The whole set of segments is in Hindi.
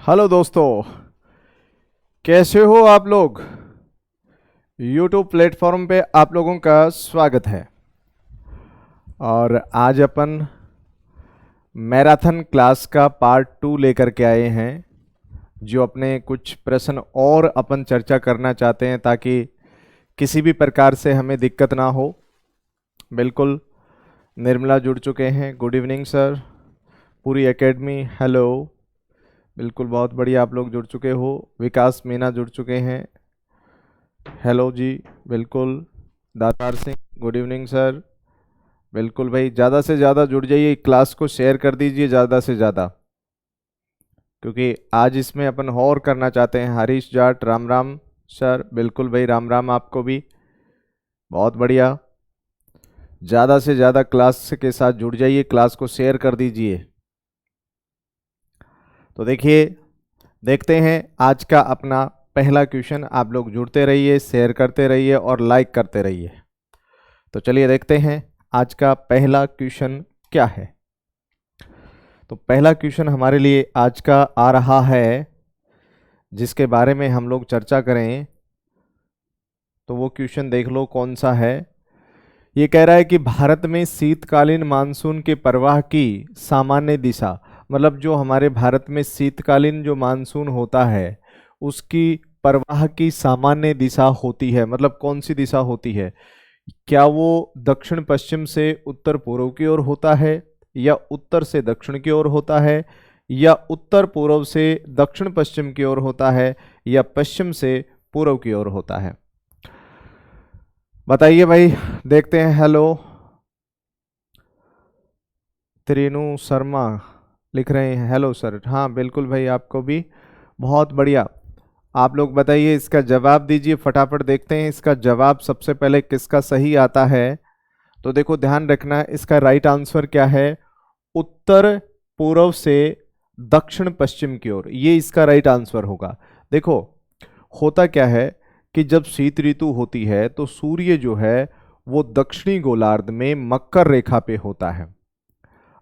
हेलो दोस्तों, कैसे हो आप लोग। YouTube प्लेटफॉर्म पे आप लोगों का स्वागत है। और आज अपन मैराथन क्लास का पार्ट 2 लेकर के आए हैं, जो अपने कुछ प्रश्न और अपन चर्चा करना चाहते हैं ताकि किसी भी प्रकार से हमें दिक्कत ना हो। बिल्कुल, निर्मला जुड़ चुके हैं। Good evening sir. पूरी एकेडमी हेलो। बिल्कुल, बहुत बढ़िया, आप लोग जुड़ चुके हो। विकास मीना जुड़ चुके हैं, हेलो जी। बिल्कुल, दातार सिंह गुड इवनिंग सर। बिल्कुल भाई, ज़्यादा से ज़्यादा जुड़ जाइए, क्लास को शेयर कर दीजिए ज़्यादा से ज़्यादा, क्योंकि आज इसमें अपन और करना चाहते हैं। हरीश जाट राम राम सर। बिल्कुल भाई, राम राम आपको भी। बहुत बढ़िया, ज़्यादा से ज़्यादा क्लास के साथ जुड़ जाइए, क्लास को शेयर कर दीजिए। तो देखिए, देखते हैं आज का अपना पहला क्वेश्चन। आप लोग जुड़ते रहिए, शेयर करते रहिए और लाइक करते रहिए। तो चलिए देखते हैं आज का पहला क्वेश्चन क्या है। तो पहला क्वेश्चन हमारे लिए आज का आ रहा है, जिसके बारे में हम लोग चर्चा करें। तो वो क्वेश्चन देख लो कौन सा है। ये कह रहा है कि भारत में शीतकालीन मानसून के प्रवाह की सामान्य दिशा, मतलब जो हमारे भारत में शीतकालीन जो मानसून होता है उसकी प्रवाह की सामान्य दिशा होती है, मतलब कौन सी दिशा होती है। क्या वो दक्षिण पश्चिम से उत्तर पूर्व की ओर होता है, या उत्तर से दक्षिण की ओर होता है, या उत्तर पूर्व से दक्षिण पश्चिम की ओर होता है, या पश्चिम से पूर्व की ओर होता है। बताइए भाई, देखते हैं। हेलो त्रिनु शर्मा लिख रहे हैं, हेलो सर। हाँ बिल्कुल भाई, आपको भी बहुत बढ़िया। आप लोग बताइए, इसका जवाब दीजिए फटाफट। देखते हैं इसका जवाब सबसे पहले किसका सही आता है। तो देखो, ध्यान रखना, इसका राइट आंसर क्या है, उत्तर पूर्व से दक्षिण पश्चिम की ओर। ये इसका राइट आंसर होगा। देखो, होता क्या है कि जब शीत ऋतु होती है तो सूर्य जो है वो दक्षिणी गोलार्ध में मकर रेखा पे होता है।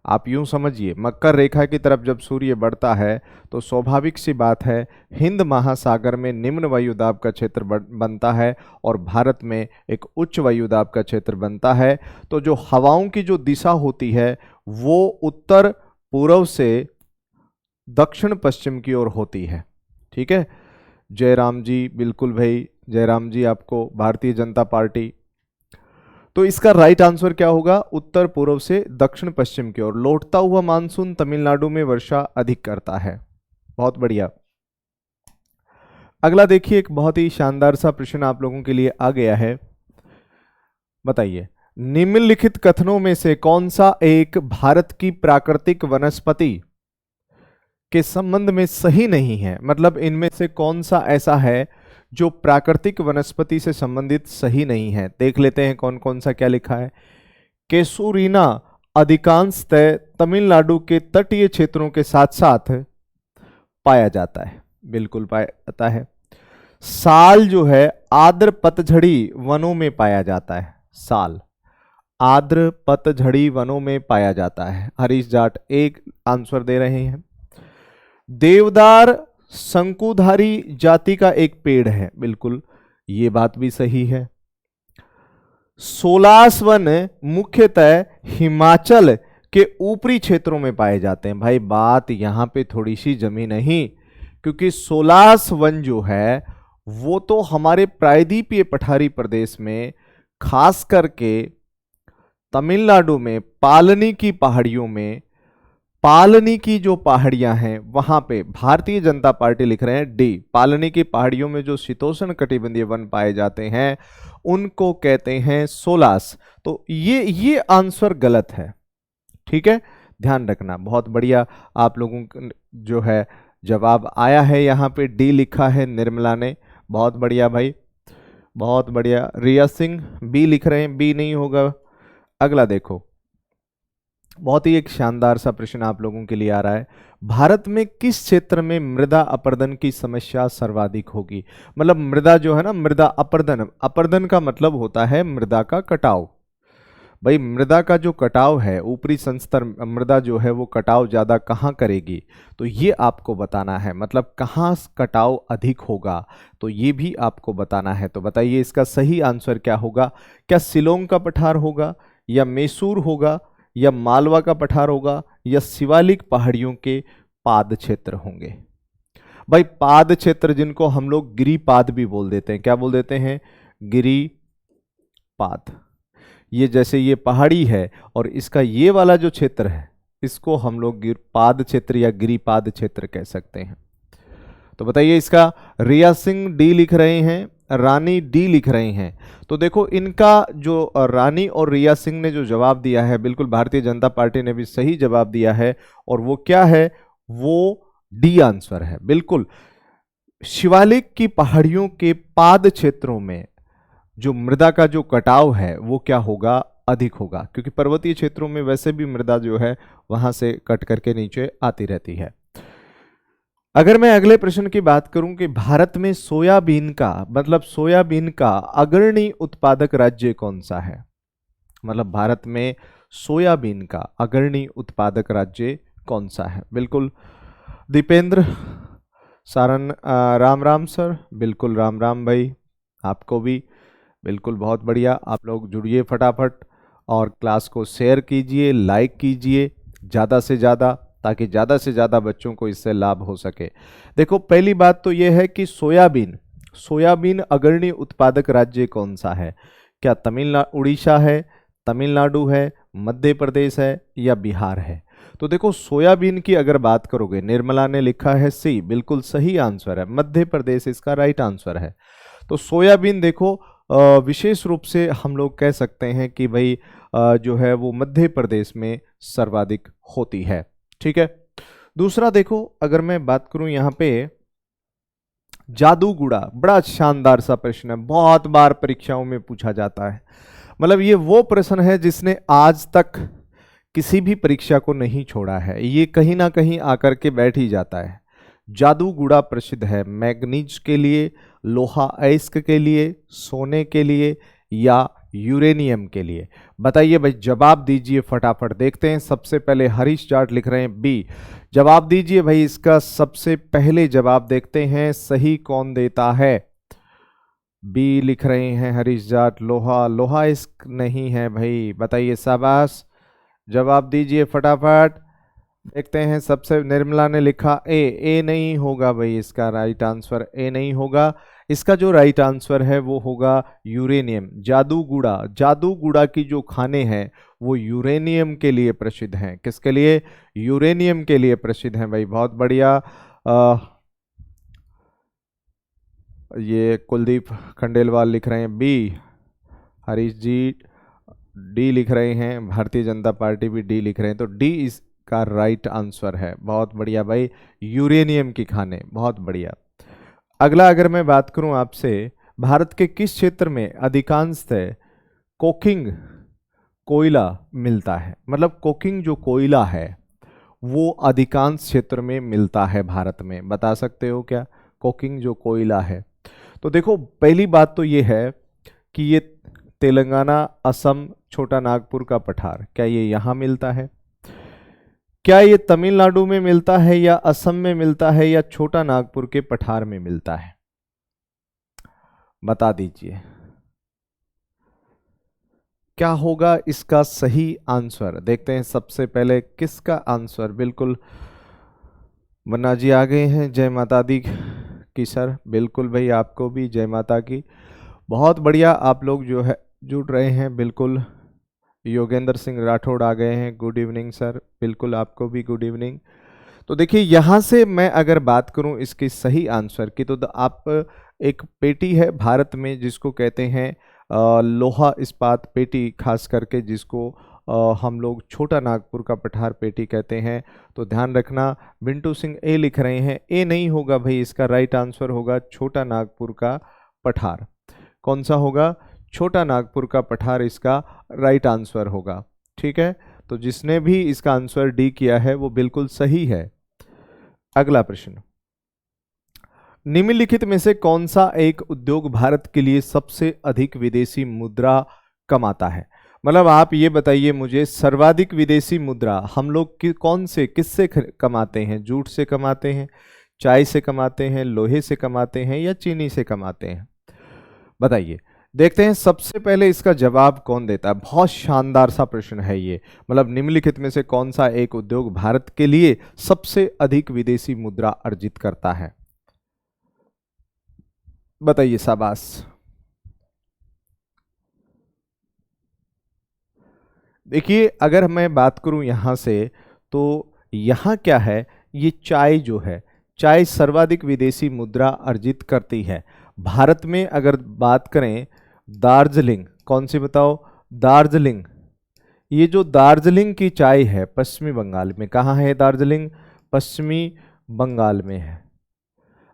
आप यूं समझिए, मकर रेखा की तरफ जब सूर्य बढ़ता है तो स्वाभाविक सी बात है, हिंद महासागर में निम्न वायुदाब का क्षेत्र बनता है और भारत में एक उच्च वायुदाब का क्षेत्र बनता है। तो जो हवाओं की जो दिशा होती है वो उत्तर पूर्व से दक्षिण पश्चिम की ओर होती है। ठीक है, जयराम जी, बिल्कुल भाई, जयराम जी आपको, भारतीय जनता पार्टी। तो इसका राइट आंसर क्या होगा, उत्तर पूर्व से दक्षिण पश्चिम की ओर लौटता हुआ मानसून तमिलनाडु में वर्षा अधिक करता है। बहुत बढ़िया। अगला देखिए, एक बहुत ही शानदार सा प्रश्न आप लोगों के लिए आ गया है। बताइए, निम्नलिखित कथनों में से कौन सा एक भारत की प्राकृतिक वनस्पति के संबंध में सही नहीं है। मतलब इनमें से कौन सा ऐसा है जो प्राकृतिक वनस्पति से संबंधित सही नहीं है। देख लेते हैं कौन कौन सा क्या लिखा है। केसूरीना अधिकांशतः तमिलनाडु के तटीय क्षेत्रों के साथ साथ पाया जाता है। बिल्कुल पाया जाता है। साल जो है आर्द्र पतझड़ी वनों में पाया जाता है। साल आर्द्र पतझड़ी वनों में पाया जाता है। हरीश जाट एक आंसर दे रहे हैं। देवदार शंकुधारी जाति का एक पेड़ है। बिल्कुल, ये बात भी सही है। सोलास वन मुख्यतः हिमाचल के ऊपरी क्षेत्रों में पाए जाते हैं। भाई बात यहां पे थोड़ी सी जमी नहीं, क्योंकि सोलास वन जो है वो तो हमारे प्रायद्वीपीय पठारी प्रदेश में, खास करके तमिलनाडु में पालनी की पहाड़ियों में, पालनी की जो पहाड़ियां हैं वहां पे, भारतीय जनता पार्टी लिख रहे हैं डी, पालनी की पहाड़ियों में जो शीतोष्ण कटिबंधीय वन पाए जाते हैं उनको कहते हैं सोलास। तो ये आंसर गलत है। ठीक है, ध्यान रखना। बहुत बढ़िया, आप लोगों को जो है जवाब आया है, यहाँ पे डी लिखा है निर्मला ने। बहुत बढ़िया भाई, बहुत बढ़िया। रिया सिंह बी लिख रहे हैं, बी नहीं होगा। अगला देखो, बहुत ही एक शानदार सा प्रश्न आप लोगों के लिए आ रहा है। भारत में किस क्षेत्र में मृदा अपरदन की समस्या सर्वाधिक होगी। मतलब मृदा जो है ना, मृदा अपरदन, अपरदन का मतलब होता है मृदा का कटाव। भाई मृदा का जो कटाव है, ऊपरी संस्तर मृदा जो है वो कटाव ज्यादा कहाँ करेगी, तो ये आपको बताना है, मतलब कहाँ कटाव अधिक होगा, तो ये भी आपको बताना है। तो बताइए इसका सही आंसर क्या होगा? क्या शिलोंग का पठार होगा, या मैसूर होगा, या मालवा का पठार होगा, या शिवालिक पहाड़ियों के पाद क्षेत्र होंगे? भाई पाद क्षेत्र जिनको हम लोग गिरिपाद भी बोल देते हैं, क्या बोल देते हैं? गिरिपाद। ये जैसे ये पहाड़ी है और इसका ये वाला जो क्षेत्र है इसको हम लोग गिरपाद क्षेत्र या गिरिपाद क्षेत्र कह सकते हैं। तो बताइए इसका रिया सिंह डी लिख रहे हैं, रानी डी लिख रहे हैं। तो देखो इनका जो रानी और रिया सिंह ने जो जवाब दिया है, बिल्कुल भारतीय जनता पार्टी ने भी सही जवाब दिया है, और वो क्या है? वो डी आंसर है। बिल्कुल शिवालिक की पहाड़ियों के पाद क्षेत्रों में जो मृदा का जो कटाव है वो क्या होगा? अधिक होगा, क्योंकि पर्वतीय क्षेत्रों में वैसे भी मृदा जो है वहां से कट करके नीचे आती रहती है। अगर मैं अगले प्रश्न की बात करूं कि भारत में सोयाबीन का, मतलब सोयाबीन का अग्रणी उत्पादक राज्य कौन सा है? मतलब भारत में सोयाबीन का अग्रणी उत्पादक राज्य कौन सा है? बिल्कुल दीपेंद्र सारन, राम राम सर, बिल्कुल राम राम भाई, आपको भी बिल्कुल बहुत बढ़िया। आप लोग जुड़िए फटाफट और क्लास को शेयर कीजिए, लाइक कीजिए ज़्यादा से ज़्यादा, ताकि ज़्यादा से ज़्यादा बच्चों को इससे लाभ हो सके। देखो पहली बात तो यह है कि सोयाबीन अग्रणी उत्पादक राज्य कौन सा है? क्या तमिलनाडु, उड़ीसा है, तमिलनाडु है, मध्य प्रदेश है, या बिहार है? तो देखो सोयाबीन की अगर बात करोगे, निर्मला ने लिखा है सी, बिल्कुल सही आंसर है, मध्य प्रदेश इसका राइट आंसर है। तो सोयाबीन देखो विशेष रूप से हम लोग कह सकते हैं कि भाई जो है वो मध्य प्रदेश में सर्वाधिक होती है। ठीक है। दूसरा देखो अगर मैं बात करूं यहाँ पे जादूगुड़ा, बड़ा शानदार सा प्रश्न है, बहुत बार परीक्षाओं में पूछा जाता है। मतलब ये वो प्रश्न है जिसने आज तक किसी भी परीक्षा को नहीं छोड़ा है, ये कहीं ना कहीं आकर के बैठ ही जाता है। जादूगुड़ा प्रसिद्ध है मैग्नीज के लिए, लोहा अयस्क के लिए, सोने के लिए, या यूरेनियम के लिए? बताइए भाई, जवाब दीजिए फटाफट। देखते हैं, सबसे पहले हरीश जाट लिख रहे हैं बी। जवाब दीजिए भाई, इसका सबसे पहले जवाब देखते हैं सही कौन देता है। बी लिख रहे हैं हरीश जाट, लोहा अयस्क नहीं है भाई, बताइए, शाबाश, जवाब दीजिए फटाफट। देखते हैं, सबसे निर्मला ने लिखा ए नहीं होगा भाई, इसका राइट आंसर ए नहीं होगा। इसका जो राइट आंसर है वो होगा यूरेनियम। जादूगुड़ा की जो खाने हैं वो यूरेनियम के लिए प्रसिद्ध हैं। किसके लिए? यूरेनियम के लिए प्रसिद्ध हैं भाई, बहुत बढ़िया। ये कुलदीप खंडेलवाल लिख रहे हैं बी, हरीश जी डी लिख रहे हैं, भारतीय जनता पार्टी भी डी लिख रहे हैं, तो डी इसका राइट आंसर है। बहुत बढ़िया भाई, यूरेनियम की खाने, बहुत बढ़िया। अगला अगर मैं बात करूं आपसे, भारत के किस क्षेत्र में अधिकांशतः कोकिंग कोयला मिलता है? मतलब कोकिंग जो कोयला है वो अधिकांश क्षेत्र में मिलता है भारत में, बता सकते हो क्या कोकिंग जो कोयला है? तो देखो पहली बात तो ये है कि ये तेलंगाना, असम, छोटा नागपुर का पठार, क्या ये यहां मिलता है? क्या ये तमिलनाडु में मिलता है, या असम में मिलता है, या छोटा नागपुर के पठार में मिलता है? बता दीजिए क्या होगा इसका सही आंसर। देखते हैं सबसे पहले किसका आंसर। बिल्कुल मन्ना जी आ गए हैं, जय माता दी की सर, बिल्कुल भाई आपको भी जय माता की, बहुत बढ़िया। आप लोग जो है जुड़ रहे हैं, बिल्कुल योगेंद्र सिंह राठौड़ आ गए हैं, गुड इवनिंग सर, बिल्कुल आपको भी गुड इवनिंग। तो देखिए यहाँ से मैं अगर बात करूँ इसकी सही आंसर की, तो आप एक पेटी है भारत में जिसको कहते हैं लोहा इस्पात पेटी, खास करके जिसको हम लोग छोटा नागपुर का पठार पेटी कहते हैं। तो ध्यान रखना, बिंटू सिंह ए लिख रहे हैं, ए नहीं होगा भाई, इसका राइट आंसर होगा छोटा नागपुर का पठार। कौन सा होगा? छोटा नागपुर का पठार इसका राइट आंसर होगा। ठीक है, तो जिसने भी इसका आंसर डी किया है वो बिल्कुल सही है। अगला प्रश्न, निम्नलिखित में से कौन सा एक उद्योग भारत के लिए सबसे अधिक विदेशी मुद्रा कमाता है? मतलब आप ये बताइए मुझे, सर्वाधिक विदेशी मुद्रा हम लोग कौन से किससे कमाते हैं? जूट से कमाते हैं, चाय से कमाते हैं, लोहे से कमाते हैं, या चीनी से कमाते हैं? बताइए। देखते हैं सबसे पहले इसका जवाब कौन देता है। बहुत शानदार सा प्रश्न है ये। मतलब निम्नलिखित में से कौन सा एक उद्योग भारत के लिए सबसे अधिक विदेशी मुद्रा अर्जित करता है? बताइए, शाबाश। देखिए, अगर मैं बात करूं यहां से, तो यहां क्या है, ये चाय जो है, चाय सर्वाधिक विदेशी मुद्रा अर्जित करती है। भारत में अगर बात करें, दार्जिलिंग, कौन सी बताओ? दार्जिलिंग। ये जो दार्जिलिंग की चाय है पश्चिमी बंगाल में, कहाँ है दार्जिलिंग? पश्चिमी बंगाल में है।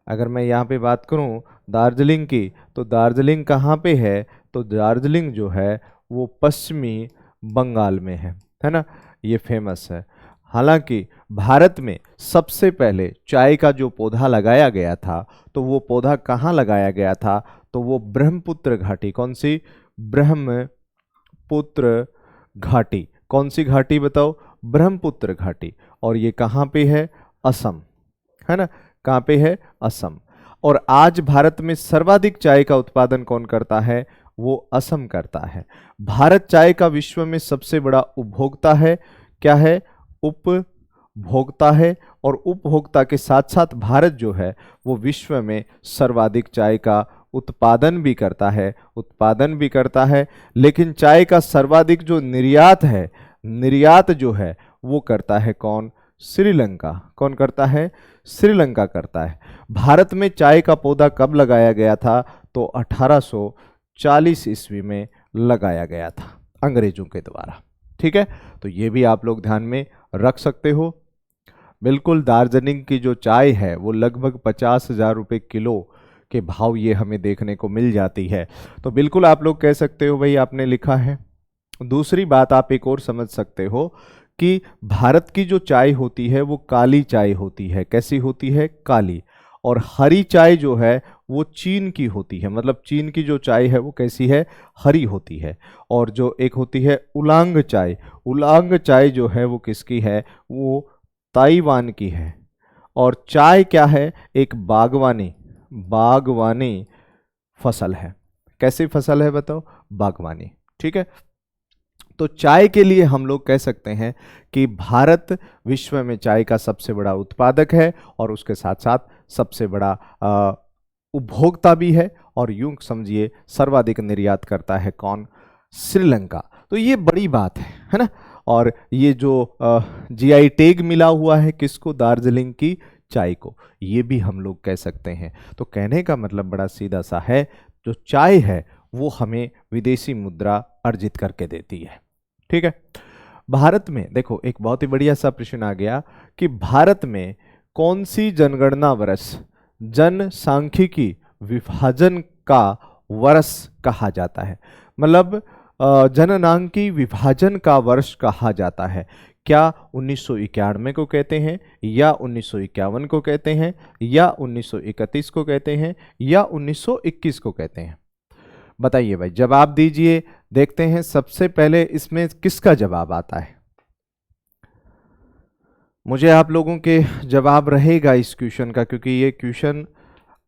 अगर मैं यहाँ पे बात करूँ दार्जिलिंग की, तो दार्जिलिंग कहाँ पे है? तो दार्जिलिंग जो है वो पश्चिमी बंगाल में है ना। ये फेमस है। हालांकि भारत में सबसे पहले चाय का जो पौधा लगाया गया था, तो वो पौधा कहाँ लगाया गया था? तो वो ब्रह्मपुत्र घाटी। कौन सी? ब्रह्मपुत्र घाटी। कौन सी घाटी बताओ? ब्रह्मपुत्र घाटी। और ये कहाँ पे है? असम, है ना। कहाँ पे है? असम। और आज भारत में सर्वाधिक चाय का उत्पादन कौन करता है? वो असम करता है। भारत चाय का विश्व में सबसे बड़ा उपभोक्ता है। क्या है? उपभोक्ता है। और उपभोक्ता के साथ साथ भारत जो है वो विश्व में सर्वाधिक चाय का उत्पादन भी करता है। लेकिन चाय का सर्वाधिक जो निर्यात है, निर्यात जो है वो करता है कौन? श्रीलंका। कौन करता है? श्रीलंका करता है। भारत में चाय का पौधा कब लगाया गया था? तो 1840 ईस्वी में लगाया गया था अंग्रेजों के द्वारा। ठीक है, तो ये भी आप लोग ध्यान में रख सकते हो। बिल्कुल, दार्जिलिंग की जो चाय है वो लगभग 50,000 रुपये किलो के भाव ये हमें देखने को मिल जाती है। तो बिल्कुल आप लोग कह सकते हो भाई आपने लिखा है। दूसरी बात आप एक और समझ सकते हो कि भारत की जो चाय होती है वो काली चाय होती है। कैसी होती है? काली। और हरी चाय जो है वो चीन की होती है। मतलब चीन की जो चाय है वो कैसी है? हरी होती है। और जो एक होती है उलांग चाय, उलांग चाय जो है वो किसकी है? वो ताइवान की है। और चाय क्या है? एक बागवानी, बागवानी फसल है। कैसी फसल है बताओ? बागवानी। ठीक है, तो चाय के लिए हम लोग कह सकते हैं कि भारत विश्व में चाय का सबसे बड़ा उत्पादक है और उसके साथ साथ सबसे बड़ा उपभोक्ता भी है। और यूं समझिए सर्वाधिक निर्यात करता है कौन? श्रीलंका। तो ये बड़ी बात है ना। और ये जो जीआई टैग मिला हुआ है किसको? दार्जिलिंग की चाय को। ये भी हम लोग कह सकते हैं। तो कहने का मतलब बड़ा सीधा सा है, जो चाय है वो हमें विदेशी मुद्रा अर्जित करके देती है। ठीक है, भारत में देखो एक बहुत ही बढ़िया सा प्रश्न आ गया कि भारत में कौन सी जनगणना वर्ष जनसांख्यिकी विभाजन का वर्ष कहा जाता है? मतलब जननांकी विभाजन का वर्ष कहा जाता है। क्या 1991 को कहते हैं, या 1951 को कहते हैं, या 1931 को कहते हैं, या 1921 को कहते हैं? बताइए भाई, जवाब दीजिए। देखते हैं सबसे पहले इसमें किसका जवाब आता है। मुझे आप लोगों के जवाब रहेगा इस क्वेश्चन का, क्योंकि ये क्वेश्चन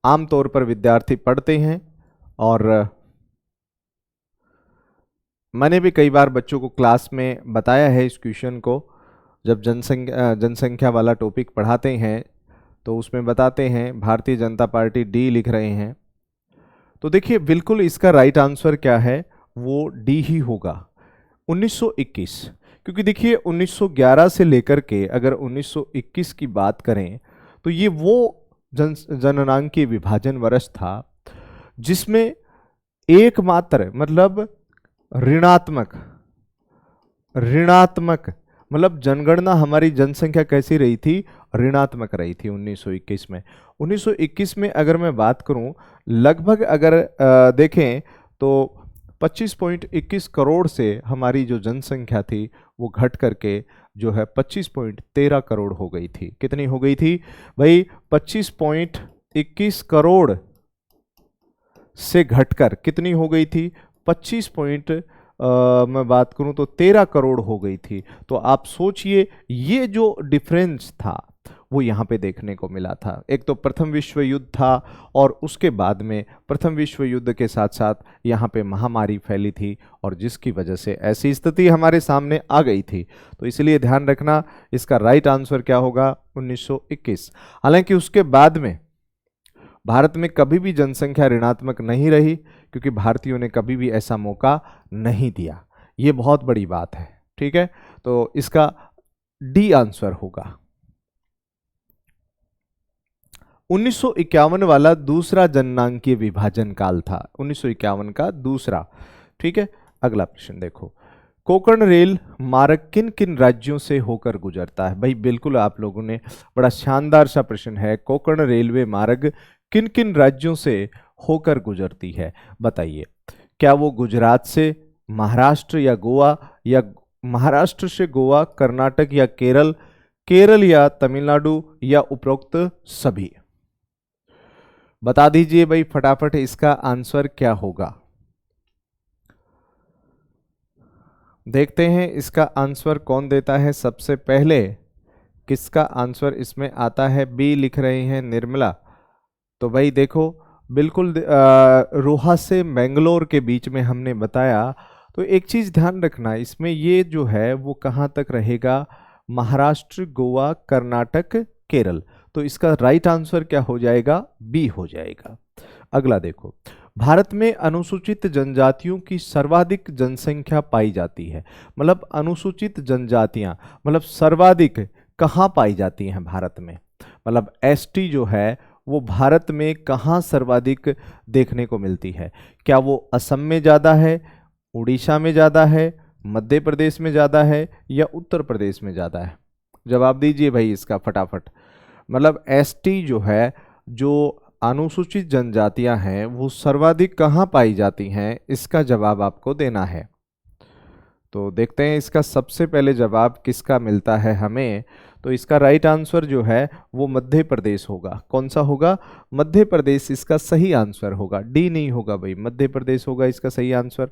आमतौर पर विद्यार्थी पढ़ते हैं और मैंने भी कई बार बच्चों को क्लास में बताया है इस क्वेश्चन को। जब जनसंख्या वाला टॉपिक पढ़ाते हैं तो उसमें बताते हैं भारतीय जनता पार्टी डी लिख रहे हैं। तो देखिए बिल्कुल इसका राइट आंसर क्या है? वो डी ही होगा, 1921। क्योंकि देखिए 1911 से लेकर के अगर 1921 की बात करें तो ये वो जननांकीय विभाजन वर्ष था जिसमें एकमात्र मतलब ऋणात्मक, ऋणात्मक मतलब जनगणना हमारी जनसंख्या कैसी रही थी? ऋणात्मक रही थी 1921 में। 1921 में अगर मैं बात करूं, लगभग अगर देखें तो 25.21 करोड़ से हमारी जो जनसंख्या थी वो घट करके जो है 25.13 करोड़ हो गई थी। कितनी हो गई थी भाई? 25.21 करोड़ से घटकर कितनी हो गई थी? 25.13 मैं बात करूं तो 13 करोड़ हो गई थी। तो आप सोचिए ये जो डिफरेंस था वो यहाँ पे देखने को मिला था। एक तो प्रथम विश्व युद्ध था और उसके बाद में प्रथम विश्व युद्ध के साथ साथ यहाँ पे महामारी फैली थी और जिसकी वजह से ऐसी स्थिति हमारे सामने आ गई थी। तो इसलिए ध्यान रखना इसका राइट आंसर क्या होगा 1921। हालांकि उसके बाद में भारत में कभी भी जनसंख्या ऋणात्मक नहीं रही क्योंकि भारतीयों ने कभी भी ऐसा मौका नहीं दिया। ये बहुत बड़ी बात है। ठीक है, तो इसका डी आंसर होगा। 1951 वाला दूसरा जननांकीय विभाजन काल था, 1951 का दूसरा। ठीक है, अगला प्रश्न देखो, कोंकण रेल मार्ग किन किन राज्यों से होकर गुजरता है? भाई बिल्कुल आप लोगों ने बड़ा शानदार सा प्रश्न है। कोंकण रेलवे मार्ग किन किन राज्यों से होकर गुजरती है बताइए। क्या वो गुजरात से, महाराष्ट्र या गोवा, या महाराष्ट्र से गोवा, कर्नाटक या केरल, केरल या तमिलनाडु, या उपरोक्त सभी? बता दीजिए भाई फटाफट इसका आंसर क्या होगा। देखते हैं इसका आंसर कौन देता है सबसे पहले। किसका आंसर इसमें आता है? बी लिख रहे हैं निर्मला। तो भाई देखो बिल्कुल रोहा से मैंगलोर के बीच में हमने बताया। तो एक चीज ध्यान रखना इसमें, ये जो है वो कहाँ तक रहेगा? महाराष्ट्र, गोवा, कर्नाटक, केरल। तो इसका राइट आंसर क्या हो जाएगा? बी हो जाएगा। अगला देखो, भारत में अनुसूचित जनजातियों की सर्वाधिक जनसंख्या पाई जाती है। मतलब अनुसूचित जनजातियां मतलब सर्वाधिक कहाँ पाई जाती हैं भारत में? मतलब एसटी जो है वो भारत में कहाँ सर्वाधिक देखने को मिलती है? क्या वो असम में ज़्यादा है, उड़ीसा में ज़्यादा है, मध्य प्रदेश में ज़्यादा है, या उत्तर प्रदेश में ज़्यादा है? जवाब दीजिए भाई इसका फटाफट। मतलब एसटी जो है, जो अनुसूचित जनजातियां हैं, वो सर्वाधिक कहाँ पाई जाती हैं, इसका जवाब आपको देना है। तो देखते हैं इसका सबसे पहले जवाब किसका मिलता है हमें। तो इसका राइट आंसर जो है वो मध्य प्रदेश होगा। कौन सा होगा? मध्य प्रदेश इसका सही आंसर होगा। डी नहीं होगा भाई, मध्य प्रदेश होगा इसका सही आंसर।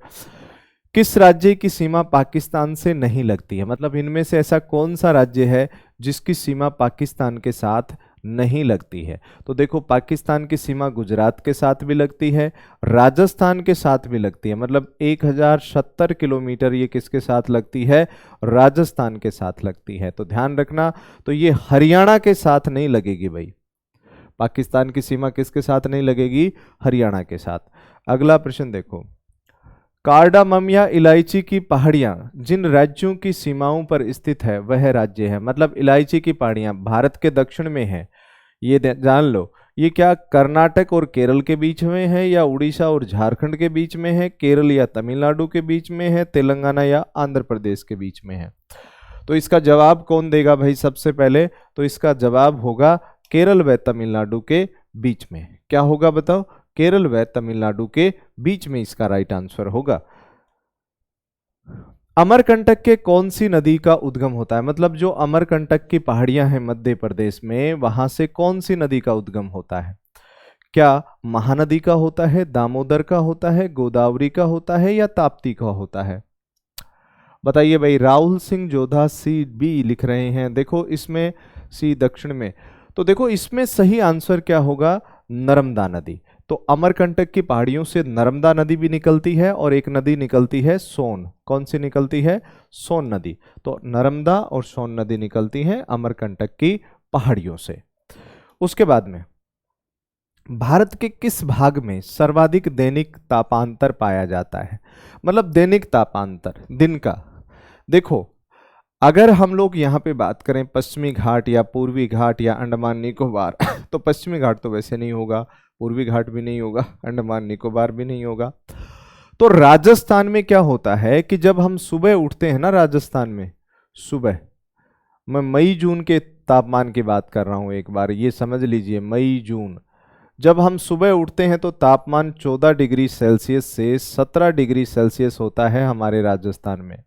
किस राज्य की सीमा पाकिस्तान से नहीं लगती है? मतलब इनमें से ऐसा कौन सा राज्य है जिसकी सीमा पाकिस्तान के साथ नहीं लगती है? तो देखो पाकिस्तान की सीमा गुजरात के साथ भी लगती है, राजस्थान के साथ भी लगती है। मतलब 1070 किलोमीटर ये किसके साथ लगती है? राजस्थान के साथ लगती है। तो ध्यान रखना, तो ये हरियाणा के साथ नहीं लगेगी भाई। पाकिस्तान की सीमा किसके साथ नहीं लगेगी? हरियाणा के साथ। अगला प्रश्न देखो, कार्डामम या इलायची की पहाड़ियां जिन राज्यों की सीमाओं पर स्थित है वह राज्य है। मतलब इलायची की पहाड़ियां भारत के दक्षिण में है, ये जान लो। ये क्या कर्नाटक और केरल के बीच में है, या उड़ीसा और झारखंड के बीच में है, केरल या तमिलनाडु के बीच में है, तेलंगाना या आंध्र प्रदेश के बीच में है? तो इसका जवाब कौन देगा भाई सबसे पहले? तो इसका जवाब होगा केरल व तमिलनाडु के बीच में। क्या होगा बताओ? केरल व तमिलनाडु के बीच में इसका राइट आंसर होगा। अमरकंटक के कौन सी नदी का उद्गम होता है? मतलब जो अमरकंटक की पहाड़ियां हैं मध्य प्रदेश में, वहां से कौन सी नदी का उद्गम होता है? क्या महानदी का होता है, दामोदर का होता है, गोदावरी का होता है, या ताप्ती का होता है? बताइए भाई। राहुल सिंह जोधा सी बी लिख रहे हैं। देखो इसमें सी दक्षिण में, तो देखो इसमें सही आंसर क्या होगा? नर्मदा नदी। तो अमरकंटक की पहाड़ियों से नर्मदा नदी भी निकलती है और एक नदी निकलती है सोन। कौन सी निकलती है? सोन नदी। तो नर्मदा और सोन नदी निकलती हैं अमरकंटक की पहाड़ियों से। उसके बाद में भारत के किस भाग में सर्वाधिक दैनिक तापांतर पाया जाता है? मतलब दैनिक तापांतर दिन का। देखो अगर हम लोग यहाँ पे बात करें पश्चिमी घाट या पूर्वी घाट या अंडमान निकोबार तो पश्चिमी घाट तो वैसे नहीं होगा, पूर्वी घाट भी नहीं होगा, अंडमान निकोबार भी नहीं होगा। तो राजस्थान में क्या होता है कि जब हम सुबह उठते हैं ना, राजस्थान में सुबह, मैं मई जून के तापमान की बात कर रहा हूं, एक बार ये समझ लीजिए, मई जून जब हम सुबह उठते हैं तो तापमान 14 डिग्री सेल्सियस से 17 डिग्री सेल्सियस होता है हमारे राजस्थान में।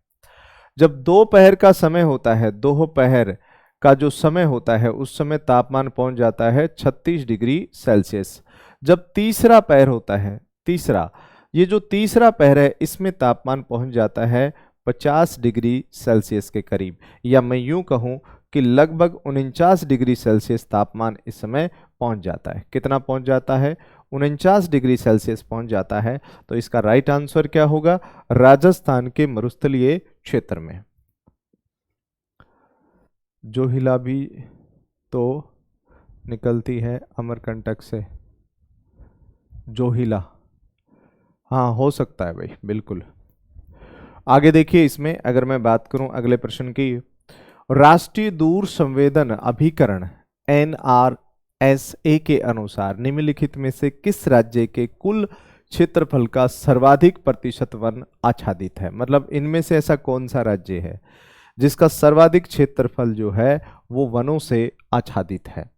जब दोपहर का समय होता है, दोपहर का जो समय होता है, उस समय तापमान पहुंच जाता है 36 डिग्री सेल्सियस। जब तीसरा पहर होता है, तीसरा ये जो तीसरा पैर है इसमें तापमान पहुंच जाता है 50 डिग्री सेल्सियस के करीब, या मैं यूं कहूं कि लगभग 49 डिग्री सेल्सियस तापमान इस समय पहुंच जाता है। कितना पहुंच जाता है? 49 डिग्री सेल्सियस पहुंच जाता है। तो इसका राइट आंसर क्या होगा? राजस्थान के मरुस्थलीय क्षेत्र में। जोहिला भी तो निकलती है अमरकंटक से, जोहिला, हाँ हो सकता है भाई, बिल्कुल। आगे देखिए, इसमें अगर मैं बात करूं अगले प्रश्न की, राष्ट्रीय दूर संवेदन अभिकरण NRSA के अनुसार निम्नलिखित में से किस राज्य के कुल क्षेत्रफल का सर्वाधिक प्रतिशत वन आच्छादित है? मतलब इनमें से ऐसा कौन सा राज्य है जिसका सर्वाधिक क्षेत्रफल जो है वो वनों से आच्छादित है?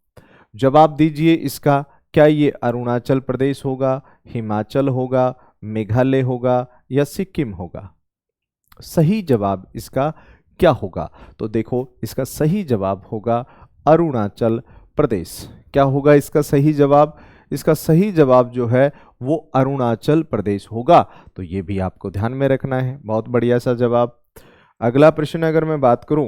जवाब दीजिए इसका। क्या ये अरुणाचल प्रदेश होगा, हिमाचल होगा, मेघालय होगा या सिक्किम होगा? सही जवाब इसका क्या होगा? तो देखो, इसका सही जवाब होगा अरुणाचल प्रदेश। क्या होगा इसका सही जवाब? इसका सही जवाब जो है वो अरुणाचल प्रदेश होगा। तो ये भी आपको ध्यान में रखना है। बहुत बढ़िया सा जवाब। अगला प्रश्न अगर मैं बात करूं,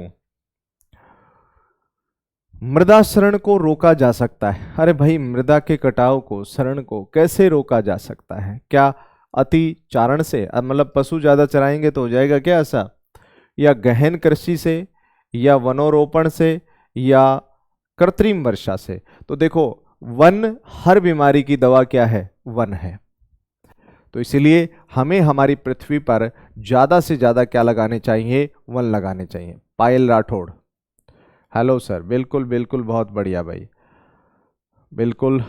मृदा क्षरण को रोका जा सकता है। अरे भाई, मृदा के कटाव को, क्षरण को कैसे रोका जा सकता है? क्या अतिचारण से, मतलब पशु ज्यादा चराएंगे तो हो जाएगा क्या ऐसा, या गहन कृषि से, या वनोरोपण से, या कृत्रिम वर्षा से? तो देखो, वन, हर बीमारी की दवा क्या है? वन है। तो इसीलिए हमें हमारी पृथ्वी पर ज्यादा से ज्यादा क्या लगाने चाहिए? वन लगाने चाहिए। पायल राठौड़, हेलो सर, बिल्कुल बिल्कुल, बहुत बढ़िया भाई, बिल्कुल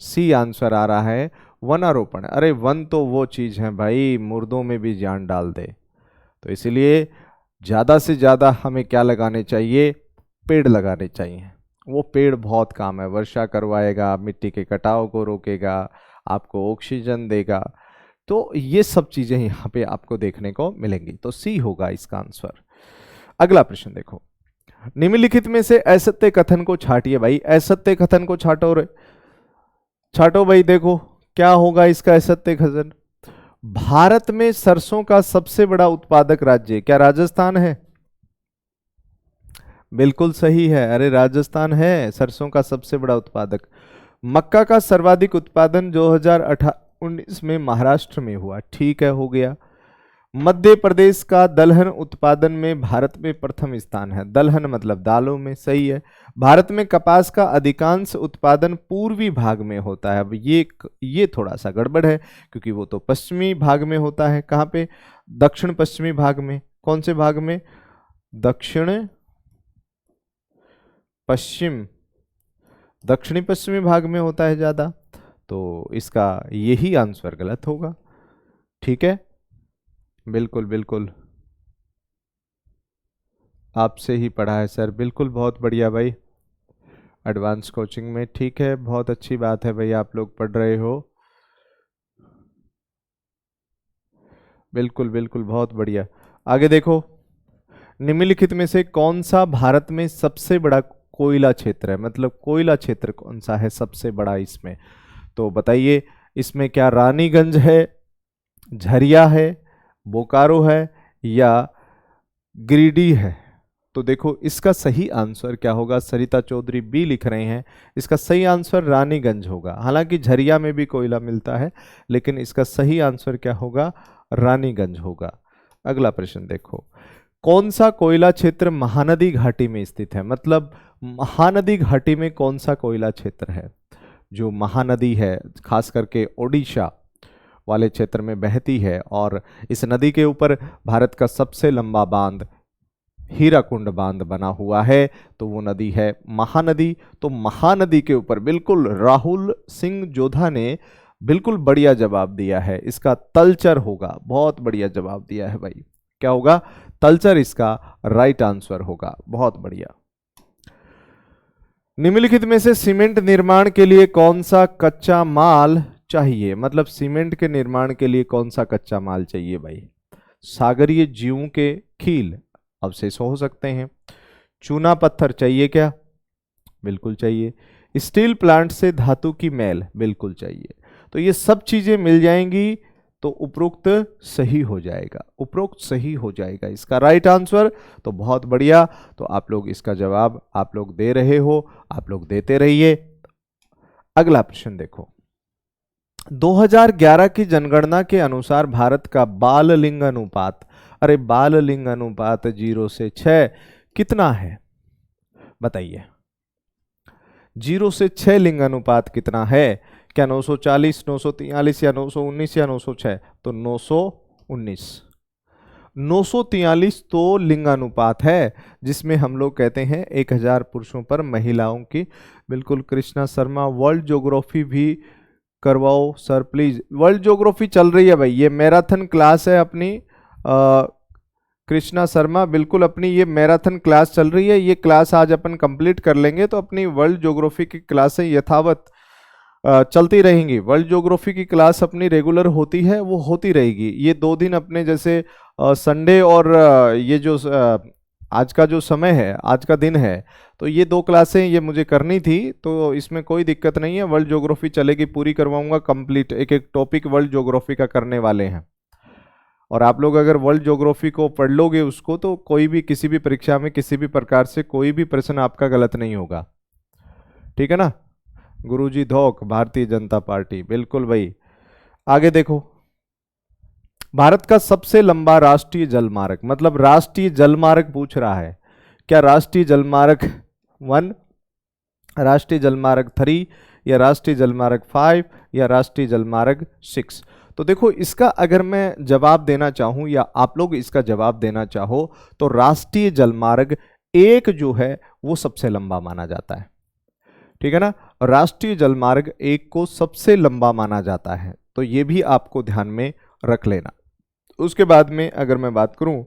सी आंसर आ रहा है, वनारोपण। अरे वन तो वो चीज है भाई, मुर्दों में भी जान डाल दे। तो इसीलिए ज्यादा से ज्यादा हमें क्या लगाने चाहिए? पेड़ लगाने चाहिए। वो पेड़ बहुत काम है, वर्षा करवाएगा, मिट्टी के कटाव को रोकेगा, आपको ऑक्सीजन देगा। तो ये सब चीजें यहाँ पे आपको देखने को मिलेंगी। तो सी होगा इसका आंसर। अगला प्रश्न देखो, निम्नलिखित में से असत्य कथन को छाटिए। भाई असत्य कथन को छाटो रे, छाटो भाई। देखो क्या होगा इसका असत्य कथन? भारत में सरसों का सबसे बड़ा उत्पादक राज्य क्या राजस्थान है? बिल्कुल सही है। अरे राजस्थान है सरसों का सबसे बड़ा उत्पादक। मक्का का सर्वाधिक उत्पादन 2019 में महाराष्ट्र में हुआ। ठीक है, हो गया। मध्य प्रदेश का दलहन उत्पादन में भारत में प्रथम स्थान है। दलहन मतलब दालों में, सही है। भारत में कपास का अधिकांश उत्पादन पूर्वी भाग में होता है। अब ये थोड़ा सा गड़बड़ है, क्योंकि वो तो पश्चिमी भाग में होता है। कहाँ पे? दक्षिण पश्चिमी भाग में। कौन से भाग में? दक्षिण पश्चिम, दक्षिणी पश्चिमी भाग में होता है ज्यादा। तो इसका यही आंसर गलत होगा। ठीक है, बिल्कुल बिल्कुल, आपसे ही पढ़ा है सर, बिल्कुल, बहुत बढ़िया भाई, एडवांस कोचिंग में। ठीक है, बहुत अच्छी बात है भाई, आप लोग पढ़ रहे हो, बिल्कुल बिल्कुल, बहुत बढ़िया। आगे देखो, निम्नलिखित में से कौन सा भारत में सबसे बड़ा कोयला क्षेत्र है? मतलब कोयला क्षेत्र कौन सा है सबसे बड़ा इसमें? तो बताइए, इसमें क्या रानीगंज है, झरिया है, बोकारो है, या गिरिडीह है? तो देखो, इसका सही आंसर क्या होगा? सरिता चौधरी बी लिख रहे हैं। इसका सही आंसर रानीगंज होगा। हालांकि झरिया में भी कोयला मिलता है, लेकिन इसका सही आंसर क्या होगा? रानीगंज होगा। अगला प्रश्न देखो, कौन सा कोयला क्षेत्र महानदी घाटी में स्थित है? मतलब महानदी घाटी में कौन सा कोयला क्षेत्र है? जो महानदी है, खास करके ओडिशा वाले क्षेत्र में बहती है, और इस नदी के ऊपर भारत का सबसे लंबा बांध हीराकुंड बांध बना हुआ है। तो वो नदी है महानदी। तो महानदी के ऊपर बिल्कुल राहुल सिंह जोधा ने बिल्कुल बढ़िया जवाब दिया है। इसका तलचर होगा। बहुत बढ़िया जवाब दिया है भाई। क्या होगा? तलचर इसका राइट आंसर होगा। बहुत बढ़िया। निम्नलिखित में से सीमेंट निर्माण के लिए कौन सा कच्चा माल चाहिए? मतलब सीमेंट के निर्माण के लिए कौन सा कच्चा माल चाहिए भाई? सागरीय जीवों के खील, अवशेष हो सकते हैं। चूना पत्थर चाहिए क्या? बिल्कुल चाहिए। स्टील प्लांट से धातु की मैल, बिल्कुल चाहिए। तो ये सब चीजें मिल जाएंगी तो उपरोक्त सही हो जाएगा, उपरोक्त सही हो जाएगा इसका राइट आंसर। तो बहुत बढ़िया, तो आप लोग इसका जवाब आप लोग दे रहे हो, आप लोग देते रहिए। अगला प्रश्न देखो, 2011 की जनगणना के अनुसार भारत का बाल लिंग अनुपात, अरे बाल लिंग अनुपात 0 से 6 कितना है बताइए। 0 से 6 लिंग अनुपात कितना है? क्या 940, 943 या 919 या 906? तो 919। 943 तो लिंगानुपात है, जिसमें हम लोग कहते हैं 1000 पुरुषों पर महिलाओं की। बिल्कुल कृष्णा शर्मा, वर्ल्ड ज्योग्राफी भी करवाओ सर प्लीज। वर्ल्ड ज्योग्राफी चल रही है भाई, ये मैराथन क्लास है अपनी। कृष्णा शर्मा बिल्कुल अपनी ये मैराथन क्लास चल रही है, ये क्लास आज अपन कंप्लीट कर लेंगे तो अपनी वर्ल्ड ज्योग्राफी की क्लासें यथावत चलती रहेंगी। वर्ल्ड ज्योग्राफी की क्लास अपनी रेगुलर होती है, वो होती रहेगी। ये 2 दिन अपने जैसे संडे और ये जो आज का जो समय है, आज का दिन है, तो ये 2 क्लासें ये मुझे करनी थी, तो इसमें कोई दिक्कत नहीं है। वर्ल्ड ज्योग्राफी चलेगी, पूरी करवाऊंगा कंप्लीट, एक एक टॉपिक वर्ल्ड ज्योग्राफी का करने वाले हैं। और आप लोग अगर वर्ल्ड ज्योग्राफी को पढ़ लोगे उसको, तो कोई भी किसी भी परीक्षा में किसी भी प्रकार से कोई भी प्रश्न आपका गलत नहीं होगा, ठीक है ना। गुरुजी धोक, भारतीय जनता पार्टी, बिल्कुल भाई। आगे देखो, भारत का सबसे लंबा राष्ट्रीय जलमार्ग, मतलब राष्ट्रीय जलमार्ग पूछ रहा है। क्या राष्ट्रीय जलमार्ग 1, राष्ट्रीय जलमार्ग 3, या राष्ट्रीय जलमार्ग 5, या राष्ट्रीय जलमार्ग 6? तो देखो, इसका अगर मैं जवाब देना चाहूं या आप लोग इसका जवाब देना चाहो, तो राष्ट्रीय जलमार्ग 1 जो है वो सबसे लंबा माना जाता है, ठीक है ना। राष्ट्रीय जलमार्ग 1 को सबसे लंबा माना जाता है, तो ये भी आपको ध्यान में रख लेना। उसके बाद में अगर मैं बात करूं,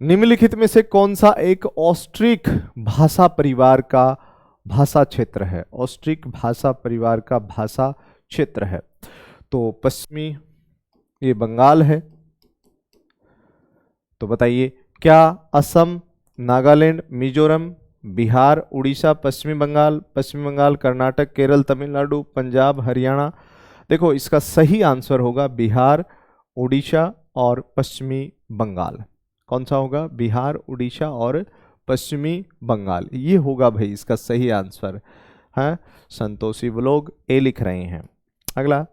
निम्नलिखित में से कौन सा एक ऑस्ट्रिक भाषा परिवार का भाषा क्षेत्र है? ऑस्ट्रिक भाषा परिवार का भाषा क्षेत्र है, तो पश्चिमी ये बंगाल है। तो बताइए, क्या असम, नागालैंड, मिजोरम, बिहार, उड़ीसा, पश्चिमी बंगाल, कर्नाटक, केरल, तमिलनाडु, पंजाब, हरियाणा? देखो, इसका सही आंसर होगा बिहार, उड़ीसा और पश्चिमी बंगाल। कौन सा होगा? बिहार, उड़ीसा और पश्चिमी बंगाल, ये होगा भाई इसका सही आंसर है। संतोषी व्लॉग ए लिख रहे हैं। अगला,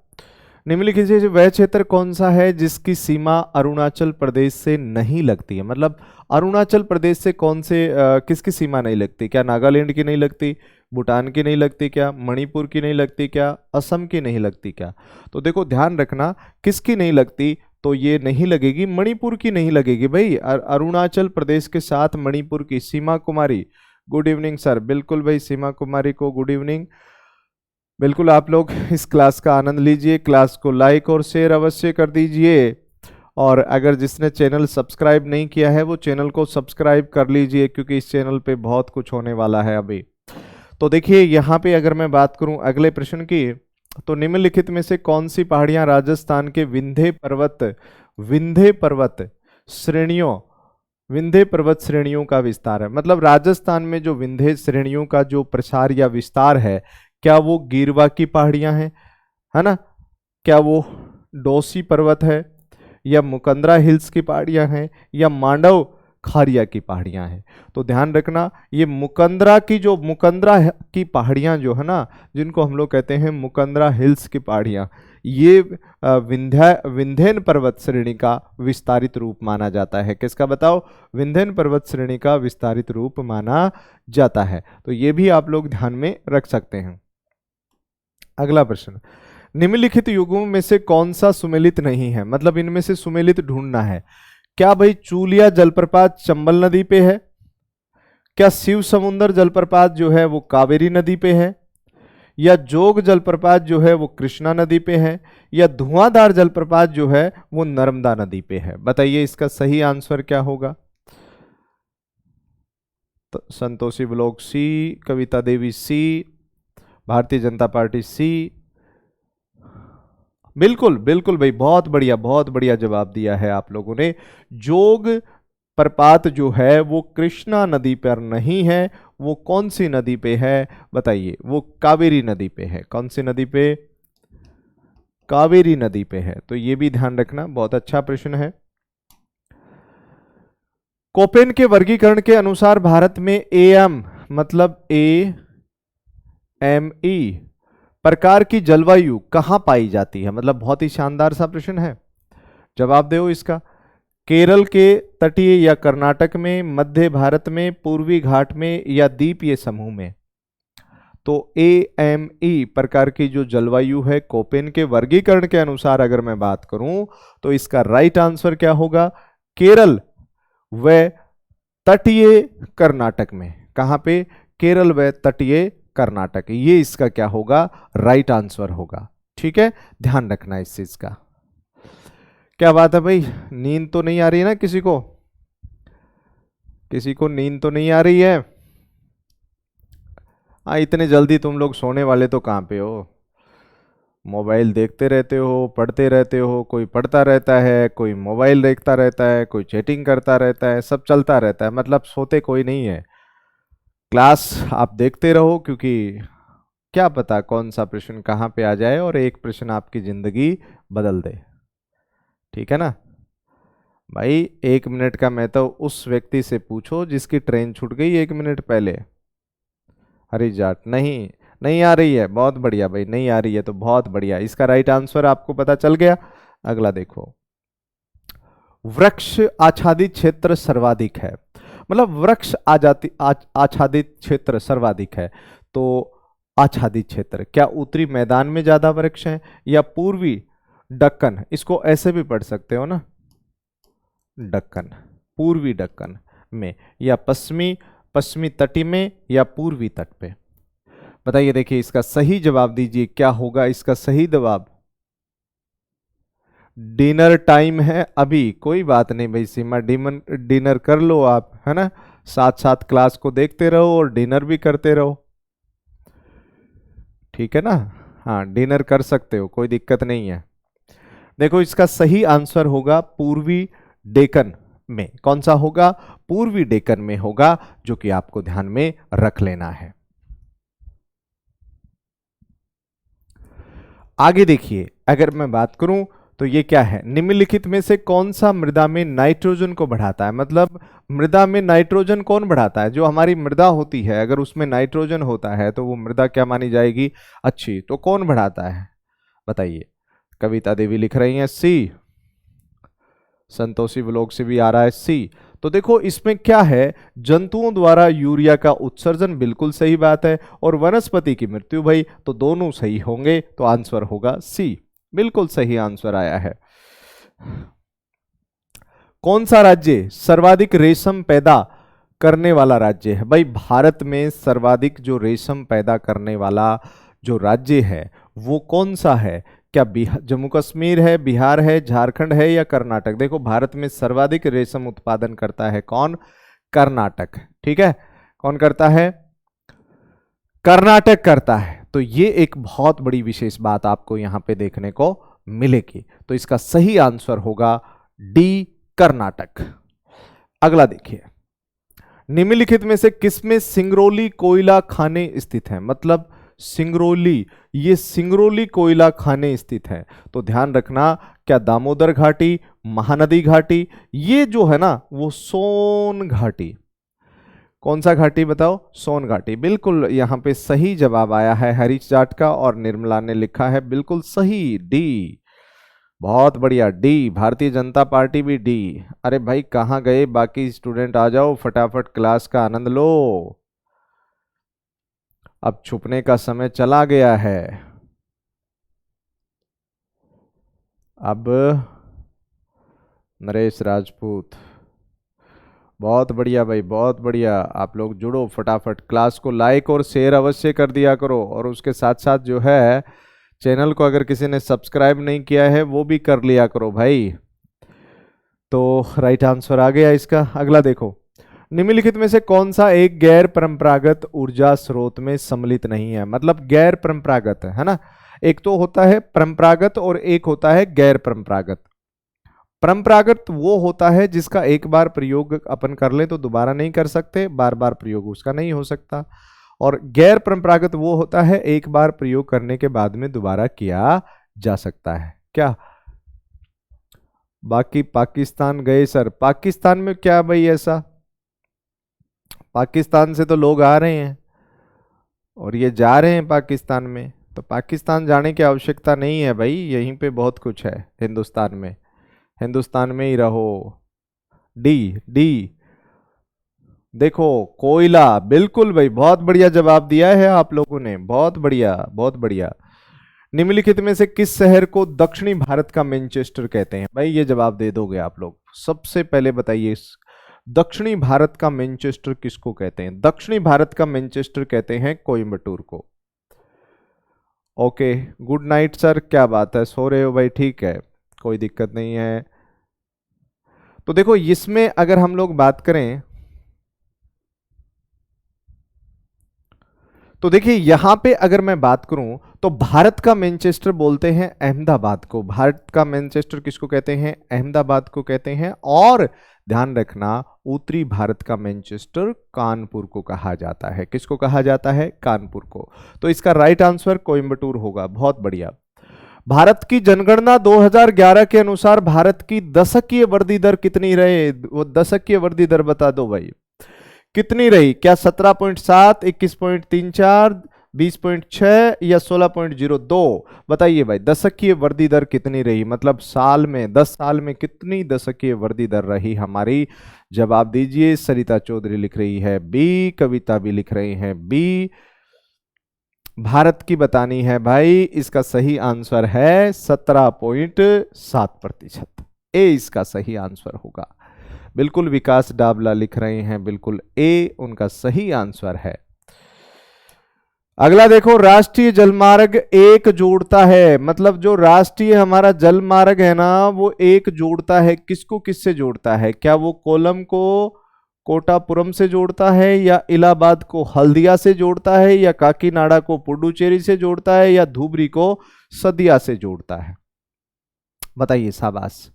निम्नलिखित से वह क्षेत्र कौन सा है जिसकी सीमा अरुणाचल प्रदेश से नहीं लगती है? मतलब अरुणाचल प्रदेश से कौन से किसकी सीमा नहीं लगती? क्या नागालैंड की नहीं लगती, भूटान की नहीं लगती क्या, मणिपुर की नहीं लगती क्या, असम की नहीं लगती क्या? तो देखो ध्यान रखना, किसकी नहीं लगती, तो ये नहीं लगेगी, मणिपुर की नहीं लगेगी भाई। अरुणाचल प्रदेश के साथ मणिपुर की। सीमा कुमारी, गुड इवनिंग सर। बिल्कुल भाई, सीमा कुमारी को गुड इवनिंग। बिल्कुल आप लोग इस क्लास का आनंद लीजिए, क्लास को लाइक और शेयर अवश्य कर दीजिए, और अगर जिसने चैनल सब्सक्राइब नहीं किया है वो चैनल को सब्सक्राइब कर लीजिए, क्योंकि इस चैनल पे बहुत कुछ होने वाला है अभी। तो देखिए यहाँ पे अगर मैं बात करूं अगले प्रश्न की, तो निम्नलिखित में से कौन सी पहाड़ियां राजस्थान के विंध्य पर्वत श्रेणियों का विस्तार है? मतलब राजस्थान में जो विंध्य श्रेणियों का जो प्रसार या विस्तार है, क्या वो गीरवा की पहाड़ियां हैं, है ना? क्या वो डोसी पर्वत है, या मुकंदरा हिल्स की पहाड़ियां हैं, या मांडव खारिया की पहाड़ियां हैं? तो ध्यान रखना, ये मुकंदरा की पहाड़ियां जो है ना, जिनको हम लोग कहते हैं मुकंदरा हिल्स की पहाड़ियां, ये विंध्यन पर्वत श्रेणी का विस्तारित रूप माना जाता है। किसका बताओ? विंध्यन पर्वत श्रेणी का विस्तारित रूप माना जाता है। तो ये भी आप लोग ध्यान में रख सकते हैं। अगला प्रश्न, निम्नलिखित युगों में से कौन सा सुमेलित नहीं है? मतलब इनमें से सुमेलित ढूंढना है। क्या भाई चूलिया जलप्रपात चंबल नदी पे है? क्या शिव समुद्र जलप्रपात जो है वो कावेरी नदी पे है? या जोग जलप्रपात जो है वो कृष्णा नदी पे है? या धुआंधार जलप्रपात जो है वो नर्मदा नदी पे है? बताइए इसका सही आंसर क्या होगा? तो संतोषी ब्लॉग सी, कविता देवी सी, भारतीय जनता पार्टी सी। बिल्कुल बिल्कुल भाई, बहुत बढ़िया जवाब दिया है आप लोगों ने। जोग प्रपात जो है वो कृष्णा नदी पर नहीं है, वो कौन सी नदी पे है बताइए? वो कावेरी नदी पे है। कौन सी नदी पे? कावेरी नदी पे है, तो ये भी ध्यान रखना, बहुत अच्छा प्रश्न है। कोपेन के वर्गीकरण के अनुसार भारत में एएम मतलब AME प्रकार की जलवायु कहां पाई जाती है? मतलब बहुत ही शानदार सा प्रश्न है, जवाब दो इसका। केरल के तटीय या कर्नाटक में, मध्य भारत में, पूर्वी घाट में या द्वीपीय समूह में? तो AME प्रकार की जो जलवायु है कोपेन के वर्गीकरण के अनुसार अगर मैं बात करूं तो इसका राइट आंसर क्या होगा? केरल व तटीय कर्नाटक में। कहां पे? केरल व तटीय कर्नाटक, ये इसका क्या होगा? राइट आंसर होगा। ठीक है, ध्यान रखना इस चीज का। क्या बात है भाई, नींद तो नहीं आ रही है ना किसी को? किसी को नींद तो नहीं आ रही है? हाँ, इतने जल्दी तुम लोग सोने वाले तो कहाँ पे हो? मोबाइल देखते रहते हो, पढ़ते रहते हो, कोई पढ़ता रहता है, कोई मोबाइल देखता रहता है, कोई चैटिंग करता रहता है, सब चलता रहता है, मतलब सोते कोई नहीं है। क्लास आप देखते रहो, क्योंकि क्या पता कौन सा प्रश्न कहाँ पे आ जाए और एक प्रश्न आपकी जिंदगी बदल दे। ठीक है ना भाई? 1 मिनट का मैं तो उस व्यक्ति से पूछो जिसकी ट्रेन छूट गई 1 मिनट पहले। हरी जाट नहीं, नहीं आ रही है, बहुत बढ़िया भाई, नहीं आ रही है तो बहुत बढ़िया, इसका राइट आंसर आपको पता चल गया। अगला देखो, वृक्ष आच्छादित क्षेत्र सर्वाधिक है, मतलब वृक्ष आच्छादित क्षेत्र सर्वाधिक है, तो आच्छादित क्षेत्र क्या उत्तरी मैदान में ज्यादा वृक्ष हैं या पूर्वी दक्कन? इसको ऐसे भी पढ़ सकते हो ना, दक्कन, पूर्वी दक्कन में, या पश्चिमी तटी में या पूर्वी तट पे? बताइए, देखिए इसका सही जवाब दीजिए, क्या होगा इसका सही जवाब? डिनर टाइम है अभी, कोई बात नहीं भाई सीमा, डिनर कर लो आप, है ना, साथ साथ क्लास को देखते रहो और डिनर भी करते रहो। ठीक है ना? हाँ, डिनर कर सकते हो, कोई दिक्कत नहीं है। देखो इसका सही आंसर होगा पूर्वी डेक्कन में। कौन सा होगा? पूर्वी डेक्कन में होगा, जो कि आपको ध्यान में रख लेना है। आगे देखिए, अगर मैं बात करूं तो ये क्या है? निम्नलिखित में से कौन सा मृदा में नाइट्रोजन को बढ़ाता है? मतलब मृदा में नाइट्रोजन कौन बढ़ाता है? जो हमारी मृदा होती है, अगर उसमें नाइट्रोजन होता है तो वो मृदा क्या मानी जाएगी? अच्छी। तो कौन बढ़ाता है बताइए? कविता देवी लिख रही हैं सी, संतोषी ब्लॉग से भी आ रहा है सी। तो देखो इसमें क्या है, जंतुओं द्वारा यूरिया का उत्सर्जन, बिल्कुल सही बात है, और वनस्पति की मृत्यु भाई, तो दोनों सही होंगे, तो आंसर होगा सी, बिल्कुल सही आंसर आया है। कौन सा राज्य सर्वाधिक रेशम पैदा करने वाला राज्य है? भाई भारत में सर्वाधिक जो रेशम पैदा करने वाला जो राज्य है वो कौन सा है? क्या जम्मू कश्मीर है, बिहार है, झारखंड है या कर्नाटक? देखो भारत में सर्वाधिक रेशम उत्पादन करता है कौन? कर्नाटक। ठीक है, कौन करता है? कर्नाटक करता है। तो ये एक बहुत बड़ी विशेष बात आपको यहां पे देखने को मिलेगी, तो इसका सही आंसर होगा डी, कर्नाटक। अगला देखिए, निम्नलिखित में से किसमें सिंगरौली कोयला खाने स्थित है? मतलब सिंगरौली, ये सिंगरौली कोयला खाने स्थित है, तो ध्यान रखना, क्या दामोदर घाटी, महानदी घाटी, ये जो है ना वो सोन घाटी। कौन सा घाटी बताओ? सोन घाटी, बिल्कुल यहां पे सही जवाब आया है हरीश जाट का, और निर्मला ने लिखा है बिल्कुल सही डी, बहुत बढ़िया डी, भारतीय जनता पार्टी भी डी। अरे भाई कहाँ गए बाकी स्टूडेंट? आ जाओ फटाफट क्लास का आनंद लो, अब छुपने का समय चला गया है। अब नरेश राजपूत, बहुत बढ़िया भाई, बहुत बढ़िया, आप लोग जुड़ो फटाफट, क्लास को लाइक और शेयर अवश्य कर दिया करो, और उसके साथ साथ जो है चैनल को अगर किसी ने सब्सक्राइब नहीं किया है वो भी कर लिया करो भाई। तो राइट आंसर आ गया इसका। अगला देखो, निम्नलिखित में से कौन सा एक गैर परंपरागत ऊर्जा स्रोत में सम्मिलित नहीं है? मतलब गैर परंपरागत है ना, एक तो होता है परंपरागत और एक होता है गैर परंपरागत। परंपरागत वो होता है जिसका एक बार प्रयोग अपन कर ले तो दोबारा नहीं कर सकते, बार बार प्रयोग उसका नहीं हो सकता, और गैर परंपरागत वो होता है एक बार प्रयोग करने के बाद में दोबारा किया जा सकता है क्या? बाकी पाकिस्तान गए सर, पाकिस्तान में क्या भाई ऐसा, पाकिस्तान से तो लोग आ रहे हैं और ये जा रहे हैं पाकिस्तान में, तो पाकिस्तान जाने की आवश्यकता नहीं है भाई, यहीं पे बहुत कुछ है हिंदुस्तान में, हिंदुस्तान में ही रहो। डी डी देखो कोयला, बिल्कुल भाई, बहुत बढ़िया जवाब दिया है आप लोगों ने, बहुत बढ़िया बहुत बढ़िया। निम्नलिखित में से किस शहर को दक्षिणी भारत का मैनचेस्टर कहते हैं? भाई ये जवाब दे दोगे आप लोग, सबसे पहले बताइए दक्षिणी भारत का मैनचेस्टर किसको कहते हैं? दक्षिणी भारत का मैनचेस्टर कहते हैं कोयम्बटूर को। ओके गुड नाइट सर, क्या बात है, सो रहे हो भाई, ठीक है कोई दिक्कत नहीं है। तो देखो इसमें अगर हम लोग बात करें तो देखिए यहां पे अगर मैं बात करूं तो भारत का मैनचेस्टर बोलते हैं अहमदाबाद को, भारत का मैनचेस्टर किसको कहते हैं? अहमदाबाद को कहते हैं। और ध्यान रखना उत्तरी भारत का मैनचेस्टर कानपुर को कहा जाता है, किसको कहा जाता है? कानपुर को। तो इसका राइट आंसर कोयम्बटूर होगा, बहुत बढ़िया। भारत की जनगणना 2011 के अनुसार भारत की दशकीय वृद्धि दर कितनी रहे? वो दशकीय वृद्धि दर बता दो भाई, कितनी रही? क्या 17.7, 21.34, 20.6 या 16.02? बताइए भाई दशकीय वृद्धि दर कितनी रही, मतलब साल में, 10 साल में कितनी दशकीय वृद्धि दर रही हमारी? जवाब दीजिए। सरिता चौधरी लिख रही है बी, कविता भी लिख रही हैं बी, भारत की बतानी है भाई। इसका सही आंसर है 17.7%, ए इसका सही आंसर होगा। बिल्कुल विकास डाबला लिख रहे हैं बिल्कुल ए उनका सही आंसर है। अगला देखो, राष्ट्रीय जलमार्ग एक जोड़ता है, मतलब जो राष्ट्रीय हमारा जलमार्ग है ना वो एक जोड़ता है, किसको किससे जोड़ता है? क्या वो कोल्लम को कोटापुरम से जोड़ता है, या इलाहाबाद को हल्दिया से जोड़ता है, या काकीनाडा को पुडुचेरी से जोड़ता है, या धुबरी को सदिया से जोड़ता है? बताइए शाबाश।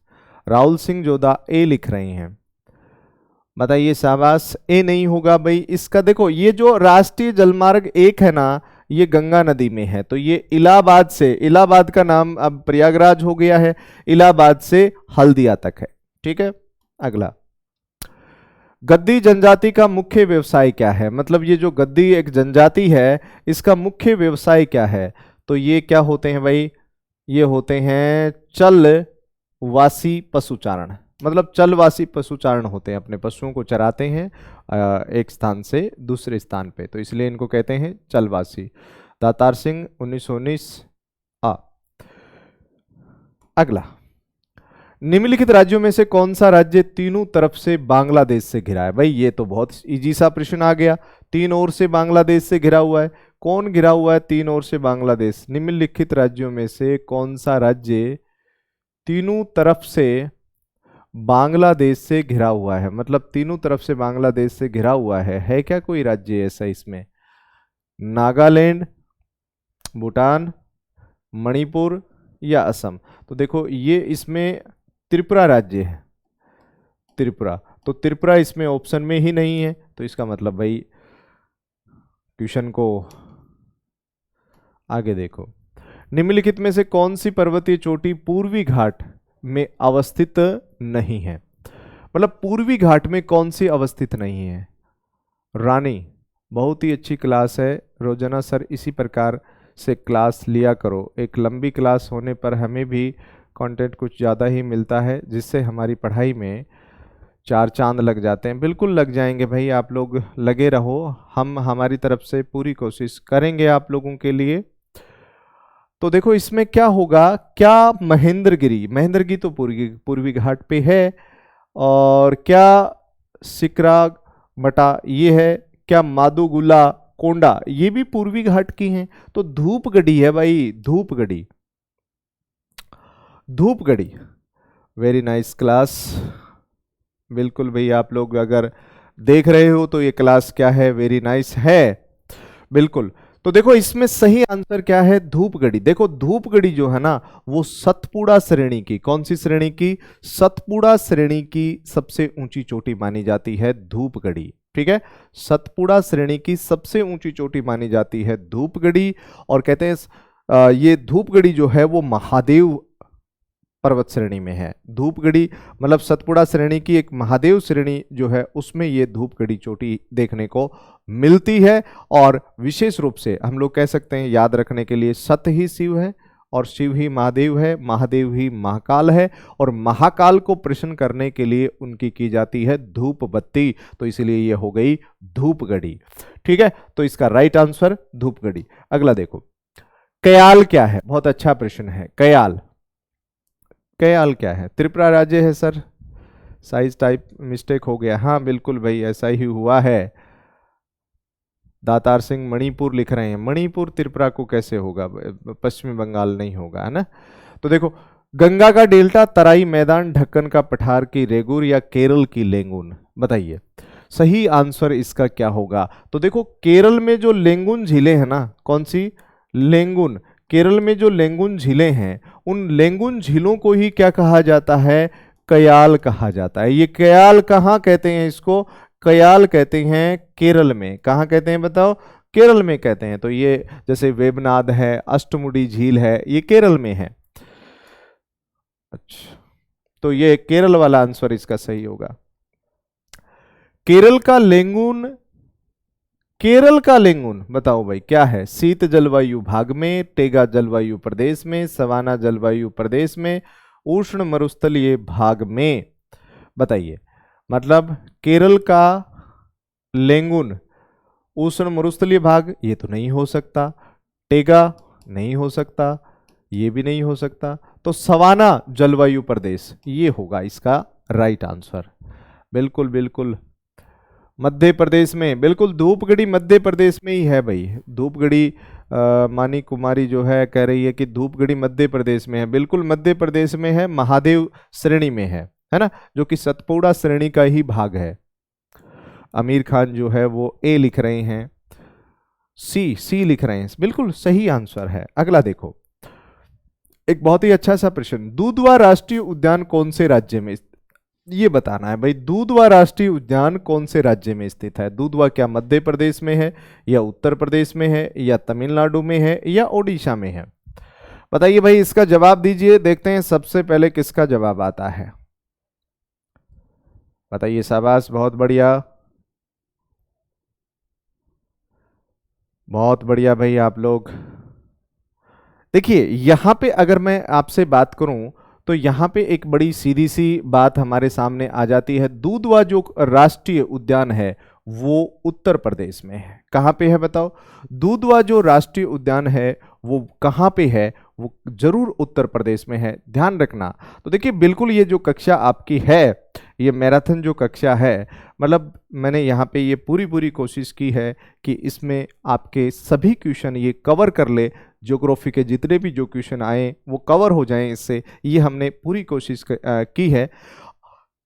राहुल सिंह जोधा ए लिख रहे हैं, बताइए शाबाश। ए नहीं होगा भाई इसका। देखो ये जो राष्ट्रीय जलमार्ग एक है ना ये गंगा नदी में है, तो ये इलाहाबाद से, इलाहाबाद का नाम अब प्रयागराज हो गया है, इलाहाबाद से हल्दिया तक है, ठीक है। अगला, गद्दी जनजाति का मुख्य व्यवसाय क्या है? मतलब ये जो गद्दी एक जनजाति है इसका मुख्य व्यवसाय क्या है? तो ये क्या होते हैं भाई? ये होते हैं चलवासी पशुचारण, मतलब चलवासी पशुचारण होते हैं, अपने पशुओं को चराते हैं एक स्थान से दूसरे स्थान पे, तो इसलिए इनको कहते हैं चलवासी। दातार सिंह 1919 आ। अगला, निम्नलिखित राज्यों में से कौन सा राज्य तीनों तरफ से बांग्लादेश से घिरा है? भाई ये तो बहुत इजी सा प्रश्न आ गया, तीन ओर से बांग्लादेश से घिरा हुआ है। कौन घिरा हुआ है तीन ओर से बांग्लादेश? निम्नलिखित राज्यों में से कौन सा राज्य तीनों तरफ से बांग्लादेश से घिरा हुआ है? मतलब तीनों तरफ से बांग्लादेश से घिरा हुआ है क्या कोई राज्य ऐसा इसमें? नागालैंड, भूटान, मणिपुर या असम? तो देखो ये इसमें त्रिपुरा राज्य है, त्रिपुरा, तो त्रिपुरा इसमें ऑप्शन में ही नहीं है, तो इसका मतलब भाई क्वेश्चन को आगे देखो। निम्नलिखित में से कौन सी पर्वतीय चोटी पूर्वी घाट में अवस्थित नहीं है? मतलब पूर्वी घाट में कौन सी अवस्थित नहीं है? रानी, बहुत ही अच्छी क्लास है रोजाना सर, इसी प्रकार से क्लास लिया करो, एक लंबी क्लास होने पर हमें भी कंटेंट कुछ ज़्यादा ही मिलता है, जिससे हमारी पढ़ाई में चार चांद लग जाते हैं। बिल्कुल लग जाएंगे भाई, आप लोग लगे रहो, हम हमारी तरफ से पूरी कोशिश करेंगे आप लोगों के लिए। तो देखो इसमें क्या होगा, क्या महेंद्रगिरी, महेंद्रगिरी तो पूर्वी घाट पे है, और क्या सिकरा मटा ये है, क्या मादुगुला कोंडा ये भी पूर्वी घाट की हैं, तो धूपगढ़ी है भाई, Dhupgarhi, Dhupgarhi. Very nice class, बिल्कुल भाई आप लोग अगर देख रहे हो तो ये क्लास क्या है, वेरी नाइस है बिल्कुल। तो देखो इसमें सही आंसर क्या है, धूपगढ़ी। देखो धूपगढ़ी जो है ना वो सतपुड़ा श्रेणी की, कौन सी श्रेणी की? सतपुड़ा श्रेणी की सबसे ऊंची चोटी मानी जाती है धूपगढ़ी, ठीक है। सतपुड़ा श्रेणी की सबसे ऊंची चोटी मानी जाती है धूपगढ़ी, और कहते हैं ये धूपगढ़ी जो है वो महादेव पर्वत श्रेणी में है। धूपगढ़ी मतलब सतपुड़ा श्रेणी की एक महादेव श्रेणी जो है उसमें ये धूपगढ़ी चोटी देखने को मिलती है। और विशेष रूप से हम लोग कह सकते हैं याद रखने के लिए, सत ही शिव है और शिव ही महादेव है, महादेव ही महाकाल है, और महाकाल को प्रसन्न करने के लिए उनकी की जाती है धूप बत्ती, तो इसलिए ये हो गई धूपगढ़ी। ठीक है, तो इसका राइट आंसर धूपगढ़ी। अगला देखो, कयाल क्या है? बहुत अच्छा प्रश्न है। कयाल, कयाल क्या है? त्रिपुरा राज्य है सर, साइज टाइप मिस्टेक हो गया। हाँ बिल्कुल भाई, ऐसा ही हुआ है। दातार सिंह मणिपुर लिख रहे हैं। मणिपुर त्रिपुरा को कैसे होगा? पश्चिमी बंगाल नहीं होगा, है ना। तो देखो, गंगा का डेल्टा, तराई मैदान, ढक्कन का पठार की रेगुर या केरल की लेंगुन, बताइए सही आंसर इसका क्या होगा। तो देखो, केरल में जो लेंगुन झीलें हैं ना, कौन सी? लेंगुन। केरल में जो लेंगुन झीलें हैं, उन लेंगुन झीलों को ही क्या कहा जाता है? कयाल कहा जाता है। ये कयाल कहाँ कहते हैं इसको? कयाल कहते हैं केरल में। कहाँ कहते हैं बताओ? केरल में कहते हैं। तो ये जैसे वेबनाद है, अष्टमुडी झील है, ये केरल में है। अच्छा, तो ये केरल वाला आंसर इसका सही होगा। केरल का लेंगुन, केरल का लेंगुन बताओ भाई क्या है? शीत जलवायु भाग में, टेगा जलवायु प्रदेश में, सवाना जलवायु प्रदेश में, उष्ण मरुस्थलीय भाग में, बताइए। मतलब केरल का लेंगुन उष्ण मरुस्थलीय भाग, ये तो नहीं हो सकता। टेगा नहीं हो सकता, ये भी नहीं हो सकता। तो सवाना जलवायु प्रदेश ये होगा इसका राइट आंसर। बिल्कुल बिल्कुल, मध्य प्रदेश में, बिल्कुल धूपगढ़ी मध्य प्रदेश में ही है भाई। धूपगढ़ी मानी कुमारी जो है कह रही है कि धूपगढ़ी मध्य प्रदेश में है। बिल्कुल मध्य प्रदेश में है, महादेव श्रेणी में है ना, जो कि सतपुड़ा श्रेणी का ही भाग है। आमिर खान जो है वो ए लिख रहे हैं, सी लिख रहे हैं, बिल्कुल सही आंसर है। अगला देखो, एक बहुत ही अच्छा सा प्रश्न, दुधवा राष्ट्रीय उद्यान कौन से राज्य में, ये बताना है भाई। दुधवा राष्ट्रीय उद्यान कौन से राज्य में स्थित है? दुधवा क्या मध्य प्रदेश में है, या उत्तर प्रदेश में है, या तमिलनाडु में है, या ओडिशा में है? बताइए भाई, इसका जवाब दीजिए। देखते हैं सबसे पहले किसका जवाब आता है। बताइए, शाबाश, बहुत बढ़िया, बहुत बढ़िया भाई आप लोग। देखिए यहां पे अगर मैं आपसे बात करूं तो यहाँ पे एक बड़ी सीधी सी बात हमारे सामने आ जाती है। दुधवा जो राष्ट्रीय उद्यान है वो उत्तर प्रदेश में है। कहाँ पे है बताओ? दुधवा जो राष्ट्रीय उद्यान है वो कहाँ पे है? वो जरूर उत्तर प्रदेश में है, ध्यान रखना। तो देखिए बिल्कुल, ये जो कक्षा आपकी है, ये मैराथन जो कक्षा है, मतलब मैंने यहाँ पे ये पूरी कोशिश की है कि इसमें आपके सभी क्वेश्चन ये कवर कर ले। ज्योग्राफी के जितने भी जो क्वेश्चन आए वो कवर हो जाएं इससे, ये हमने पूरी कोशिश की है।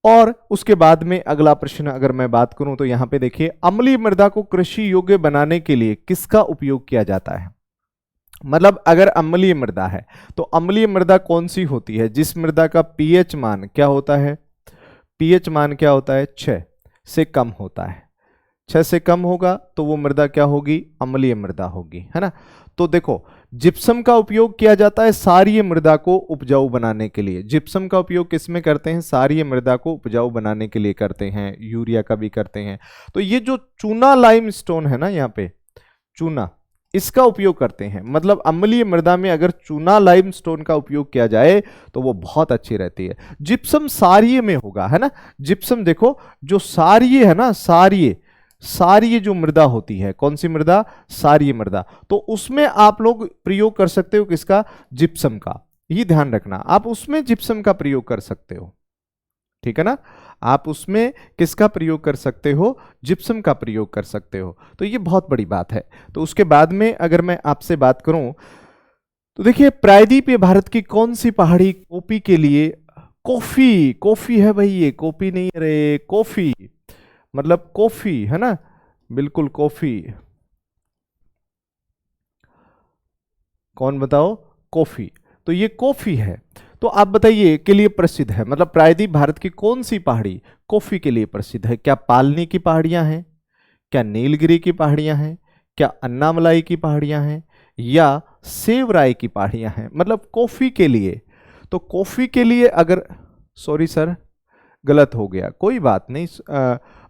और उसके बाद में अगला प्रश्न अगर मैं बात करूं तो यहाँ पे देखिए, अम्लीय मृदा को कृषि योग्य बनाने के लिए किसका उपयोग किया जाता है? मतलब अगर अम्लीय मृदा है तो अम्लीय मृदा कौन सी होती है? जिस मृदा का पीएच मान क्या होता है? पीएच मान क्या होता है? 6 से कम होता है। 6 से कम होगा तो वो मृदा क्या होगी? अम्लीय मृदा होगी, है ना। तो देखो, जिप्सम का उपयोग किया जाता है क्षारीय मृदा को उपजाऊ बनाने के लिए। जिप्सम का उपयोग किसमें करते हैं? क्षारीय मृदा को उपजाऊ बनाने के लिए करते हैं, यूरिया का भी करते हैं। तो ये जो चूना लाइम स्टोन है ना, यहाँ पे चूना, इसका उपयोग करते हैं। मतलब अम्लीय मृदा में अगर चूना लाइम स्टोन का उपयोग किया जाए तो वो बहुत अच्छी रहती है। जिप्सम क्षारीय में होगा, है ना। जिप्सम देखो, जो क्षारीय है ना, क्षारीय जो मृदा होती है, कौन सी मृदा? क्षारीय मृदा। तो उसमें आप लोग प्रयोग कर सकते हो किसका? जिप्सम का। ये ध्यान रखना, आप उसमें जिप्सम का प्रयोग कर सकते हो, ठीक है ना। आप उसमें किसका प्रयोग कर सकते हो? जिप्सम का प्रयोग कर सकते हो। तो ये बहुत बड़ी बात है। तो उसके बाद में अगर मैं आपसे बात करूं तो देखिए, प्रायद्वीपीय भारत की कौन सी पहाड़ी कॉफी के लिए, कॉफी है भाई, ये कॉफी नहीं है रे, कॉफी मतलब कॉफी, है ना, बिल्कुल कॉफी। कौन बताओ? कॉफी। तो ये कॉफी है। तो आप बताइए के लिए प्रसिद्ध है, मतलब प्रायद्वीप भारत की कौन सी पहाड़ी कॉफी के लिए प्रसिद्ध है? क्या पालनी की पहाड़ियां हैं, क्या नीलगिरी की पहाड़ियां हैं, क्या अन्नामलाई की पहाड़ियां हैं, या सेवराय की पहाड़ियां हैं, मतलब कॉफी के लिए। तो कॉफी के लिए अगर, सॉरी सर गलत हो गया, कोई बात नहीं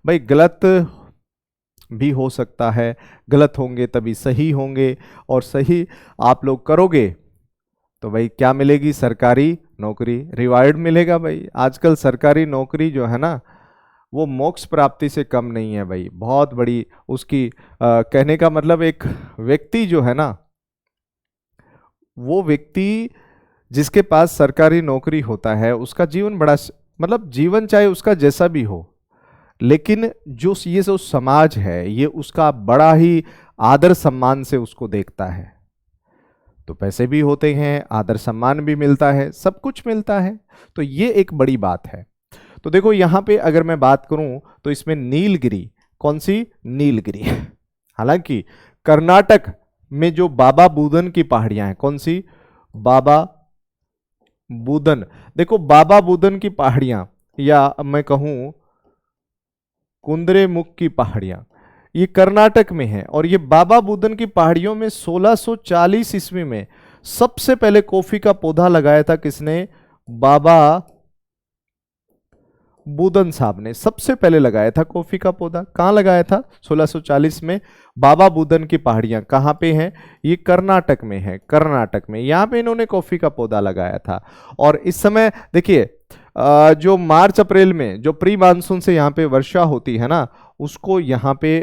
भाई, गलत भी हो सकता है, गलत होंगे तभी सही होंगे, और सही आप लोग करोगे तो भाई क्या मिलेगी, सरकारी नौकरी, रिवार्ड मिलेगा भाई। आजकल सरकारी नौकरी जो है ना वो मोक्ष प्राप्ति से कम नहीं है भाई, बहुत बड़ी उसकी कहने का मतलब एक व्यक्ति जो है ना, वो व्यक्ति जिसके पास सरकारी नौकरी होता है उसका जीवन बड़ा मतलब जीवन चाहे उसका जैसा भी हो, लेकिन ये जो समाज है ये उसका बड़ा ही आदर सम्मान से उसको देखता है। तो पैसे भी होते हैं, आदर सम्मान भी मिलता है, सब कुछ मिलता है, तो ये एक बड़ी बात है। तो देखो यहां पे अगर मैं बात करूं तो इसमें नीलगिरी, कौन सी, नीलगिरी। हालांकि कर्नाटक में जो बाबा बुदन की पहाड़ियां हैं, कौन सी, बाबा बुदन। देखो बाबा बुदन की पहाड़ियां, या मैं कहूं कुंद्रेमुख की पहाड़ियां, ये कर्नाटक में है। और ये बाबा बुदन की पहाड़ियों में 1640 ईस्वी में सबसे पहले कॉफी का पौधा लगाया था किसने, बाबा बुदन साहब ने सबसे पहले लगाया था कॉफी का पौधा। कहां लगाया था, 1640 में। बाबा बुदन की पहाड़ियां कहां पे हैं, ये कर्नाटक में है, कर्नाटक में, यहां पे इन्होंने कॉफी का पौधा लगाया था। और इस समय देखिए जो मार्च अप्रैल में जो प्री मानसून से यहाँ पे वर्षा होती है ना, उसको यहाँ पे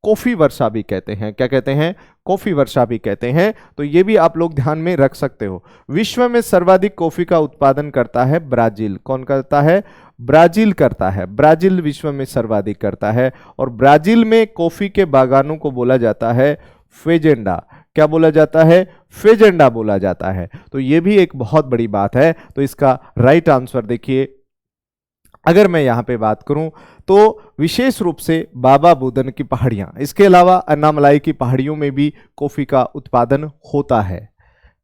कॉफी वर्षा भी कहते हैं। क्या कहते हैं, कॉफी वर्षा भी कहते हैं। तो ये भी आप लोग ध्यान में रख सकते हो। विश्व में सर्वाधिक कॉफी का उत्पादन करता है ब्राजील। कौन करता है, ब्राजील करता है। ब्राजील विश्व में सर्वाधिक करता है। और ब्राजील में कॉफी के बागानों को बोला जाता है फेजेंडा। क्या बोला जाता है, फेजेंडा बोला जाता है। तो ये भी एक बहुत बड़ी बात है। तो इसका राइट आंसर देखिए, अगर मैं यहां पे बात करूं तो विशेष रूप से बाबा बुदन की पहाड़ियां, इसके अलावा अन्नामलाई की पहाड़ियों में भी कॉफी का उत्पादन होता है।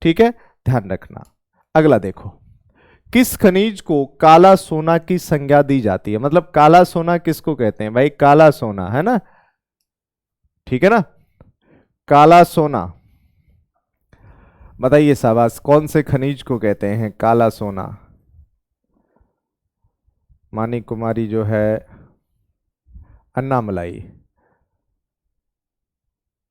ठीक है, ध्यान रखना। अगला देखो, किस खनिज को काला सोना की संज्ञा दी जाती है, मतलब काला सोना किसको कहते हैं भाई, काला सोना, है ना, ठीक है ना, काला सोना। बताइए शाबाश, कौन से खनिज को कहते हैं काला सोना। मानी कुमारी जो है, अन्नामलाई,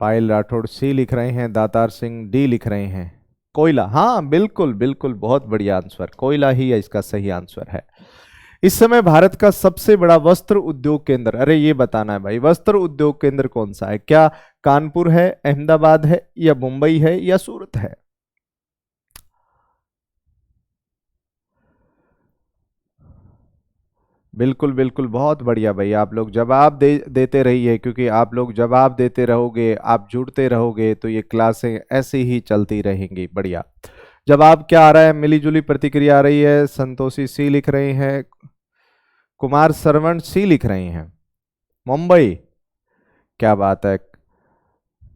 पायल राठौड़ सी लिख रहे हैं, दातार सिंह डी लिख रहे हैं, कोयला। हाँ बिल्कुल बिल्कुल, बहुत बढ़िया आंसर, कोयला ही है इसका सही आंसर है। इस समय भारत का सबसे बड़ा वस्त्र उद्योग केंद्र, अरे ये बताना है भाई, वस्त्र उद्योग केंद्र कौन सा है, क्या कानपुर है, अहमदाबाद है, या मुंबई है, या सूरत है। बिल्कुल बिल्कुल, बहुत बढ़िया भाई, आप लोग जवाब देते रहिए, क्योंकि आप लोग जवाब देते रहोगे, आप जुड़ते रहोगे तो ये क्लासें ऐसे ही चलती रहेंगी। बढ़िया, जवाब क्या आ रहा है, मिली जुली प्रतिक्रिया आ रही है। संतोषी सी लिख रहे हैं, कुमार सरवण सी लिख रहे हैं, मुंबई, क्या बात है।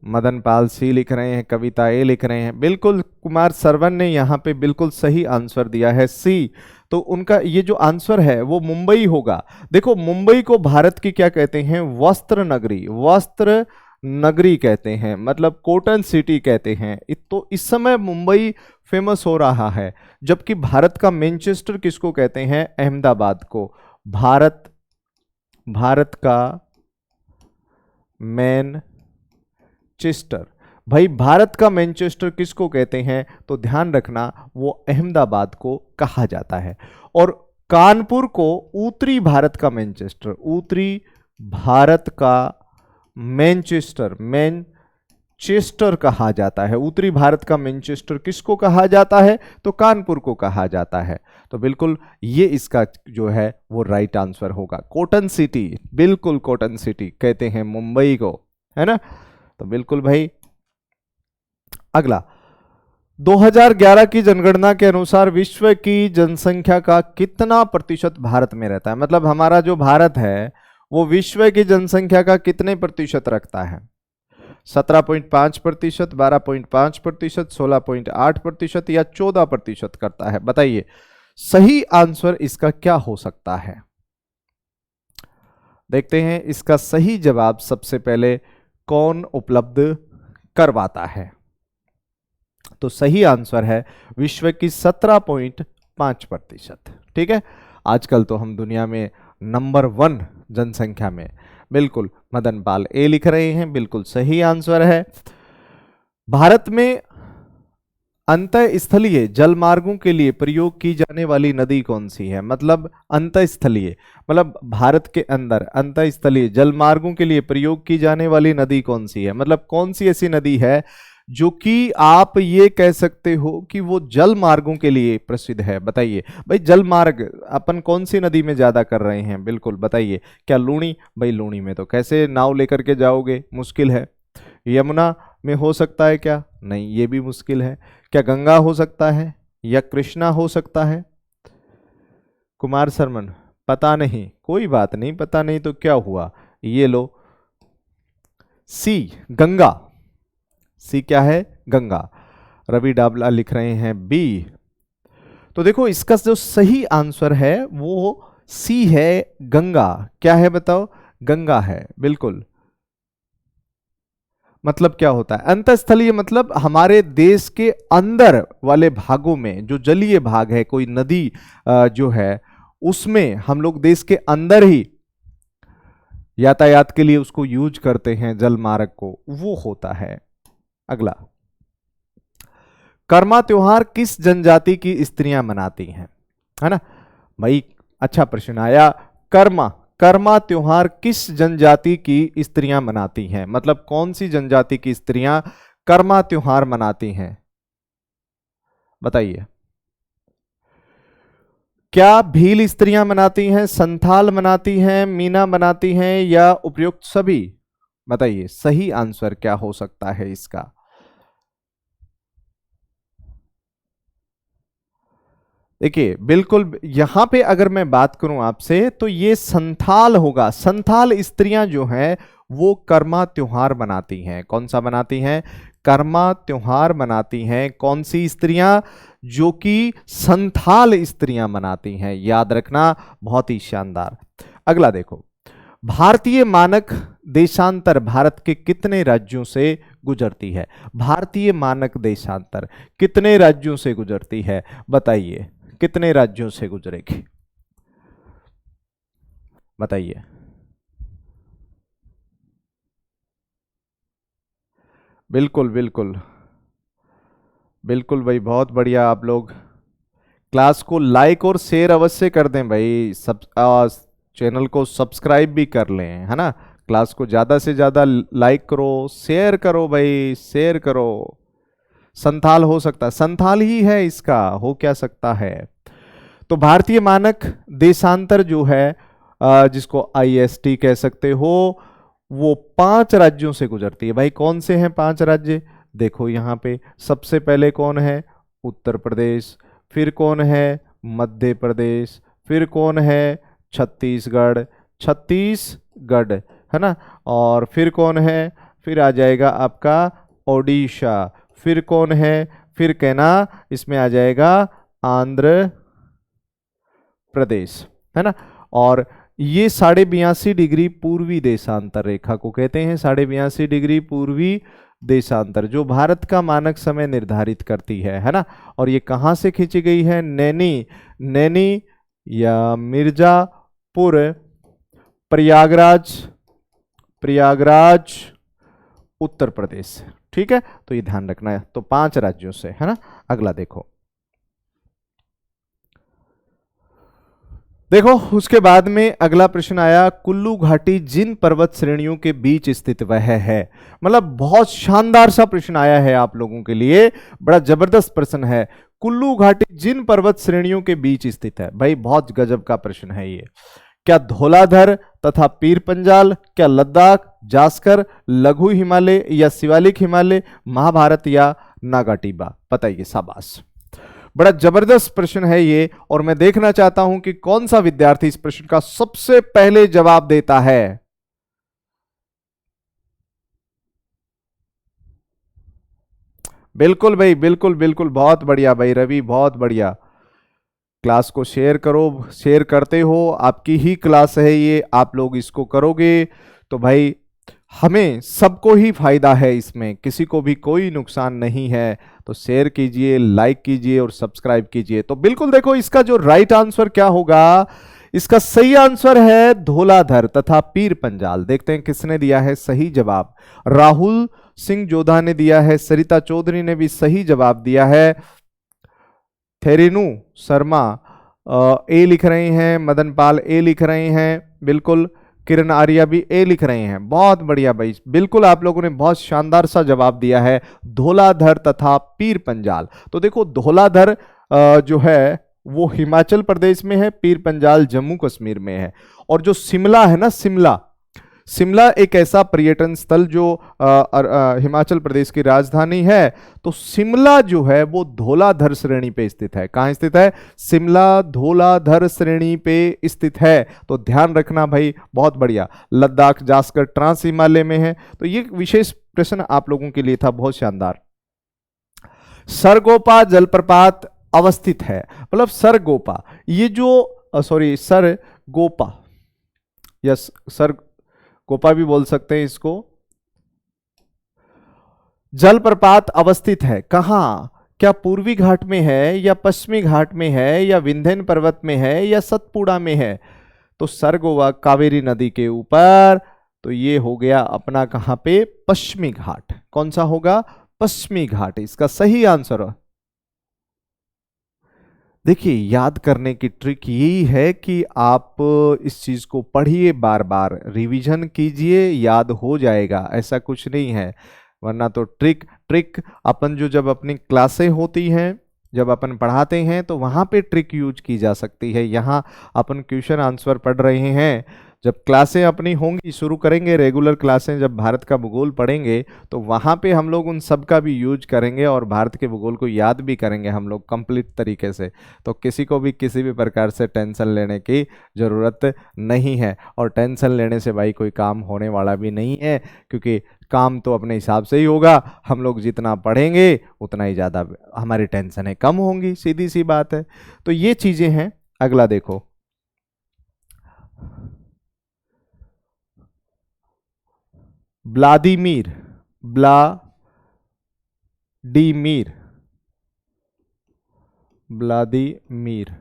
मदन पाल सी लिख रहे हैं, कविता ए लिख रहे हैं, बिल्कुल कुमार सरवन ने यहाँ पे बिल्कुल सही आंसर दिया है सी। तो उनका ये जो आंसर है वो मुंबई होगा। देखो मुंबई को भारत की क्या कहते हैं, वस्त्र नगरी, वस्त्र नगरी कहते हैं, मतलब कॉटन सिटी कहते हैं। तो इस समय मुंबई फेमस हो रहा है, जबकि भारत का मैनचेस्टर किसको कहते हैं, अहमदाबाद को। भारत का मैनचेस्टर, भाई भारत का मैनचेस्टर किसको कहते हैं, तो ध्यान रखना वो अहमदाबाद को कहा जाता है। और कानपुर को उत्तरी भारत का मैनचेस्टर, उत्तरी भारत का मैनचेस्टर, मैनचेस्टर कहा जाता है। उत्तरी भारत का मैनचेस्टर किसको कहा जाता है, तो कानपुर को कहा जाता है। तो बिल्कुल ये इसका जो है वो राइट आंसर होगा, कॉटन सिटी, बिल्कुल कॉटन सिटी कहते हैं मुंबई को, है ना। तो बिल्कुल भाई, अगला 2011 की जनगणना के अनुसार विश्व की जनसंख्या का कितना प्रतिशत भारत में रहता है, मतलब हमारा जो भारत है वो विश्व की जनसंख्या का कितने प्रतिशत रखता है, 17.5%, 12.5%, 16.8% या 14% करता है। बताइए सही आंसर इसका क्या हो सकता है। देखते हैं इसका सही जवाब सबसे पहले कौन उपलब्ध करवाता है। तो सही आंसर है विश्व की 17.5%। ठीक है, आजकल तो हम दुनिया में नंबर 1 जनसंख्या में। बिल्कुल, मदन पाल ए लिख रहे हैं, बिल्कुल सही आंसर है। भारत में अंतःस्थलीय जलमार्गों के लिए प्रयोग की जाने वाली नदी कौन सी है? मतलब अंतःस्थलीय मतलब भारत के अंदर अंतःस्थलीय जलमार्गों के लिए प्रयोग की जाने वाली नदी कौन सी है? मतलब कौन सी ऐसी नदी है जो कि आप ये कह सकते हो कि वो जल मार्गों के लिए प्रसिद्ध है? बताइए भाई, जल मार्ग अपन कौन सी नदी में ज्यादा कर रहे हैं? बिल्कुल बताइए। क्या लूणी? भाई लूणी में तो कैसे नाव लेकर के जाओगे, मुश्किल है। यमुना में हो सकता है क्या? नहीं, ये भी मुश्किल है। क्या गंगा हो सकता है या कृष्णा हो सकता है? कुमार शर्मन पता नहीं, कोई बात नहीं, पता नहीं तो क्या हुआ, ये लो सी गंगा। सी क्या है? गंगा। रवि डाबला लिख रहे हैं बी। तो देखो इसका जो सही आंसर है वो सी है, गंगा। क्या है बताओ? गंगा है, बिल्कुल। मतलब क्या होता है अंतःस्थलीय? मतलब हमारे देश के अंदर वाले भागों में जो जलीय भाग है, कोई नदी जो है उसमें हम लोग देश के अंदर ही यातायात के लिए उसको यूज करते हैं, जल मार्ग को, वो होता है। अगला, कर्मा त्योहार किस जनजाति की स्त्रियां मनाती हैं? है ना भाई, अच्छा प्रश्न आया। कर्मा कर्मा त्योहार किस जनजाति की स्त्रियां मनाती हैं? मतलब कौन सी जनजाति की स्त्रियां कर्मा त्योहार मनाती हैं? बताइए। क्या भील स्त्रियां मनाती हैं, संथाल मनाती हैं, मीना मनाती हैं या उपयुक्त सभी? बताइए सही आंसर क्या हो सकता है इसका? देखिए बिल्कुल, यहां पे अगर मैं बात करूं आपसे तो ये संथाल होगा। संथाल स्त्रियां जो हैं वो कर्मा त्योहार मनाती हैं। कौन सा मनाती हैं? कर्मा त्योहार मनाती हैं। कौन सी स्त्रियां? जो कि संथाल स्त्रियां मनाती हैं। याद रखना, बहुत ही शानदार। अगला देखो, भारतीय मानक देशांतर भारत के कितने राज्यों से गुजरती है? भारतीय मानक देशांतर कितने राज्यों से गुजरती है? बताइए कितने राज्यों से गुजरेगी? बताइए। बिल्कुल बिल्कुल बिल्कुल भाई, बहुत बढ़िया। आप लोग क्लास को लाइक और शेयर अवश्य कर दें भाई, सब चैनल को सब्सक्राइब भी कर लें, है ना। क्लास को ज़्यादा से ज़्यादा लाइक करो, शेयर करो भाई, शेयर करो। संथाल हो सकता है, संथाल ही है इसका, हो क्या सकता है। तो भारतीय मानक देशांतर जो है जिसको आईएसटी कह सकते हो, वो 5 राज्यों से गुजरती है। भाई कौन से हैं 5 राज्य? देखो यहाँ पे सबसे पहले कौन है? उत्तर प्रदेश। फिर कौन है? मध्य प्रदेश। फिर कौन है? छत्तीसगढ़। छत्तीसगढ़, है ना। और फिर कौन है? फिर आ जाएगा आपका ओडिशा। फिर कौन है? फिर कहना इसमें आ जाएगा आंध्र प्रदेश, है ना। और ये 82.5 डिग्री पूर्वी देशांतर रेखा को कहते हैं। 82.5 डिग्री पूर्वी देशांतर जो भारत का मानक समय निर्धारित करती है ना। और ये कहाँ से खींची गई है? नैनी, नैनी या मिर्जापुर, प्रयागराज, प्रयागराज उत्तर प्रदेश। ठीक है, तो ये ध्यान रखना है। तो 5 राज्यों से, है ना। अगला देखो, देखो उसके बाद में अगला प्रश्न आया, कुल्लू घाटी जिन पर्वत श्रेणियों के बीच स्थित वह है। मतलब बहुत शानदार सा प्रश्न आया है आप लोगों के लिए, बड़ा जबरदस्त प्रश्न है। कुल्लू घाटी जिन पर्वत श्रेणियों के बीच स्थित है, भाई बहुत गजब का प्रश्न है ये। क्या धौलाधर तथा पीर पंजाल, क्या लद्दाख, जास्कर, लघु हिमालय या शिवालिक हिमालय, महाभारत या नागा टिब्बा? बताइए, शाबाश, बड़ा जबरदस्त प्रश्न है ये। और मैं देखना चाहता हूं कि कौन सा विद्यार्थी इस प्रश्न का सबसे पहले जवाब देता है। बिल्कुल भाई, बिल्कुल बिल्कुल, बहुत बढ़िया भाई रवि, बहुत बढ़िया। क्लास को शेयर करो, शेयर करते हो, आपकी ही क्लास है ये, आप लोग इसको करोगे तो भाई हमें सबको ही फायदा है, इसमें किसी को भी कोई नुकसान नहीं है। तो शेयर कीजिए, लाइक कीजिए और सब्सक्राइब कीजिए। तो बिल्कुल देखो इसका जो राइट आंसर क्या होगा, इसका सही आंसर है धौलाधर तथा पीर पंजाल। देखते हैं किसने दिया है सही जवाब। राहुल सिंह जोधा ने दिया है, सरिता चौधरी ने भी सही जवाब दिया है, थेरेनु शर्मा ए लिख रहे हैं, मदन पाल ए लिख रहे हैं, बिल्कुल किरण आर्या भी ए लिख रहे हैं। बहुत बढ़िया भाई, बिल्कुल आप लोगों ने बहुत शानदार सा जवाब दिया है, धौलाधर तथा पीर पंजाल। तो देखो धौलाधर जो है वो हिमाचल प्रदेश में है, पीर पंजाल जम्मू कश्मीर में है। और जो शिमला है ना, शिमला, शिमला एक ऐसा पर्यटन स्थल जो हिमाचल प्रदेश की राजधानी है, तो शिमला जो है वो धौलाधर श्रेणी पे स्थित है। कहां स्थित है? शिमला धौलाधर श्रेणी पे स्थित है। तो ध्यान रखना भाई, बहुत बढ़िया। लद्दाख जास्कर ट्रांस हिमालय में है। तो ये विशेष प्रश्न आप लोगों के लिए था, बहुत शानदार। सरगोपा जलप्रपात अवस्थित है, मतलब सरगोपा, ये जो सॉरी सरगोपा, यस सर गोपा भी बोल सकते हैं इसको, जलप्रपात अवस्थित है कहां? क्या पूर्वी घाट में है या पश्चिमी घाट में है या विंध्यन पर्वत में है या सतपुड़ा में है? तो सरगोवा कावेरी नदी के ऊपर। तो ये हो गया अपना कहां पे? पश्चिमी घाट। कौन सा होगा? पश्चिमी घाट इसका सही आंसर। देखिए याद करने की ट्रिक यही है कि आप इस चीज को पढ़िए, बार बार रिवीजन कीजिए, याद हो जाएगा, ऐसा कुछ नहीं है। वरना तो ट्रिक अपन जो जब अपनी क्लासें होती हैं, जब अपन पढ़ाते हैं तो वहां पे ट्रिक यूज की जा सकती है। यहाँ अपन क्वेश्चन आंसर पढ़ रहे हैं, जब क्लासें अपनी होंगी, शुरू करेंगे रेगुलर क्लासें, जब भारत का भूगोल पढ़ेंगे तो वहाँ पे हम लोग उन सब का भी यूज करेंगे और भारत के भूगोल को याद भी करेंगे हम लोग कंप्लीट तरीके से। तो किसी को भी किसी भी प्रकार से टेंशन लेने की ज़रूरत नहीं है, और टेंशन लेने से भाई कोई काम होने वाला भी नहीं है, क्योंकि काम तो अपने हिसाब से ही होगा। हम लोग जितना पढ़ेंगे उतना ही ज़्यादा हमारी टेंशनें कम होंगी, सीधी सी बात है। तो ये चीज़ें हैं। अगला देखो, Vladimir Vladimir Vladimir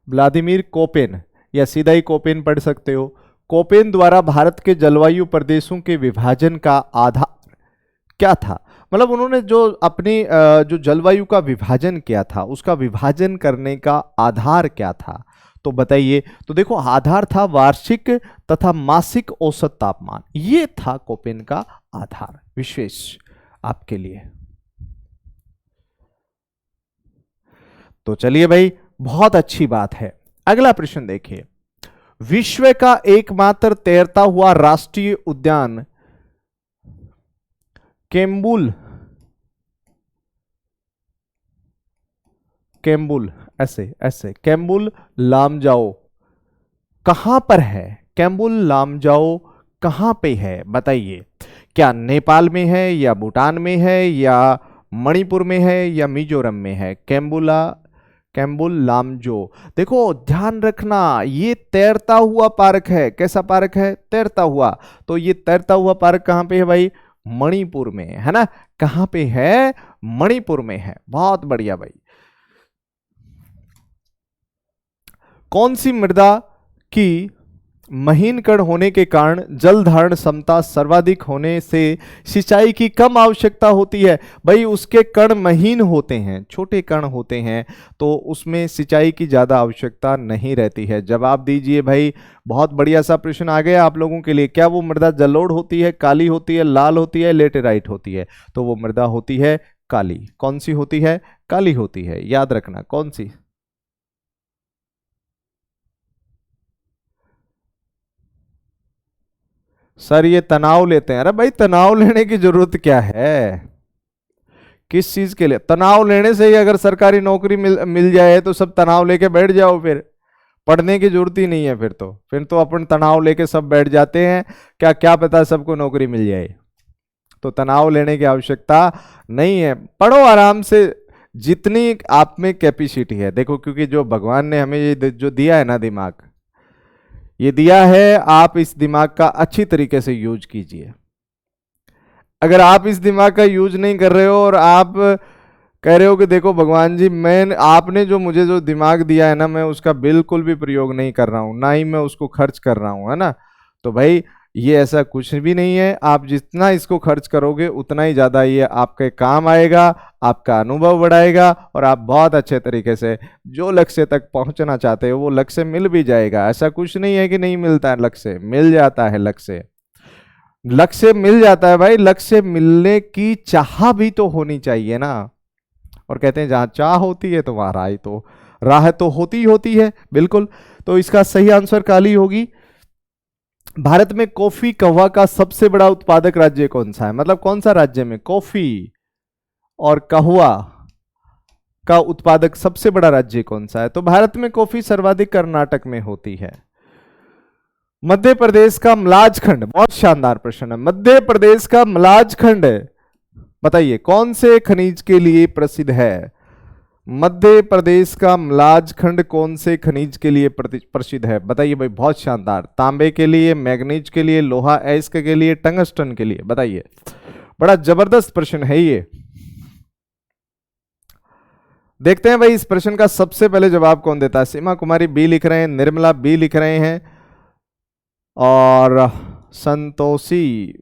Vladimir Koppen, या सीधा ही कोपेन पढ़ सकते हो। कोपेन द्वारा भारत के जलवायु प्रदेशों के विभाजन का आधार क्या था? मतलब उन्होंने जो अपनी जो जलवायु का विभाजन किया था, उसका विभाजन करने का आधार क्या था? तो बताइए। तो देखो आधार था वार्षिक तथा मासिक औसत तापमान, ये था कोपेन का आधार, विशेष आपके लिए। तो चलिए भाई, बहुत अच्छी बात है। अगला प्रश्न देखिए, विश्व का एकमात्र तैरता हुआ राष्ट्रीय उद्यान कैम्बुल लामजाओ कहां पर है? कैम्बुल लामजाओ कहां पे है बताइए। क्या नेपाल में है, या भूटान में है, या मणिपुर में है, या मिजोरम में है? कैम्बुल लामजो। देखो ध्यान रखना, ये तैरता हुआ पार्क है। कैसा पार्क है? तैरता हुआ। तो ये तैरता हुआ पार्क कहां पे है भाई? मणिपुर में है ना। कहां पे है? मणिपुर में है। बहुत बढ़िया भाई। कौन सी मृदा की महीन कण होने के कारण जल धारण क्षमता सर्वाधिक होने से सिंचाई की कम आवश्यकता होती है? भाई उसके कण महीन होते हैं, छोटे कण होते हैं, तो उसमें सिंचाई की ज्यादा आवश्यकता नहीं रहती है। जवाब दीजिए भाई। बहुत बढ़िया सा प्रश्न आ गया आप लोगों के लिए। क्या वो मृदा जलोढ़ होती है, काली होती है, लाल होती है, लेटेराइट होती है? तो वो मृदा होती है काली। कौन सी होती है? काली होती है। याद रखना कौन सी। सर ये तनाव लेते हैं। अरे भाई तनाव लेने की जरूरत क्या है? किस चीज के लिए? तनाव लेने से ही अगर सरकारी नौकरी मिल जाए तो सब तनाव लेके बैठ जाओ, फिर पढ़ने की जरूरत ही नहीं है। फिर तो अपन तनाव लेके सब बैठ जाते हैं, क्या क्या पता सबको नौकरी मिल जाए। तो तनाव लेने की आवश्यकता नहीं है, पढ़ो आराम से, जितनी आप में कैपेसिटी है। देखो क्योंकि जो भगवान ने हमें ये जो दिया है ना दिमाग, ये दिया है, आप इस दिमाग का अच्छी तरीके से यूज कीजिए। अगर आप इस दिमाग का यूज नहीं कर रहे हो और आप कह रहे हो कि देखो भगवान जी, मैं आपने जो मुझे जो दिमाग दिया है ना, मैं उसका बिल्कुल भी प्रयोग नहीं कर रहा हूं, ना ही मैं उसको खर्च कर रहा हूं, है ना, तो भाई ये ऐसा कुछ भी नहीं है। आप जितना इसको खर्च करोगे उतना ही ज्यादा ये आपके काम आएगा, आपका अनुभव बढ़ाएगा और आप बहुत अच्छे तरीके से जो लक्ष्य तक पहुंचना चाहते हो वो लक्ष्य मिल भी जाएगा। ऐसा कुछ नहीं है कि नहीं मिलता है, लक्ष्य मिल जाता है, लक्ष्य मिल जाता है भाई। लक्ष्य मिलने की चाह भी तो होनी चाहिए ना। और कहते हैं जहां चाह होती है तो वहां राह तो होती ही होती है। बिल्कुल, तो इसका सही आंसर काली होगी। भारत में कॉफी कहवा का सबसे बड़ा उत्पादक राज्य कौन सा है? मतलब कौन सा राज्य में कॉफी और कहवा का उत्पादक सबसे बड़ा राज्य कौन सा है? तो भारत में कॉफी सर्वाधिक कर्नाटक में होती है। मध्य प्रदेश का मलाज खंड, बहुत शानदार प्रश्न है, मध्य प्रदेश का मलाज खंड बताइए कौन से खनिज के लिए प्रसिद्ध है? मध्य प्रदेश का मलाज खंड कौन से खनिज के लिए प्रसिद्ध है? बताइए भाई, बहुत शानदार। तांबे के लिए, मैग्नीज के लिए, लोहा अयस्क के लिए, टंगस्टन के लिए? बताइए, बड़ा जबरदस्त प्रश्न है ये। देखते हैं भाई इस प्रश्न का सबसे पहले जवाब कौन देता है। सीमा कुमारी बी लिख रहे हैं, निर्मला बी लिख रहे हैं और संतोषी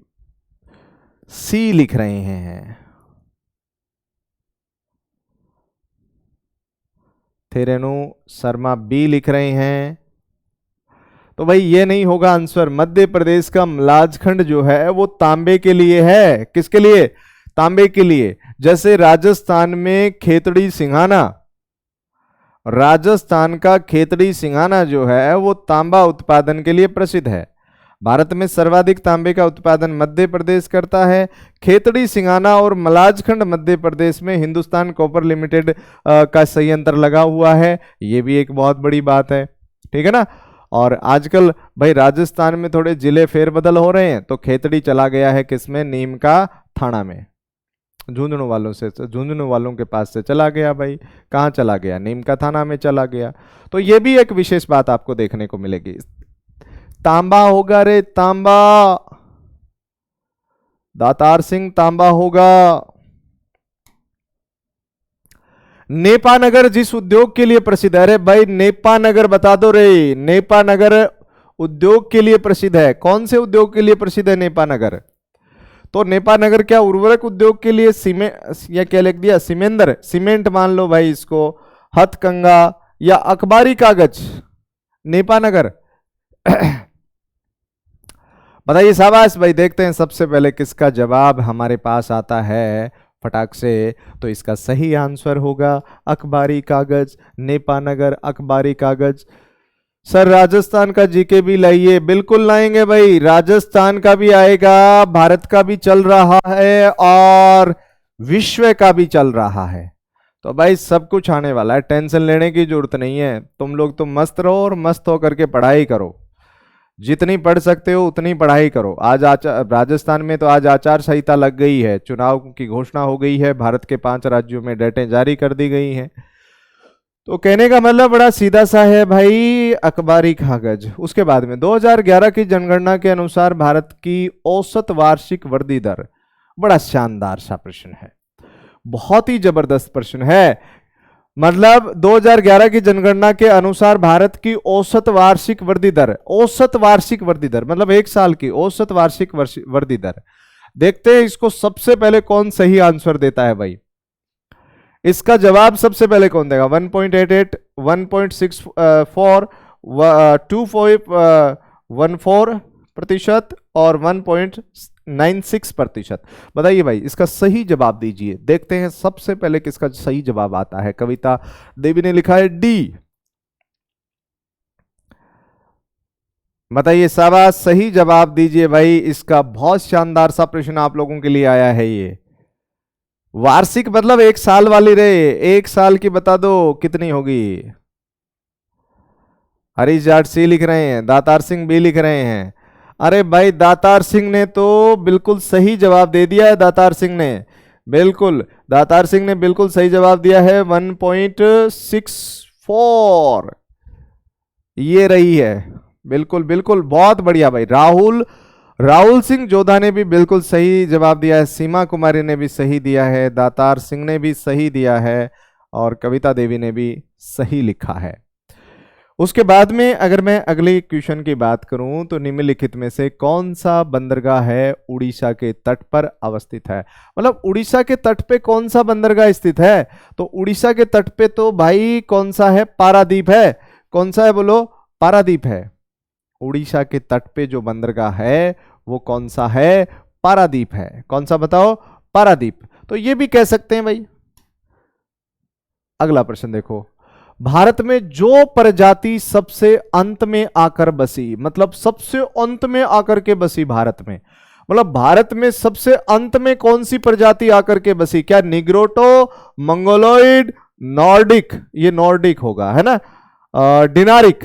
सी लिख रहे हैं। थेरेनु शर्मा बी लिख रहे हैं। तो भाई ये नहीं होगा आंसर। मध्य प्रदेश का मलाजखंड जो है वो तांबे के लिए है। किसके लिए? तांबे के लिए। जैसे राजस्थान में खेतड़ी सिंघाना, राजस्थान का खेतड़ी सिंघाना जो है वो तांबा उत्पादन के लिए प्रसिद्ध है। भारत में सर्वाधिक तांबे का उत्पादन मध्य प्रदेश करता है। खेतड़ी सिंघाना और मलाजखंड मध्य प्रदेश में हिंदुस्तान कॉपर लिमिटेड का संयंत्र लगा हुआ है। ये भी एक बहुत बड़ी बात है, ठीक है ना। और आजकल भाई राजस्थान में थोड़े जिले फेरबदल हो रहे हैं, तो खेतड़ी चला गया है किसमें? नीम का थाना में। झुंझुनू वालों के पास से चला गया भाई। कहाँ चला गया? नीम का थाना में चला गया। तो ये भी एक विशेष बात आपको देखने को मिलेगी। तांबा होगा रे, तांबा। दातार सिंह तांबा होगा। नेपानगर जिस उद्योग के लिए प्रसिद्ध है, अरे भाई नेपानगर बता दो रे। नेपानगर उद्योग के लिए प्रसिद्ध है। कौन से उद्योग के लिए प्रसिद्ध है नेपानगर? तो नेपानगर क्या उर्वरक उद्योग के लिए? सीमेंट या क्या लिख दिया? सीमेंट मान लो भाई इसको, हथकंगा या अखबारी कागज। नेपानगर बताइए। शाबाश भाई। देखते हैं सबसे पहले किसका जवाब हमारे पास आता है फटाक से। तो इसका सही आंसर होगा अखबारी कागज, नेपानगर अखबारी कागज। सर राजस्थान का जीके भी लाइए। बिल्कुल लाएंगे भाई, राजस्थान का भी आएगा, भारत का भी चल रहा है और विश्व का भी चल रहा है। तो भाई सब कुछ आने वाला है, टेंशन लेने की जरूरत नहीं है। तुम लोग तो मस्त रहो और मस्त होकर के पढ़ाई करो। जितनी पढ़ सकते हो उतनी पढ़ाई करो। आज राजस्थान में तो आज आचार संहिता लग गई है, चुनाव की घोषणा हो गई है, भारत के 5 राज्यों में डेटें जारी कर दी गई हैं। तो कहने का मतलब बड़ा सीधा सा है भाई, अखबारी कागज। उसके बाद में 2011 की जनगणना के अनुसार भारत की औसत वार्षिक वृद्धि दर, बड़ा शानदार सा प्रश्न है, बहुत ही जबरदस्त प्रश्न है। मतलब 2011 की जनगणना के अनुसार भारत की औसत वार्षिक वृद्धि दर, औसत वार्षिक वृद्धि दर मतलब एक साल की औसत वार्षिक वृद्धि दर। देखते हैं इसको सबसे पहले कौन सही आंसर देता है भाई। इसका जवाब सबसे पहले कौन देगा? 1.88, 1.64, 2.14% और 1.96%। बताइए भाई इसका सही जवाब दीजिए। देखते हैं सबसे पहले किसका सही जवाब आता है। कविता देवी ने लिखा है डी। बताइए, शाबाश, सही जवाब दीजिए भाई। इसका बहुत शानदार सा प्रश्न आप लोगों के लिए आया है। ये वार्षिक मतलब एक साल वाली रहे, एक साल की बता दो कितनी होगी। हरीश जाट सी लिख रहे हैं, दातार सिंह बी लिख रहे हैं। अरे भाई दातार सिंह ने तो बिल्कुल सही जवाब दे दिया है। दातार सिंह ने बिल्कुल सही जवाब दिया है। 1.64 ये रही है। बिल्कुल बिल्कुल, बहुत बढ़िया भाई। राहुल सिंह जोधा ने भी बिल्कुल सही जवाब दिया है, सीमा कुमारी ने भी सही दिया है, दातार सिंह ने भी सही दिया है और कविता देवी ने भी सही लिखा है। उसके बाद में अगर मैं अगले क्वेश्चन की बात करूं तो निम्नलिखित में से कौन सा बंदरगाह है उड़ीसा के तट पर अवस्थित है। मतलब उड़ीसा के तट पे कौन सा बंदरगाह स्थित है, तो उड़ीसा के तट पे तो भाई कौन सा है, पारादीप है। कौन सा है बोलो, पारादीप है। उड़ीसा के तट पे जो बंदरगाह है वो कौन सा है, पारादीप है। कौन सा बताओ, पारादीप। तो ये भी कह सकते हैं भाई। अगला प्रश्न देखो, भारत में जो प्रजाति सबसे अंत में आकर बसी, मतलब सबसे अंत में आकर के बसी भारत में, मतलब भारत में सबसे अंत में कौन सी प्रजाति आकर के बसी, क्या निग्रोटो, मंगोलॉइड, नॉर्डिक, ये नॉर्डिक होगा है ना, डिनारिक,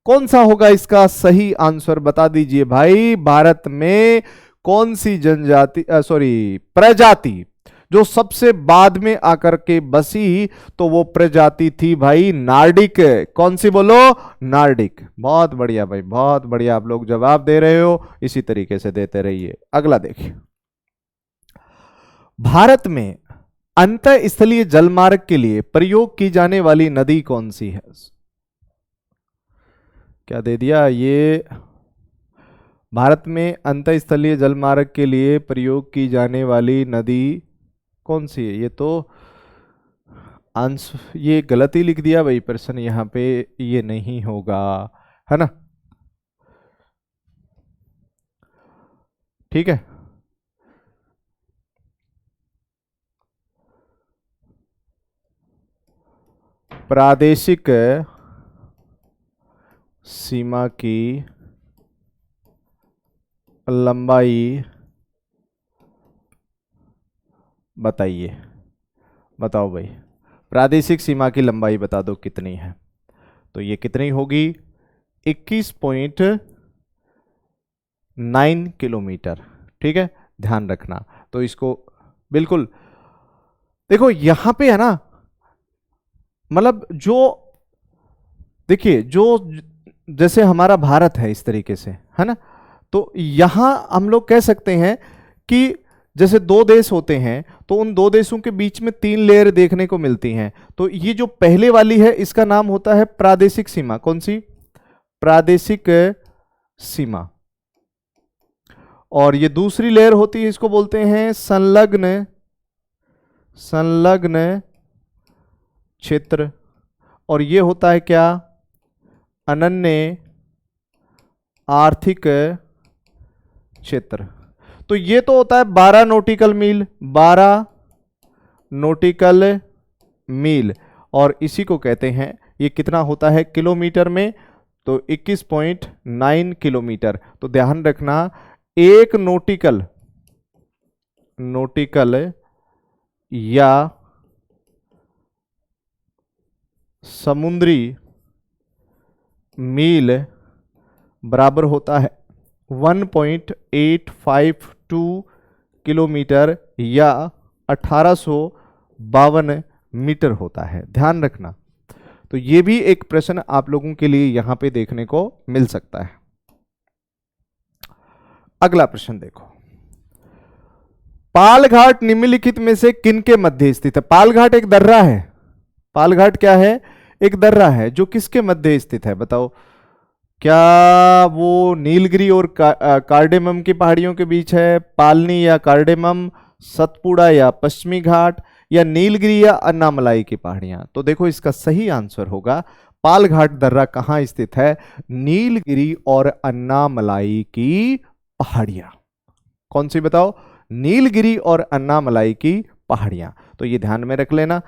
कौन सा होगा इसका सही आंसर बता दीजिए भाई। भारत में कौन सी जनजाति प्रजाति जो सबसे बाद में आकर के बसी, तो वो प्रजाति थी भाई नार्डिक। कौन सी बोलो, नार्डिक। बहुत बढ़िया भाई, बहुत बढ़िया, आप लोग जवाब दे रहे हो, इसी तरीके से देते रहिए। अगला देखिए, भारत में अंतःस्थलीय जलमार्ग के लिए प्रयोग की जाने वाली नदी कौन सी है। क्या दे दिया ये, भारत में अंतःस्थलीय जलमार्ग के लिए प्रयोग की जाने वाली नदी कौन सी है। ये तो आंसर, ये गलती लिख दिया भाई प्रश्न यहां पे, ये नहीं होगा है ना, ठीक है। प्रादेशिक सीमा की लंबाई बताइए, बताओ भाई, प्रादेशिक सीमा की लंबाई बता दो कितनी है। तो ये कितनी होगी, 21.9 किलोमीटर, ठीक है, ध्यान रखना। तो इसको बिल्कुल देखो यहां पे है ना, मतलब जो देखिए जो जैसे हमारा भारत है इस तरीके से है ना, तो यहां हम लोग कह सकते हैं कि जैसे दो देश होते हैं तो उन दो देशों के बीच में 3 लेयर देखने को मिलती हैं। तो ये जो पहले वाली है इसका नाम होता है प्रादेशिक सीमा। कौन सी, प्रादेशिक सीमा। और ये दूसरी लेयर होती है, इसको बोलते हैं संलग्न, संलग्न क्षेत्र। और ये होता है क्या, अनन्य आर्थिक क्षेत्र। तो ये तो होता है 12 नॉटिकल मील, 12 नॉटिकल मील। और इसी को कहते हैं, ये कितना होता है किलोमीटर में, तो 21.9 किलोमीटर। तो ध्यान रखना, एक नॉटिकल, नॉटिकल या समुद्री मील बराबर होता है 1.852 किलोमीटर या 1852 मीटर होता है, ध्यान रखना। तो ये भी एक प्रश्न आप लोगों के लिए यहां पे देखने को मिल सकता है। अगला प्रश्न देखो, पालघाट निम्नलिखित में से किन के मध्य स्थित है। पालघाट एक दर्रा है, पालघाट क्या है, एक दर्रा है जो किसके मध्य स्थित है बताओ। क्या वो नीलगिरी और कार्डेमम की पहाड़ियों के बीच है, पालनी या कार्डेमम, सतपुड़ा या पश्चिमी घाट, या नीलगिरी या अन्नामलाई की पहाड़ियां। तो देखो इसका सही आंसर होगा, पालघाट दर्रा कहां स्थित है, नीलगिरी और अन्नामलाई की पहाड़ियां। कौन सी बताओ, नीलगिरी और अन्नामलाई की पहाड़ियां। तो ये ध्यान में रख लेना।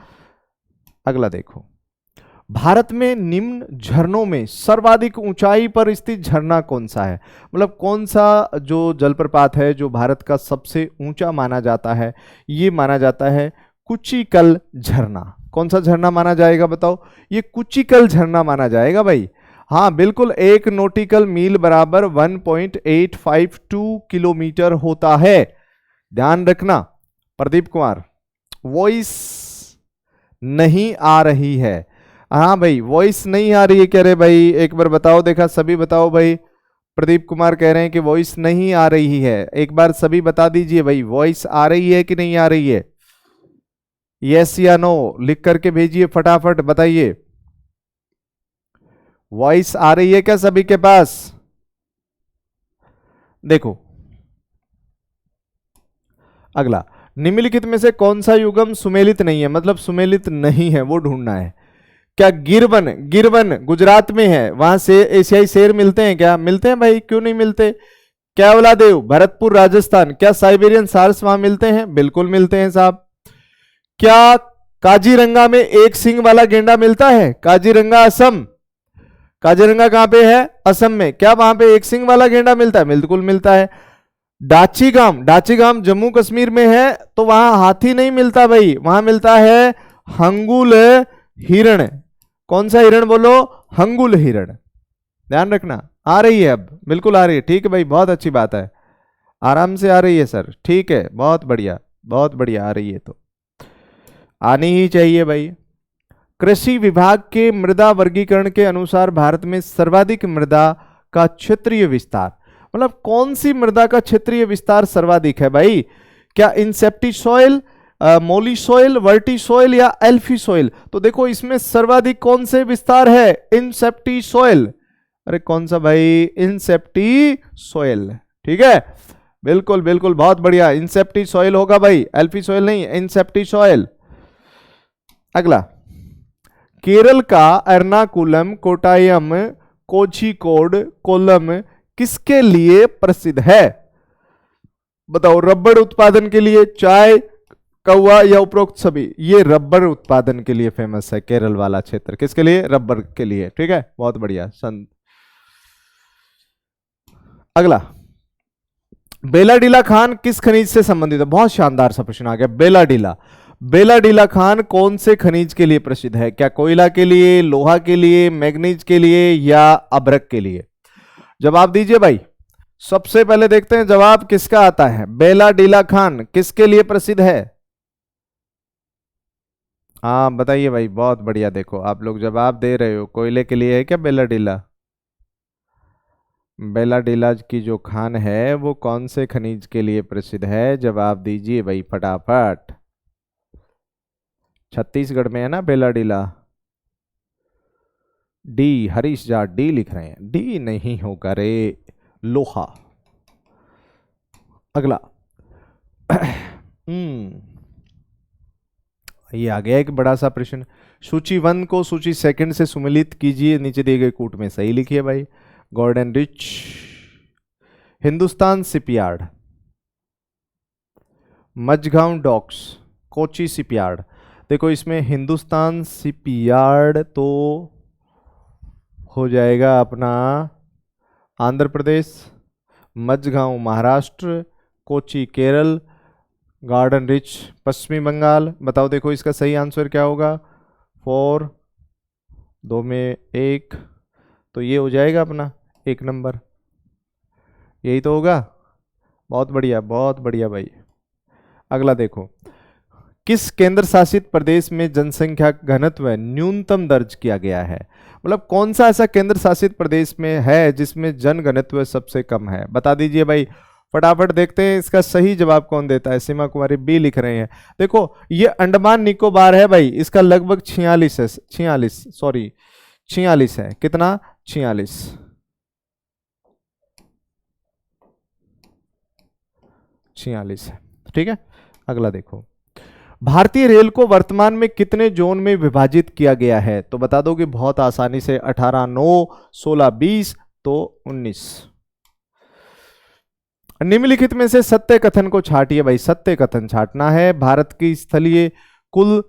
अगला देखो, भारत में निम्न झरनों में सर्वाधिक ऊंचाई पर स्थित झरना कौन सा है। मतलब कौन सा जो जलप्रपात है जो भारत का सबसे ऊंचा माना जाता है, ये माना जाता है कुचिकल झरना। कौन सा झरना माना जाएगा बताओ, ये कुचिकल झरना माना जाएगा भाई। हाँ बिल्कुल, एक नॉटिकल मील बराबर 1.852 किलोमीटर होता है, ध्यान रखना। प्रदीप कुमार, वॉइस नहीं आ रही है। हाँ भाई वॉइस नहीं आ रही है, कह रहे भाई, एक बार बताओ, देखा सभी बताओ भाई, प्रदीप कुमार कह रहे हैं कि वॉइस नहीं आ रही है। एक बार सभी बता दीजिए भाई, वॉइस आ रही है कि नहीं आ रही है? यस या नो लिख करके भेजिए, फटाफट बताइए। वॉइस आ रही है क्या सभी के पास? देखो अगला, निम्नलिखित में से कौन सा युगम सुमेलित नहीं है, मतलब सुमेलित नहीं है वो ढूंढना है। क्या गिरवन, गिरवन गुजरात में है, वहां से एशियाई शेर मिलते हैं क्या? मिलते हैं भाई, क्यों नहीं मिलते? केवलादेव भरतपुर राजस्थान, क्या साइबेरियन सार्स वहां मिलते हैं? बिल्कुल मिलते हैं साहब। क्या काजीरंगा में एक सिंग वाला गेंडा मिलता है? काजीरंगा असम, काजीरंगा कहां पे है? असम में। क्या वहां पे एक सिंग वाला गेंडा मिलता है? बिल्कुल मिलता है। डाचीगाम, डाचीगाम जम्मू कश्मीर में है, तो वहां हाथी नहीं मिलता भाई, वहां मिलता है हंगुल हिरण। कौन सा हिरण बोलो? हंगुल हिरण। ध्यान रखना। आ रही है अब? बिल्कुल आ रही है, ठीक है भाई, बहुत अच्छी बात है, आराम से आ रही है सर, ठीक है, बहुत बढ़िया, बहुत बढ़िया आ रही है, तो आनी ही चाहिए भाई। कृषि विभाग के मृदा वर्गीकरण के अनुसार भारत में सर्वाधिक मृदा का क्षेत्रीय विस्तार, मतलब कौन सी मृदा का क्षेत्रीय विस्तार सर्वाधिक है भाई? क्या इंसेप्टी सॉइल, मोली सॉइल, वर्टी सॉइल या एल्फी सॉइल? तो देखो इसमें सर्वाधिक कौन से विस्तार है? इंसेप्टी सॉइल। अरे कौन सा भाई? इंसेप्टी सॉइल, ठीक है, बिल्कुल बिल्कुल, बहुत बढ़िया, इंसेप्टी सॉइल होगा भाई, एल्फी सॉइल नहीं, इंसेप्टी सॉइल। अगला, केरल का एर्नाकुलम, कोटायम, कोझिकोड, कोल्लम किसके लिए प्रसिद्ध है? बताओ। रबड़ उत्पादन के लिए, चाय, कौवा या उपरोक्त सभी? ये रबड़ उत्पादन के लिए फेमस है केरल वाला क्षेत्र। किसके लिए? रबड़ के लिए, ठीक है, बहुत बढ़िया संत। अगला, बेलाडीला खान किस खनिज से संबंधित है? बहुत शानदार सा प्रश्न आ गया। बेलाडीला, बेलाडीला खान कौन से खनिज के लिए प्रसिद्ध है? क्या कोयला के लिए, लोहा के लिए, मैग्नीज के लिए या अभ्रक के लिए? जवाब दीजिए भाई। सबसे पहले देखते हैं जवाब किसका आता है। बेलाडीला खान किसके लिए प्रसिद्ध है? हाँ बताइए भाई, बहुत बढ़िया, देखो आप लोग जवाब दे रहे हो, कोयले के लिए है क्या बेलाडीला? बेलाडीला की जो खान है वो कौन से खनिज के लिए प्रसिद्ध है? जवाब दीजिए भाई फटाफट। छत्तीसगढ़ में है ना बेलाडीला? डी, हरीश जाट डी लिख रहे हैं, डी नहीं होगा रे, लोहा। अगला, ये आ गया एक बड़ा सा प्रश्न। सूची 1 को सूची 2 से सुमिलित कीजिए, नीचे दिए गए कूट में सही लिखिए भाई। Garden Reach, Hindustan shipyard, Mazagaon docks, Kochi shipyard. देखो इसमें हिंदुस्तान शिपयार्ड तो हो जाएगा अपना आंध्र प्रदेश, मझगांव महाराष्ट्र, कोची केरल, गार्डन रिच पश्चिमी बंगाल। बताओ देखो इसका सही आंसर क्या होगा? 4, 2 में 1, तो ये हो जाएगा अपना 1 नंबर, यही तो होगा। बहुत बढ़िया, बहुत बढ़िया भाई। अगला देखो, किस केंद्र शासित प्रदेश में जनसंख्या घनत्व न्यूनतम दर्ज किया गया है? मतलब कौन सा ऐसा केंद्र शासित प्रदेश में है जिसमें जन घनत्व सबसे कम है? बता दीजिए भाई फटाफट, देखते हैं इसका सही जवाब कौन देता है। सीमा कुमारी बी लिख रहे हैं। देखो ये अंडमान निकोबार है भाई, इसका लगभग 46 है, 46 सॉरी 46 है। कितना? 46, 46 है, ठीक है। अगला देखो, भारतीय रेल को वर्तमान में कितने जोन में विभाजित किया गया है? तो बता दो कि बहुत आसानी से 18, 9, 16, 20 तो 19। निम्नलिखित में से सत्य कथन को छाटिए भाई, सत्य कथन छाटना है। भारत की स्थलीय कुल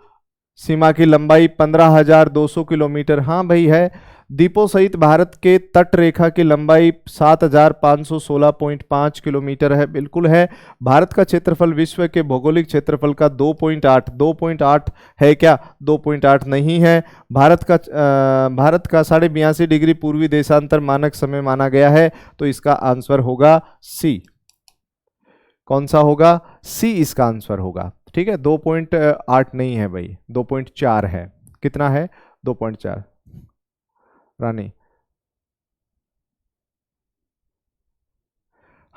सीमा की लंबाई 15,200 किलोमीटर, हाँ भाई है। द्वीपों सहित भारत के तट रेखा की लंबाई 7,516.5 किलोमीटर है, बिल्कुल है। भारत का क्षेत्रफल विश्व के भौगोलिक क्षेत्रफल का 2.8 है क्या? 2.8 नहीं है। भारत का 82.5 डिग्री पूर्वी देशांतर मानक समय माना गया है, तो इसका आंसर होगा सी। कौन सा होगा? सी इसका आंसर होगा, ठीक है। 2.8 नहीं है भाई, 2.4 है। कितना है? 2.4। रानी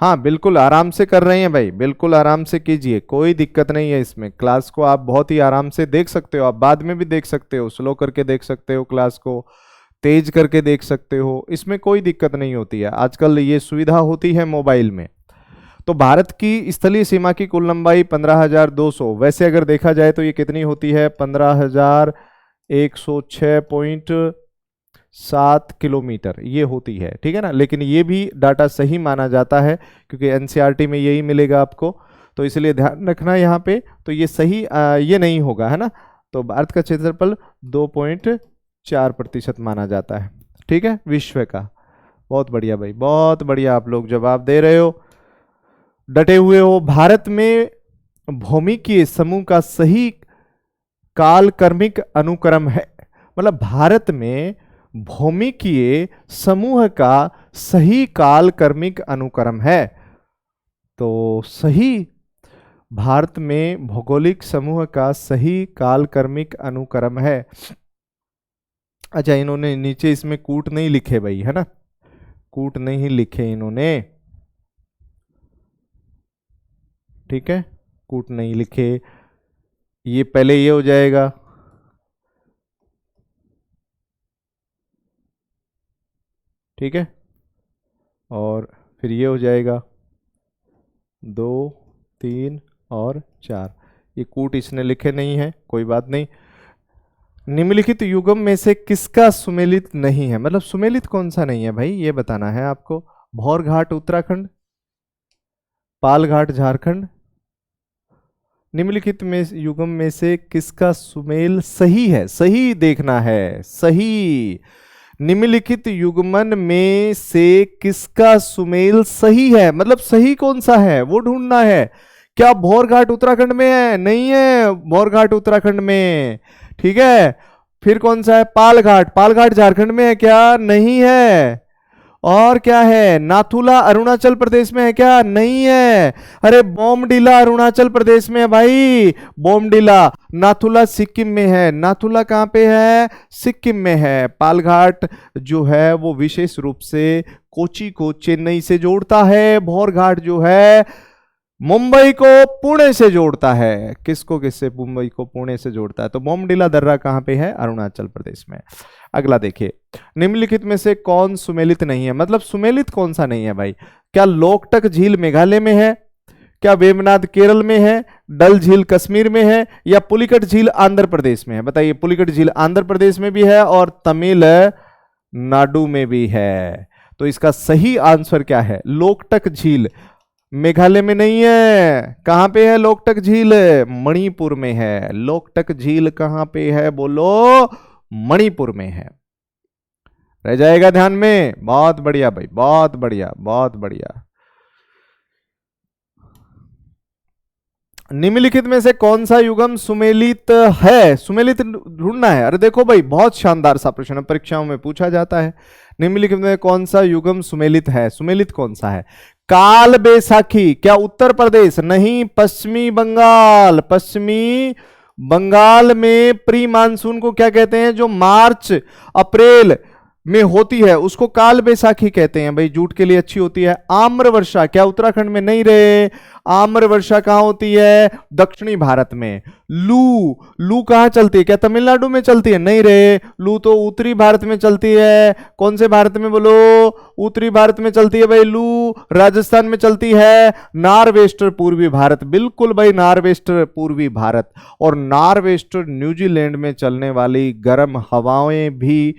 हाँ बिल्कुल आराम से कर रहे हैं भाई, बिल्कुल आराम से कीजिए, कोई दिक्कत नहीं है इसमें। क्लास को आप बहुत ही आराम से देख सकते हो, आप बाद में भी देख सकते हो, स्लो करके देख सकते हो, क्लास को तेज करके देख सकते हो, इसमें कोई दिक्कत नहीं होती है। आजकल ये सुविधा होती है मोबाइल में। तो भारत की स्थलीय सीमा की कुल लंबाई 15,200, वैसे अगर देखा जाए तो ये कितनी होती है, 15,106.7 किलोमीटर ये होती है, ठीक है ना। लेकिन ये भी डाटा सही माना जाता है क्योंकि एनसीईआरटी में यही मिलेगा आपको, तो इसलिए ध्यान रखना यहाँ पे। तो ये सही ये नहीं होगा, है ना। तो भारत का क्षेत्रफल 2.4% माना जाता है, ठीक है, विश्व का। बहुत बढ़िया भाई, बहुत बढ़िया, आप लोग जवाब दे रहे हो, डटे हुए हो। भारत में भौमिकीय समूह का सही काल क्रमिक अनुक्रम है, मतलब भारत में भौमिकीय समूह का सही काल क्रमिक अनुक्रम है। तो सही, भारत में भौगोलिक समूह का सही काल क्रमिक अनुक्रम है। अच्छा, इन्होंने नीचे इसमें कूट नहीं लिखे भाई, है ना, कूट नहीं लिखे इन्होंने, ठीक है, कूट नहीं लिखे। ये पहले ये हो जाएगा, ठीक है, और फिर ये हो जाएगा 2, 3 और 4। ये कूट इसने लिखे नहीं है, कोई बात नहीं। निम्नलिखित युग्म में से किसका सुमेलित नहीं है, मतलब सुमेलित कौन सा नहीं है भाई, ये बताना है आपको। भौर घाट उत्तराखंड, पाल घाट झारखंड, निम्नलिखित में युग्म में से किसका सुमेल सही है, सही देखना है, सही। निम्नलिखित युग्मन में से किसका सुमेल सही है, मतलब सही कौन सा है वो ढूंढना है। क्या भौर घाट उत्तराखंड में है, नहीं है भौर घाट उत्तराखंड में, ठीक है। फिर कौन सा है, पाल घाट, पाल घाट झारखंड में है क्या, नहीं है। और क्या है, नाथुला अरुणाचल प्रदेश में है क्या, नहीं है। अरे बोमडिला अरुणाचल प्रदेश में है भाई, बोमडिला। नाथुला सिक्किम में है, नाथुला कहां पे है, सिक्किम में है। पालघाट जो है वो विशेष रूप से कोची को चेन्नई से जोड़ता है, भौर घाट जो है मुंबई को पुणे से जोड़ता है। किसको किससे, मुंबई को पुणे से जोड़ता है। तो बोमडिला दर्रा कहां पे है, अरुणाचल प्रदेश में। अगला देखिए, निम्नलिखित में से कौन सुमेलित नहीं है, मतलब सुमेलित कौन सा नहीं है भाई। क्या लोकटक झील मेघालय में है, क्या वेमनाथ केरल में है, डल झील कश्मीर में है, या पुलिकट झील आंध्र प्रदेश में है। बताइए, पुलिकट झील आंध्र प्रदेश में भी है और तमिलनाडु में भी है। तो इसका सही आंसर क्या है, लोकटक झील मेघालय में नहीं है। कहां पे है लोकटक झील, मणिपुर में है। लोकटक झील कहां पे है, बोलो, मणिपुर में है। रह जाएगा ध्यान में, बहुत बढ़िया भाई, बहुत बढ़िया, बहुत बढ़िया। निम्नलिखित में से कौन सा युग्म सुमेलित है, सुमेलित ढूंढना है। अरे देखो भाई, बहुत शानदार सा प्रश्न परीक्षाओं में पूछा जाता है। निम्नलिखित में कौन सा युग्म सुमेलित है, सुमेलित कौन सा है। काल बैसाखी, क्या उत्तर प्रदेश, नहीं, पश्चिमी बंगाल। पश्चिमी बंगाल में प्री मानसून को क्या कहते हैं, जो मार्च अप्रैल में होती है उसको काल बैसाखी कहते हैं भाई, जूट के लिए अच्छी होती है। आम्र वर्षा, क्या उत्तराखंड में नहीं रहे, आम्र वर्षा कहां होती है, दक्षिणी भारत में। लू, लू कहां चलती है, क्या तमिलनाडु में चलती है, नहीं रहे। लू तो उत्तरी भारत में चलती है। कौन से भारत में, बोलो, उत्तरी भारत में चलती है भाई लू, राजस्थान में चलती है। नॉर्वेस्टर पूर्वी भारत, बिल्कुल भाई, नॉर्वेस्टर पूर्वी भारत। और नॉर्वेस्टर न्यूजीलैंड में चलने वाली गर्म हवाएं भी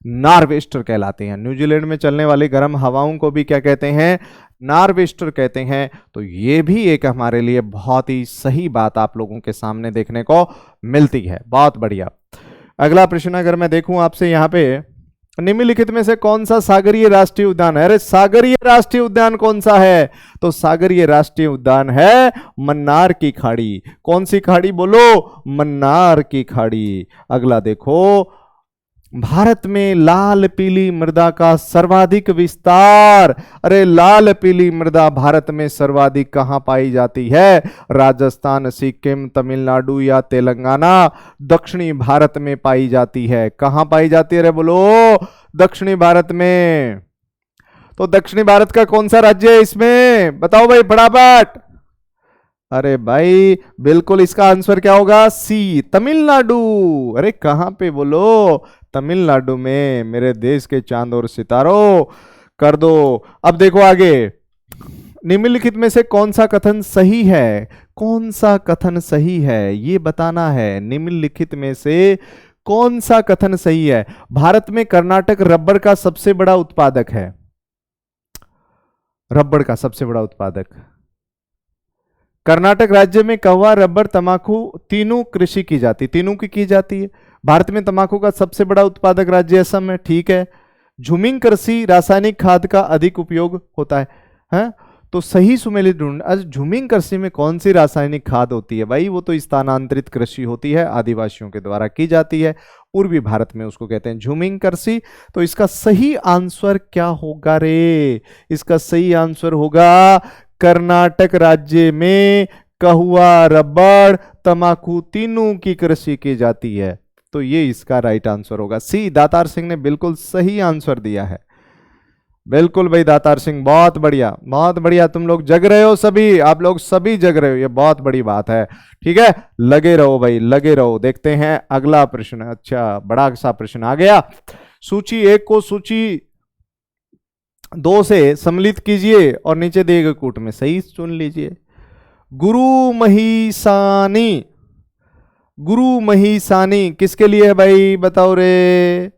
नॉर्वेस्टर कहलाते हैं। न्यूजीलैंड में चलने वाली गर्म हवाओं को भी क्या कहते हैं, नॉर्वेस्टर कहते हैं। तो ये भी एक हमारे लिए बहुत ही सही बात आप लोगों के सामने देखने को मिलती है। बहुत बढ़िया। अगला प्रश्न अगर मैं देखूं आपसे यहाँ पे, निम्नलिखित में से कौन सा सागरीय राष्ट्रीय उद्यान है। अरे सागरीय राष्ट्रीय उद्यान कौन सा है, तो सागरीय राष्ट्रीय उद्यान है मन्नार की खाड़ी। कौन सी खाड़ी, बोलो, मन्नार की खाड़ी। अगला देखो, भारत में लाल पीली मृदा का सर्वाधिक विस्तार। अरे लाल पीली मृदा भारत में सर्वाधिक कहां पाई जाती है, राजस्थान, सिक्किम, तमिलनाडु या तेलंगाना। दक्षिणी भारत में पाई जाती है। कहां पाई जाती है, अरे बोलो, दक्षिणी भारत में। तो दक्षिणी भारत का कौन सा राज्य है इसमें, बताओ भाई फटाफट। अरे भाई बिल्कुल इसका आंसर क्या होगा, सी, तमिलनाडु। अरे कहां पे बोलो, तमिलनाडु में, मेरे देश के चांद और सितारों। कर दो। अब देखो आगे, निम्नलिखित में से कौन सा कथन सही है, कौन सा कथन सही है ये बताना है। निम्नलिखित में से कौन सा कथन सही है। भारत में कर्नाटक रबर का सबसे बड़ा उत्पादक है, रबर का सबसे बड़ा उत्पादक। कर्नाटक राज्य में कहवा, रबर, तंबाकू तीनों कृषि की जाती, तीनों की जाती है। भारत में तंबाकू का सबसे बड़ा उत्पादक राज्य असम है, ठीक है। झूमिंग कृषि, रासायनिक खाद का अधिक उपयोग होता है? तो सही सुमेलित ढूंढ। झूमिंग कृषि में कौन सी रासायनिक खाद होती है भाई, वो तो स्थानांतरित कृषि होती है, आदिवासियों के द्वारा की जाती है। पूर्वी भारत में उसको कहते हैं झूमिंग कृषि। तो इसका सही आंसर क्या होगा रे, इसका सही आंसर होगा कर्नाटक राज्य में कहवा, रबड़, तंबाकू तीनों की कृषि की जाती है। तो ये इसका राइट आंसर होगा सी। दातार सिंह ने बिल्कुल सही आंसर दिया है। बिल्कुल भाई दातार सिंह, बहुत बढ़िया बहुत बढ़िया, तुम लोग जग रहे हो सभी, आप लोग सभी जग रहे हो, ये बहुत बड़ी बात है। ठीक है, लगे रहो भाई लगे रहो। देखते हैं अगला प्रश्न। अच्छा बड़ा सा प्रश्न आ गया। सूची 1 को सूची 2 से सम्मिलित कीजिए और नीचे दिए गए कूट में सही चुन लीजिए। गुरु महिसानी, गुरु महिसानी किसके लिए है भाई बताओ रे।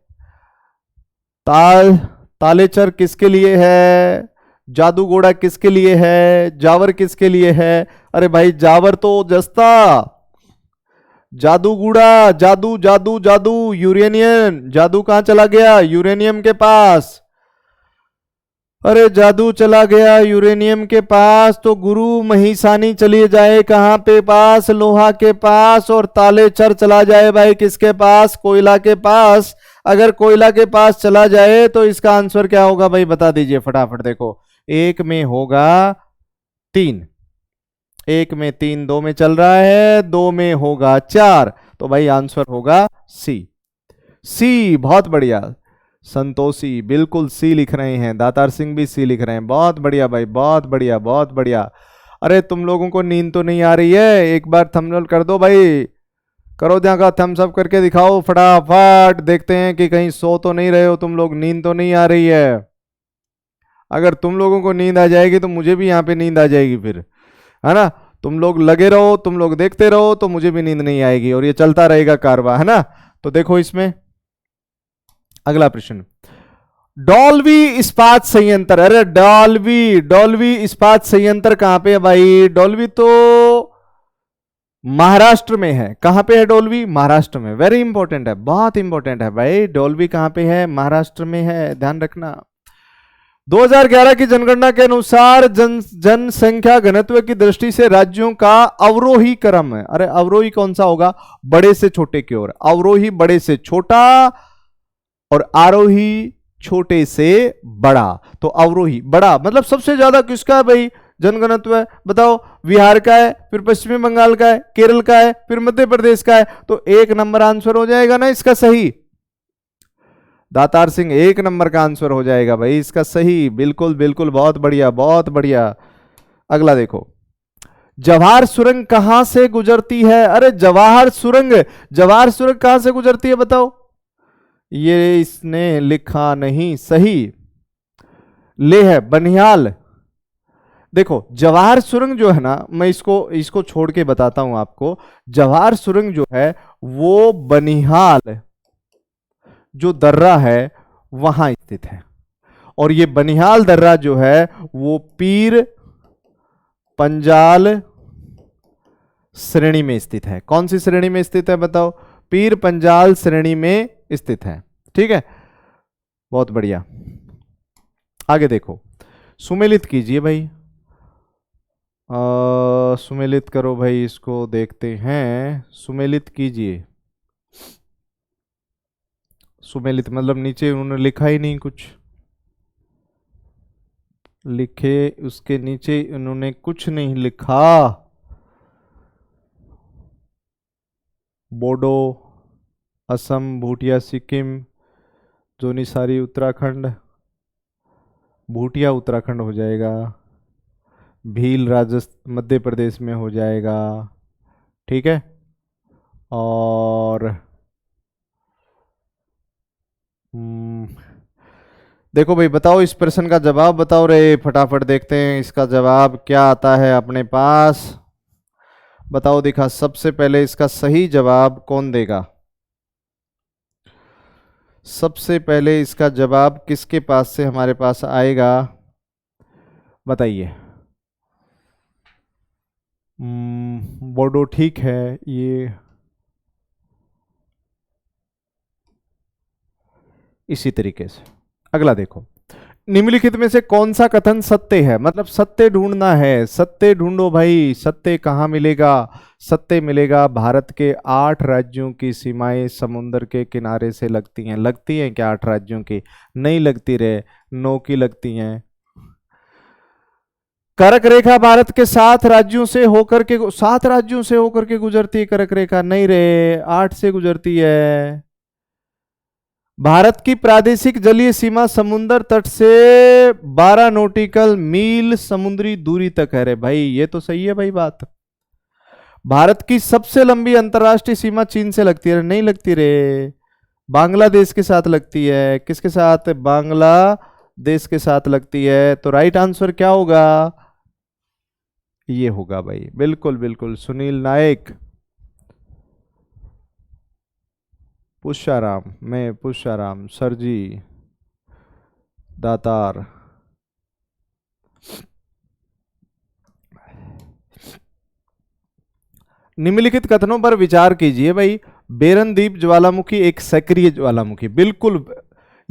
तालेचर किसके लिए है, जादू घोड़ा किसके लिए है, जावर किसके लिए है। अरे भाई जावर तो जस्ता, जादू गुड़ा, जादू जादू जादू, यूरेनियम, जादू कहां चला गया, यूरेनियम के पास। अरे जादू चला गया यूरेनियम के पास, तो गुरु महिसानी चली जाए कहां पे पास, लोहा के पास। और तालेचर चला जाए भाई किसके पास, कोयला के पास। अगर कोयला के पास चला जाए तो इसका आंसर क्या होगा भाई बता दीजिए फटाफट। देखो 1 में होगा 3, 1 में 3, 2 में चल रहा है, 2 में होगा 4, तो भाई आंसर होगा सी। सी, बहुत बढ़िया। संतोषी बिल्कुल सी लिख रहे हैं, दातार सिंह भी सी लिख रहे हैं, बहुत बढ़िया भाई बहुत बढ़िया बहुत बढ़िया। अरे तुम लोगों को नींद तो नहीं आ रही है, एक बार थंबनेल कर दो भाई, करो जहाँ का थम्स अप करके दिखाओ फटाफट, देखते हैं कि कहीं सो तो नहीं रहे हो तुम लोग, नींद तो नहीं आ रही है। अगर तुम लोगों को नींद आ जाएगी तो मुझे भी यहाँ पे नींद आ जाएगी फिर, है ना। तुम लोग लगे रहो, तुम लोग देखते रहो तो मुझे भी नींद नहीं आएगी और ये चलता रहेगा कारवा, है ना। तो देखो इसमें अगला प्रश्न, डॉल्बी इस्पात संयंत्र। अरे डॉल्बी, डॉल्बी इस्पात संयंत्र कहां पे है भाई, डॉल्बी तो महाराष्ट्र में है। कहां पे है डोल्बी, महाराष्ट्र में। वेरी इंपॉर्टेंट है, बहुत इंपॉर्टेंट है भाई, डोल्बी कहां पे है, महाराष्ट्र में है, ध्यान रखना। 2011 की जनगणना के अनुसार जनसंख्या घनत्व की दृष्टि से राज्यों का अवरोही क्रम है। अरे अवरोही कौन सा होगा, बड़े से छोटे की ओर, अवरोही बड़े से छोटा और आरोही छोटे से बड़ा। तो अवरोही बड़ा मतलब सबसे ज्यादा किसका है भाई जनघनत्व है, बताओ। बिहार का है, फिर पश्चिमी बंगाल का है, केरल का है, फिर मध्य प्रदेश का है। तो 1 नंबर आंसर हो जाएगा ना इसका सही। दातार सिंह 1 नंबर का आंसर हो जाएगा भाई इसका सही, बिल्कुल बिल्कुल, बहुत बढ़िया बहुत बढ़िया। अगला देखो, जवाहर सुरंग कहां से गुजरती है। अरे जवाहर सुरंग, जवाहर सुरंग कहां से गुजरती है बताओ। ये इसने लिखा नहीं सही, ले है बनिहाल। देखो जवाहर सुरंग जो है ना, मैं इसको छोड़ के बताता हूं आपको। जवाहर सुरंग जो है वो बनिहाल जो दर्रा है वहां स्थित है, और ये बनिहाल दर्रा जो है वो पीर पंजाल श्रेणी में स्थित है। कौन सी श्रेणी में स्थित है बताओ, पीर पंजाल श्रेणी में स्थित है। ठीक है, बहुत बढ़िया। आगे देखो, सुमेलित कीजिए भाई, सुमेलित करो भाई, इसको देखते हैं, सुमेलित कीजिए। सुमेलित मतलब नीचे उन्होंने लिखा ही नहीं कुछ, लिखे उसके नीचे उन्होंने कुछ नहीं लिखा। बोडो, असम, भूटिया सिक्किम, जोनीसारी उत्तराखंड, भूटिया उत्तराखंड हो जाएगा, भील राजस्थान मध्य प्रदेश में हो जाएगा, ठीक है। और हम्म, देखो भाई बताओ, इस प्रश्न का जवाब बताओ रे, फटाफट देखते हैं इसका जवाब क्या आता है अपने पास। बताओ दिखा, सबसे पहले इसका सही जवाब कौन देगा? सबसे पहले इसका जवाब किसके पास से हमारे पास आएगा, बताइए। बोडो ठीक है ये, इसी तरीके से। अगला देखो, निम्नलिखित में से कौन सा कथन सत्य है? मतलब सत्य ढूंढना है, सत्य ढूंढो भाई। सत्य कहाँ मिलेगा? सत्य मिलेगा भारत के 8 राज्यों की सीमाएं समुद्र के किनारे से लगती हैं। लगती हैं क्या 8 राज्यों की? नहीं लगती रे, 9 की लगती हैं। कर्क रेखा भारत के 7 राज्यों से होकर के 7 राज्यों से होकर के गुजरती है कर्क रेखा। नहीं रे, 8 से गुजरती है। भारत की प्रादेशिक जलीय सीमा समुद्र तट से 12 नॉटिकल मील समुद्री दूरी तक है रे भाई, ये तो सही है भाई बात। भारत की सबसे लंबी अंतरराष्ट्रीय सीमा चीन से लगती है? नहीं लगती रे, बांग्लादेश के साथ लगती है। किसके साथ? बांग्लादेश के साथ लगती है। तो राइट आंसर क्या होगा? ये होगा भाई, बिल्कुल बिल्कुल, सुनील नायक। पुष्याराम, मैं पुष्याराम सर जी, दातार। निम्नलिखित कथनों पर विचार कीजिए भाई। बेरनदीप ज्वालामुखी एक सक्रिय ज्वालामुखी, बिल्कुल,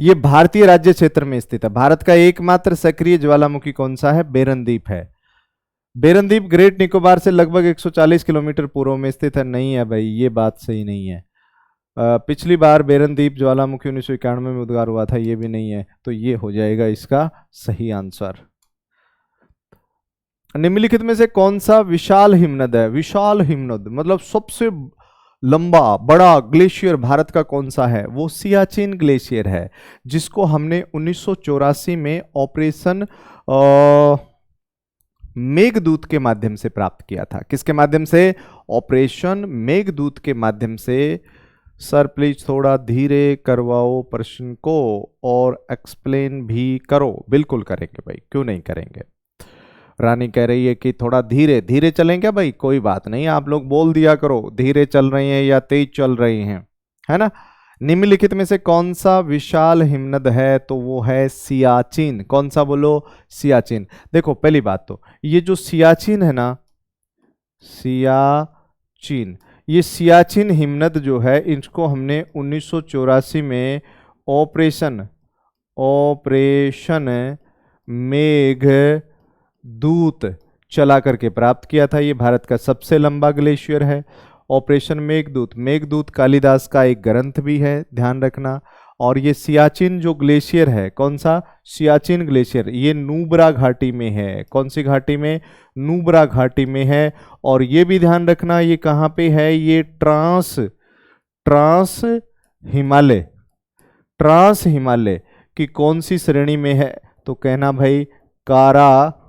ये भारतीय राज्य क्षेत्र में स्थित है। भारत का एकमात्र सक्रिय ज्वालामुखी कौन सा है? बेरनदीप है। बेरनदीप ग्रेट निकोबार से लगभग 140 किलोमीटर पूर्व में स्थित है। नहीं है भाई, ये बात सही नहीं है। पिछली बार बेरनदीप ज्वालामुखी 1991 में उद्गार हुआ था, ये भी नहीं है। तो ये हो जाएगा इसका सही आंसर। निम्नलिखित में से कौन सा विशाल हिमनद है? विशाल हिमनद मतलब सबसे लंबा बड़ा ग्लेशियर भारत का कौन सा है? वो सियाचिन ग्लेशियर है, जिसको हमने 1984 में ऑपरेशन मेघदूत के माध्यम से प्राप्त किया था। किसके माध्यम से? ऑपरेशन मेघदूत के माध्यम से। सर प्लीज थोड़ा धीरे करवाओ प्रश्न को और एक्सप्लेन भी करो। बिल्कुल करेंगे भाई, क्यों नहीं करेंगे। रानी कह रही है कि थोड़ा धीरे धीरे चलें क्या भाई? कोई बात नहीं, आप लोग बोल दिया करो धीरे चल रही हैं या तेज चल रही हैं, है ना। निम्नलिखित में से कौन सा विशाल हिमनद है? तो वो है सियाचिन। कौन सा बोलो? सियाचिन। देखो पहली बात तो ये जो सियाचिन है ना, सियाचिन, ये सियाचिन हिमनद जो है, इसको हमने 1984 में ऑपरेशन मेघ दूत चला करके प्राप्त किया था। ये भारत का सबसे लंबा ग्लेशियर है, ऑपरेशन मेघदूत। मेघदूत कालिदास का एक ग्रंथ भी है, ध्यान रखना। और ये सियाचिन जो ग्लेशियर है, कौन सा? सियाचिन ग्लेशियर, ये नुब्रा घाटी में है। कौन सी घाटी में? नुब्रा घाटी में है। और ये भी ध्यान रखना, ये कहाँ पे है? ये ट्रांस हिमालय, ट्रांस हिमालय की कौन सी श्रेणी में है? तो कहना भाई काराकोरम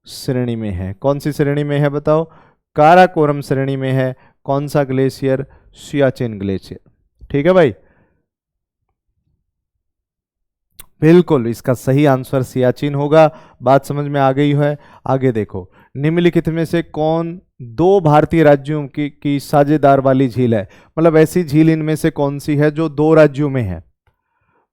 श्रेणी में है। कौन सी श्रेणी में है बताओ? काराकोरम श्रेणी में है। कौन सा ग्लेशियर? सियाचिन ग्लेशियर। ठीक है भाई, बिल्कुल इसका सही आंसर सियाचिन होगा। बात समझ में आ गई है। आगे देखो, निम्नलिखित में से कौन 2 भारतीय राज्यों की साझेदार वाली झील है? मतलब ऐसी झील इनमें से कौन सी है जो 2 राज्यों में है?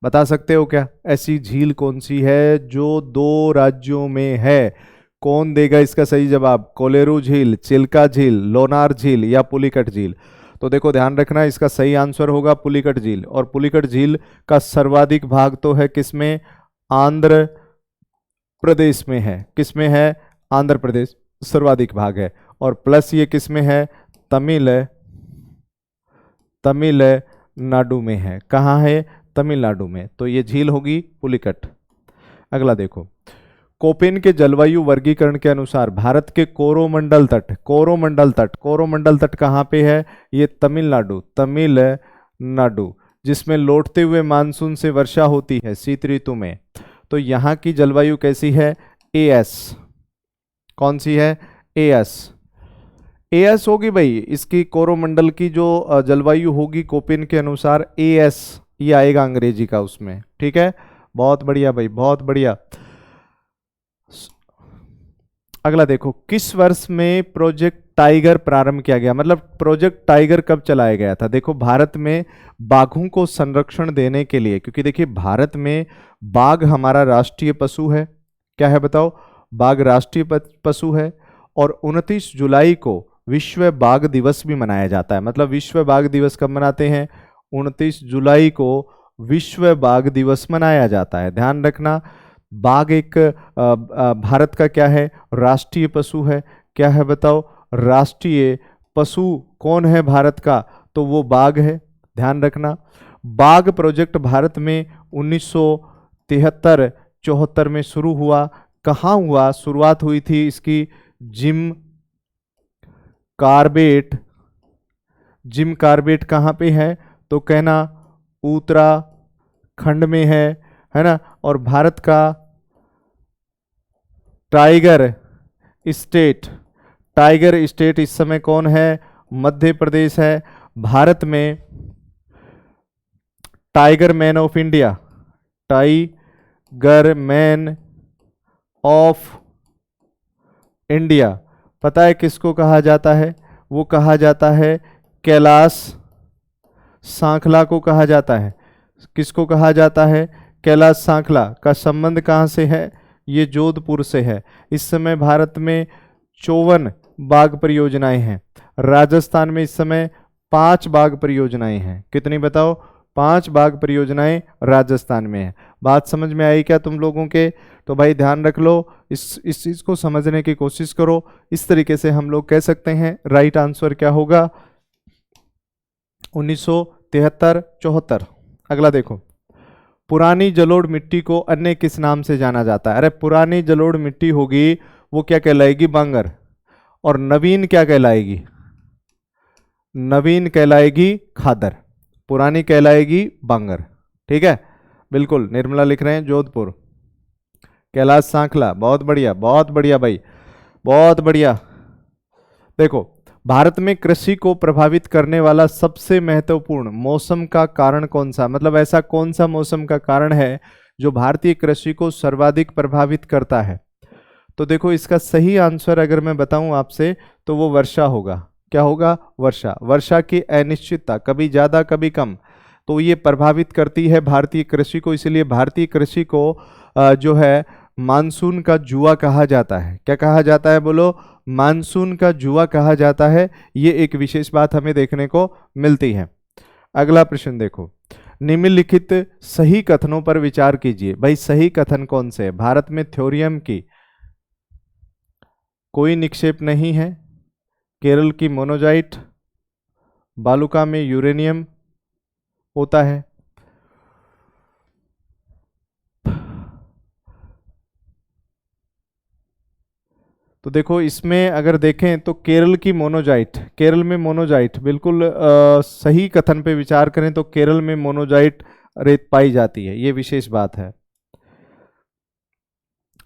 बता सकते हो क्या? ऐसी झील कौन सी है जो 2 राज्यों में है? कौन देगा इसका सही जवाब? कोलेरू झील, चिल्का झील, लोनार झील या पुलिकट झील? तो देखो ध्यान रखना, इसका सही आंसर होगा पुलिकट झील। और पुलिकट झील का सर्वाधिक भाग तो है किसमें? आंध्र प्रदेश में है। किसमें है? आंध्र प्रदेश सर्वाधिक भाग है। और प्लस ये किसमें है? तमिलनाडु में है। कहाँ है? तमिलनाडु में। तो ये झील होगी पुलिकट। अगला देखो, कोपेन के जलवायु वर्गीकरण के अनुसार भारत के कोरोमंडल तट कहाँ पे है? ये तमिलनाडु जिसमें लौटते हुए मानसून से वर्षा होती है शीत ऋतु में। तो यहाँ की जलवायु कैसी है? एएस। कौन सी है? एएस। एएस होगी भाई, इसकी कोरोमंडल की जो जलवायु होगी कोपेन के अनुसार एएस ये आएगा अंग्रेजी का उसमें। ठीक है, बहुत बढ़िया भाई, बहुत बढ़िया। अगला देखो, किस वर्ष में प्रोजेक्ट टाइगर प्रारंभ किया गया? मतलब प्रोजेक्ट टाइगर कब चलाया गया था? देखो, भारत में बाघों को संरक्षण देने के लिए, क्योंकि देखिए भारत में बाघ हमारा राष्ट्रीय पशु है। क्या है बताओ? बाघ राष्ट्रीय पशु है। और 29 जुलाई को विश्व बाघ दिवस भी मनाया जाता है। मतलब विश्व बाघ दिवस कब मनाते हैं? 29 जुलाई को विश्व बाघ दिवस मनाया जाता है। ध्यान रखना, बाघ एक भारत का क्या है? राष्ट्रीय पशु है। क्या है बताओ? राष्ट्रीय पशु कौन है भारत का? तो वो बाघ है। ध्यान रखना, बाघ प्रोजेक्ट भारत में 1973-74 में शुरू हुआ। कहाँ हुआ? शुरुआत हुई थी इसकी जिम कार्बेट। जिम कार्बेट कहाँ पे है? तो कहना उत्तराखंड में है ना। और भारत का टाइगर स्टेट इस समय कौन है? मध्य प्रदेश है। भारत में tiger man of India, tiger man of India पता है किसको कहा जाता है? वो कहा जाता है कैलाश सांखला को कहा जाता है। किसको कहा जाता है? कैलाश सांखला। का संबंध कहाँ से है? ये जोधपुर से है। इस समय भारत में 54 बाघ परियोजनाएं हैं। राजस्थान में इस समय 5 बाघ परियोजनाएं हैं। कितनी बताओ? 5 बाघ परियोजनाएं राजस्थान में है। बात समझ में आई क्या तुम लोगों के? तो भाई ध्यान रख लो, इस चीज़ को समझने की कोशिश करो। इस तरीके से हम लोग कह सकते हैं राइट आंसर क्या होगा? 1973-74। अगला देखो, पुरानी जलोढ़ मिट्टी को अन्य किस नाम से जाना जाता है? अरे पुरानी जलोढ़ मिट्टी होगी वो क्या कहलाएगी? बांगर। और नवीन क्या कहलाएगी? नवीन कहलाएगी खादर। पुरानी कहलाएगी बांगर। ठीक है, बिल्कुल। निर्मला लिख रहे हैं जोधपुर। कैलाश सांखला, बहुत बढ़िया, बहुत बढ़िया भाई, बहुत बढ़िया। देखो, भारत में कृषि को प्रभावित करने वाला सबसे महत्वपूर्ण मौसम का कारण कौन सा? मतलब ऐसा कौन सा मौसम का कारण है जो भारतीय कृषि को सर्वाधिक प्रभावित करता है? तो देखो, इसका सही आंसर अगर मैं बताऊं आपसे तो वो वर्षा होगा। क्या होगा? वर्षा। वर्षा की अनिश्चितता, कभी ज्यादा कभी कम, तो ये प्रभावित करती है भारतीय कृषि को। इसलिए भारतीय कृषि को जो है मानसून का जुआ कहा जाता है। क्या कहा जाता है? बोलो, मानसून का जुआ कहा जाता है। ये एक विशेष बात हमें देखने को मिलती है। अगला प्रश्न देखो, निम्नलिखित सही कथनों पर विचार कीजिए। भाई सही कथन कौन से है? भारत में थ्योरियम की कोई निक्षेप नहीं है। केरल की मोनोजाइट, बालुका में यूरेनियम होता है। तो देखो, इसमें अगर देखें तो केरल की मोनोजाइट, केरल में मोनोजाइट, बिल्कुल सही कथन पे विचार करें तो केरल में मोनोजाइट रेत पाई जाती है। ये विशेष बात है।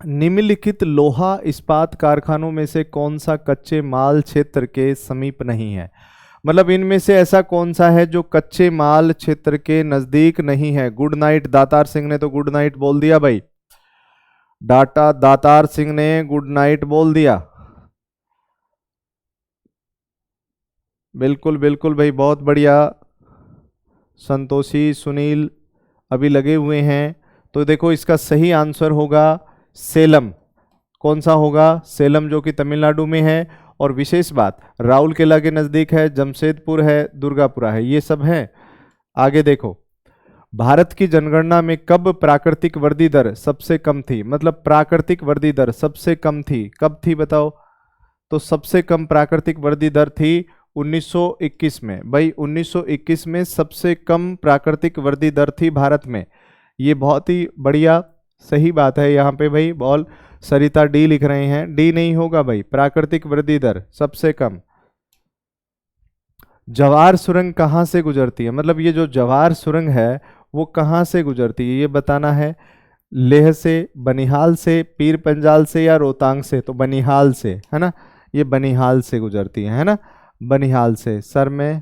निम्नलिखित लोहा इस्पात कारखानों में से कौन सा कच्चे माल क्षेत्र के समीप नहीं है? मतलब इनमें से ऐसा कौन सा है जो कच्चे माल क्षेत्र के नजदीक नहीं है? गुड नाइट दातार सिंह ने तो गुड नाइट बोल दिया भाई। दातार सिंह ने गुड नाइट बोल दिया। बिल्कुल बिल्कुल भाई, बहुत बढ़िया। संतोषी, सुनील अभी लगे हुए हैं। तो देखो, इसका सही आंसर होगा सेलम। कौन सा होगा? सेलम, जो कि तमिलनाडु में है। और विशेष बात, राउरकेला के नजदीक है, जमशेदपुर है, दुर्गापुरा है, ये सब है। आगे देखो, भारत की जनगणना में कब प्राकृतिक वृद्धि दर सबसे कम थी? मतलब प्राकृतिक वृद्धि दर सबसे कम थी, कब थी बताओ? तो सबसे कम प्राकृतिक वृद्धि दर थी 1921 में। भाई 1921 में सबसे कम प्राकृतिक वृद्धि दर थी भारत में। ये बहुत ही बढ़िया सही बात है। यहाँ पे भाई बॉल सरिता डी लिख रहे हैं। डी नहीं होगा भाई, प्राकृतिक वृद्धि दर सबसे कम। जवार सुरंग कहाँ से गुजरती है, मतलब ये जो जवार सुरंग है वो कहाँ से गुजरती है ये बताना है। लेह से, बनिहाल से, पीर पंजाल से या रोहतांग से, तो बनिहाल से, है ना, ये बनिहाल से गुजरती है ना, बनिहाल से। सर मैं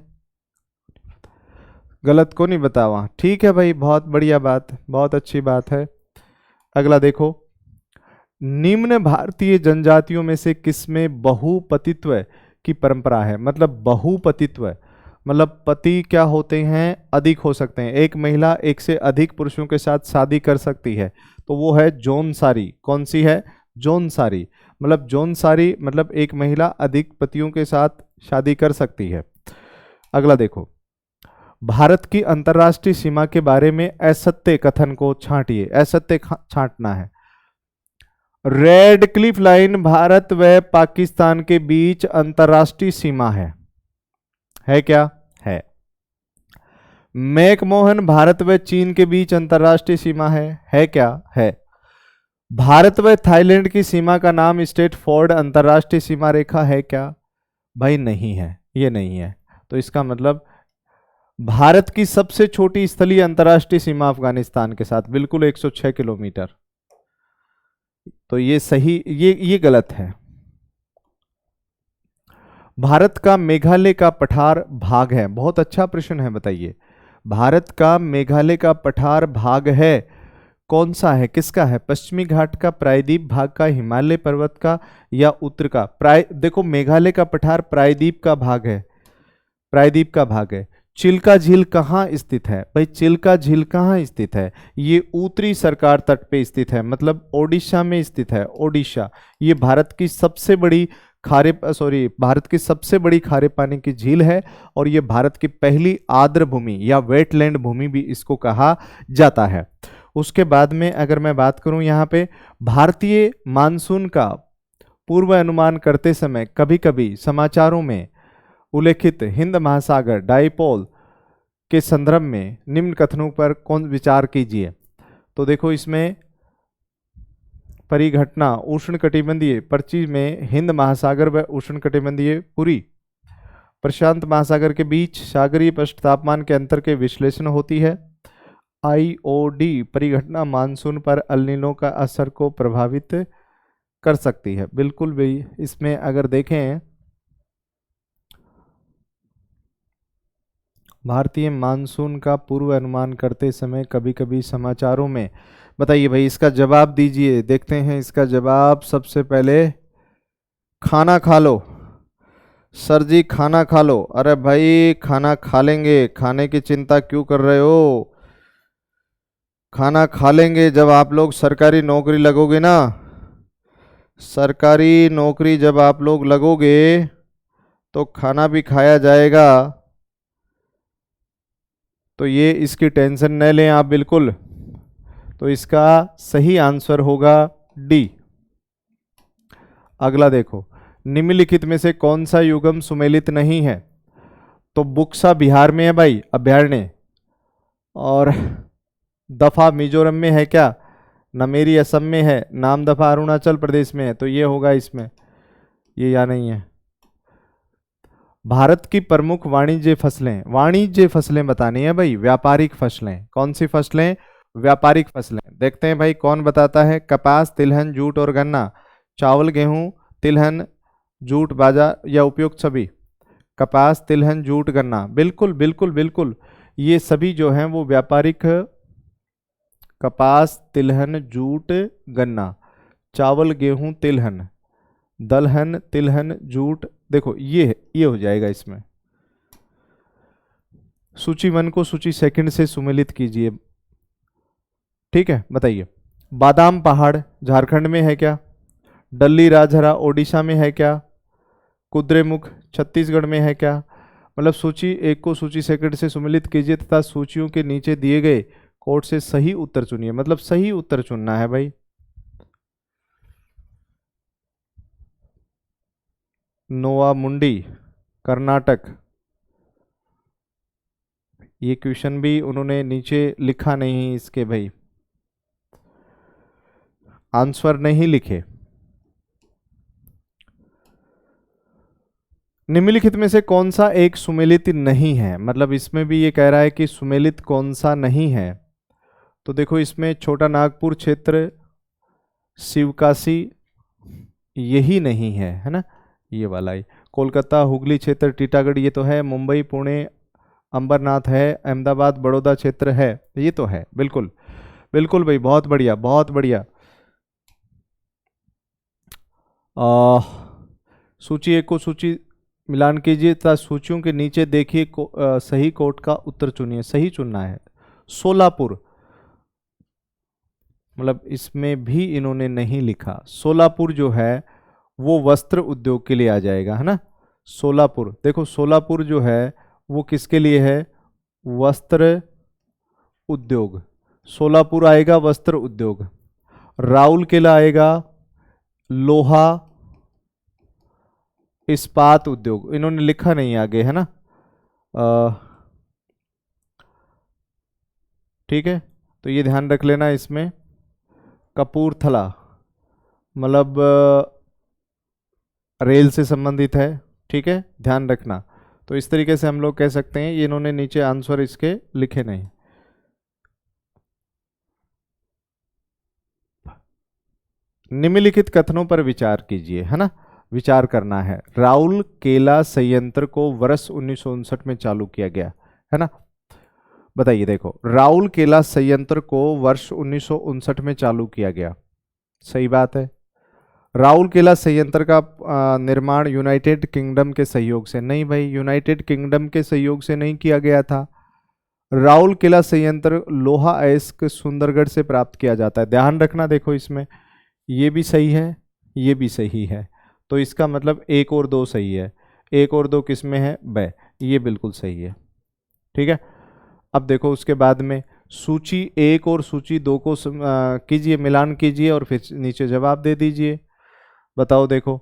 गलत को नहीं बतावा, ठीक है भाई, बहुत बढ़िया बात, बहुत अच्छी बात है। अगला देखो, निम्न भारतीय जनजातियों में से किसमें बहुपतित्व की परंपरा है, मतलब बहुपतित्व मतलब पति क्या होते हैं, अधिक हो सकते हैं, एक महिला एक से अधिक पुरुषों के साथ शादी कर सकती है, तो वो है जौनसारी। कौन सी है, जौनसारी, मतलब जौनसारी मतलब एक महिला अधिक पतियों के साथ शादी कर सकती है। अगला देखो, भारत की अंतर्राष्ट्रीय सीमा के बारे में असत्य कथन को छांटिए, असत्य छांटना है। रेड क्लिफ लाइन भारत व पाकिस्तान के बीच अंतर्राष्ट्रीय सीमा है क्या, मैकमोहन भारत व चीन के बीच अंतर्राष्ट्रीय सीमा है क्या, है। भारत व थाईलैंड की सीमा का नाम स्टेट फोर्ड अंतर्राष्ट्रीय सीमा रेखा है क्या, भाई नहीं है, ये नहीं है। तो इसका मतलब भारत की सबसे छोटी स्थलीय अंतर्राष्ट्रीय सीमा अफगानिस्तान के साथ बिल्कुल 106 किलोमीटर। तो ये सही, ये गलत है। भारत का मेघालय का पठार भाग है, बहुत अच्छा प्रश्न है, बताइए। भारत का मेघालय का पठार भाग है, कौन सा है, किसका है, पश्चिमी घाट का, प्रायद्वीप भाग का, हिमालय पर्वत का या उत्तर का। देखो मेघालय का पठार प्रायद्वीप का भाग है, प्रायद्वीप का भाग है। चिल्का झील कहाँ स्थित है, भाई चिल्का झील कहाँ स्थित है, ये उत्तरी सरकार तट पे स्थित है, मतलब ओडिशा में स्थित है, ओडिशा। ये भारत की सबसे बड़ी भारत की सबसे बड़ी खारे पानी की झील है, और ये भारत की पहली आर्द्र भूमि या वेटलैंड भूमि भी इसको कहा जाता है। उसके बाद में अगर मैं बात करूं यहाँ पे, भारतीय मानसून का पूर्व अनुमान करते समय कभी कभी समाचारों में उल्लेखित हिंद महासागर डाइपोल के संदर्भ में निम्न कथनों पर कौन विचार कीजिए। तो देखो इसमें परिघटना उष्णकटिबंधीय पर्ची में हिंद महासागर व उष्णकटिबंधीय पूरी प्रशांत महासागर के बीच सागरीय पृष्ठ तापमान के अंतर के विश्लेषण होती है। आईओडी परिघटना मानसून पर एल नीनो का असर को प्रभावित कर सकती है, बिल्कुल भी। इसमें अगर देखें भारतीय मानसून का पूर्व अनुमान करते समय कभी कभी समाचारों में, बताइए भाई इसका जवाब दीजिए, देखते हैं इसका जवाब। सबसे पहले खाना खा लो, सर जी खाना खा लो, अरे भाई खाना खा लेंगे, खाने की चिंता क्यों कर रहे हो, खाना खा लेंगे जब आप लोग सरकारी नौकरी लगोगे ना, सरकारी नौकरी जब आप लोग लगोगे तो खाना भी खाया जाएगा, तो ये इसकी टेंशन न लें आप बिल्कुल। तो इसका सही आंसर होगा डी। अगला देखो, निम्नलिखित में से कौन सा युगम सुमेलित नहीं है, तो बुक्सा बिहार में है भाई अभ्यारण्य, और दफा मिजोरम में है क्या, नमेरी असम में है, नाम दफा अरुणाचल प्रदेश में है, तो ये होगा इसमें, ये या नहीं है। भारत की प्रमुख वाणिज्य फसलें बतानी है भाई, व्यापारिक फसलें, कौन सी फसलें, व्यापारिक फसलें। देखते हैं भाई कौन बताता है, कपास, तिलहन, जूट और गन्ना, चावल, गेहूं, तिलहन, जूट, बाजरा या उपयुक्त सभी। कपास, तिलहन, जूट, गन्ना, बिल्कुल बिल्कुल बिल्कुल, ये सभी जो हैं वो व्यापारिक, कपास, तिलहन, जूट, गन्ना, चावल, गेहूं, तिलहन, दलहन, तिलहन, जूट, देखो ये हो जाएगा इसमें। सूची 1 को सूची 2 से सुमेलित कीजिए, ठीक है, बताइए। बादाम पहाड़ झारखंड में है क्या, डल्ली राजहरा ओडिशा में है क्या, कुद्रेमुख छत्तीसगढ़ में है क्या, मतलब सूची 1 को सूची 2 से सुमेलित कीजिए तथा सूचियों के नीचे दिए गए कोड से सही उत्तर चुनिए, मतलब सही उत्तर चुनना है भाई। नोवा मुंडी कर्नाटक, ये क्वेश्चन भी उन्होंने नीचे लिखा नहीं इसके भाई, आंसर नहीं लिखे। निम्नलिखित में से कौन सा एक सुमेलित नहीं है, मतलब इसमें भी ये कह रहा है कि सुमेलित कौन सा नहीं है। तो देखो इसमें छोटा नागपुर क्षेत्र, शिवकाशी, यही नहीं है ना, ये वाला ही। कोलकाता, हुगली क्षेत्र, टीटागढ़ ये तो है, मुंबई, पुणे, अंबरनाथ है, अहमदाबाद, बड़ौदा क्षेत्र है, ये तो है। बिल्कुल बिल्कुल भाई, बहुत बढ़िया बहुत बढ़िया। सूची एक को सूची मिलान कीजिए तथा सूचियों के नीचे देखिए सही कोट का उत्तर चुनिए। सही चुनना है। सोलापुर, मतलब इसमें भी इन्होंने नहीं लिखा। सोलापुर जो है वो वस्त्र उद्योग के लिए आ जाएगा, है ना। सोलापुर, देखो सोलापुर जो है वो किसके लिए है, वस्त्र उद्योग। सोलापुर आएगा वस्त्र उद्योग। राउरकेला आएगा लोहा इस्पात उद्योग। इन्होंने लिखा नहीं आगे, है ना। ठीक है, तो ये ध्यान रख लेना इसमें। कपूरथला मतलब रेल से संबंधित है, ठीक है, ध्यान रखना। तो इस तरीके से हम लोग कह सकते हैं, ये इन्होंने नीचे आंसर इसके लिखे नहीं। निम्नलिखित कथनों पर विचार कीजिए, है ना, विचार करना है। राउल केला संयंत्र को वर्ष 1959 में चालू किया गया, है ना। बताइए, देखो राउल केला संयंत्र को वर्ष 1959 में चालू किया गया, सही बात है। राउल केला संयंत्र का निर्माण यूनाइटेड किंगडम के सहयोग से, नहीं भाई, यूनाइटेड किंगडम के सहयोग से नहीं किया गया था। राउल केला संयंत्र लोहा अयस्क सुंदरगढ़ से प्राप्त किया जाता है, ध्यान रखना। देखो इसमें ये भी सही है, ये भी सही है, तो इसका मतलब एक और दो सही है। एक और दो किस में है, ब, ये बिल्कुल सही है, ठीक है। अब देखो उसके बाद में सूची एक और सूची दो को कीजिए, मिलान कीजिए और फिर नीचे जवाब दे दीजिए। बताओ, देखो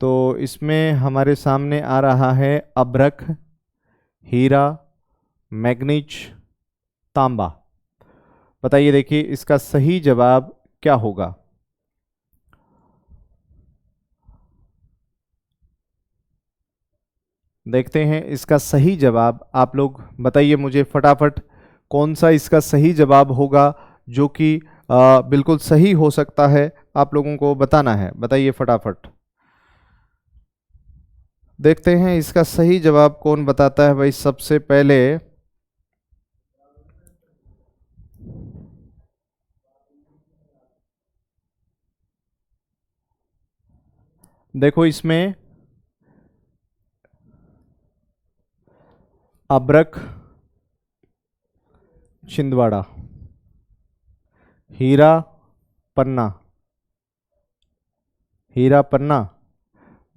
तो इसमें हमारे सामने आ रहा है अभ्रक, हीरा, मैग्नीज, तांबा। बताइए, देखिए इसका सही जवाब क्या होगा। देखते हैं इसका सही जवाब, आप लोग बताइए मुझे फटाफट, कौन सा इसका सही जवाब होगा जो कि बिल्कुल सही हो सकता है, आप लोगों को बताना है। बताइए फटाफट, देखते हैं इसका सही जवाब कौन बताता है भाई। सबसे पहले देखो इसमें अभ्रक, छिंदवाड़ा, हीरा, पन्ना, हीरा पन्ना,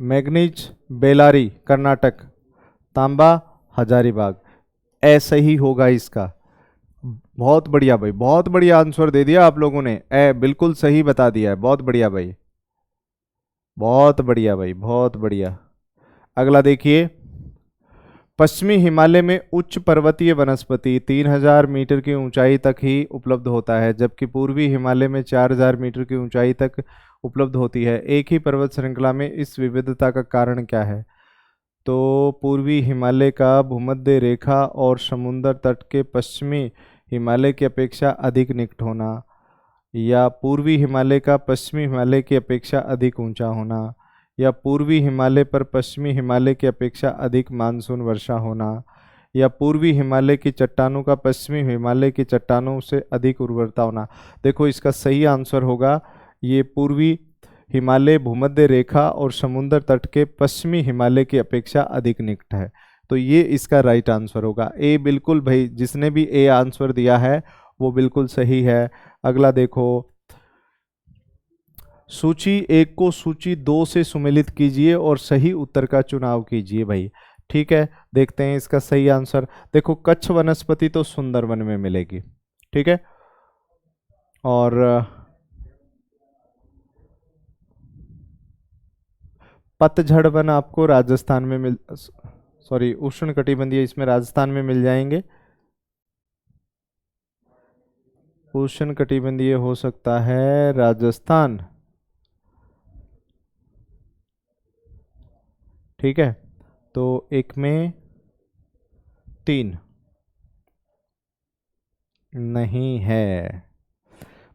मैग्नीज बेलारी कर्नाटक, तांबा हजारीबाग। ऐसा ही होगा इसका। बहुत बढ़िया भाई, बहुत बढ़िया आंसर दे दिया आप लोगों ने, बिल्कुल सही बता दिया है, बहुत बढ़िया भाई, बहुत बढ़िया भाई, बहुत बढ़िया। अगला देखिए, पश्चिमी हिमालय में उच्च पर्वतीय वनस्पति 3000 मीटर की ऊंचाई तक ही उपलब्ध होता है, जबकि पूर्वी हिमालय में 4000 मीटर की ऊंचाई तक उपलब्ध होती है। एक ही पर्वत श्रृंखला में इस विविधता का कारण क्या है। तो पूर्वी हिमालय का भूमध्य रेखा और समुद्र तट के पश्चिमी हिमालय की अपेक्षा अधिक निकट होना, या पूर्वी हिमालय का पश्चिमी हिमालय की अपेक्षा अधिक ऊंचा होना, या पूर्वी हिमालय पर पश्चिमी हिमालय की अपेक्षा अधिक मानसून वर्षा होना, या पूर्वी हिमालय की चट्टानों का पश्चिमी हिमालय की चट्टानों से अधिक उर्वरता होना। देखो इसका सही आंसर होगा ये पूर्वी हिमालय भूमध्य रेखा और समुद्र तट के पश्चिमी हिमालय की अपेक्षा अधिक निकट है। तो ये इसका राइट आंसर होगा ए। बिल्कुल भाई, जिसने भी ए आंसर दिया है वो बिल्कुल सही है। अगला देखो, सूची एक को सूची दो से सुमेलित कीजिए और सही उत्तर का चुनाव कीजिए भाई, ठीक है। देखते हैं इसका सही आंसर। देखो कच्छ वनस्पति तो सुंदरवन में मिलेगी, ठीक है, और पतझड़ वन आपको राजस्थान में मिल, सॉरी उष्ण कटिबंधीय, इसमें राजस्थान में मिल जाएंगे। उष्ण कटिबंधीय हो सकता है राजस्थान। ठीक है, तो 1 में 3 नहीं है।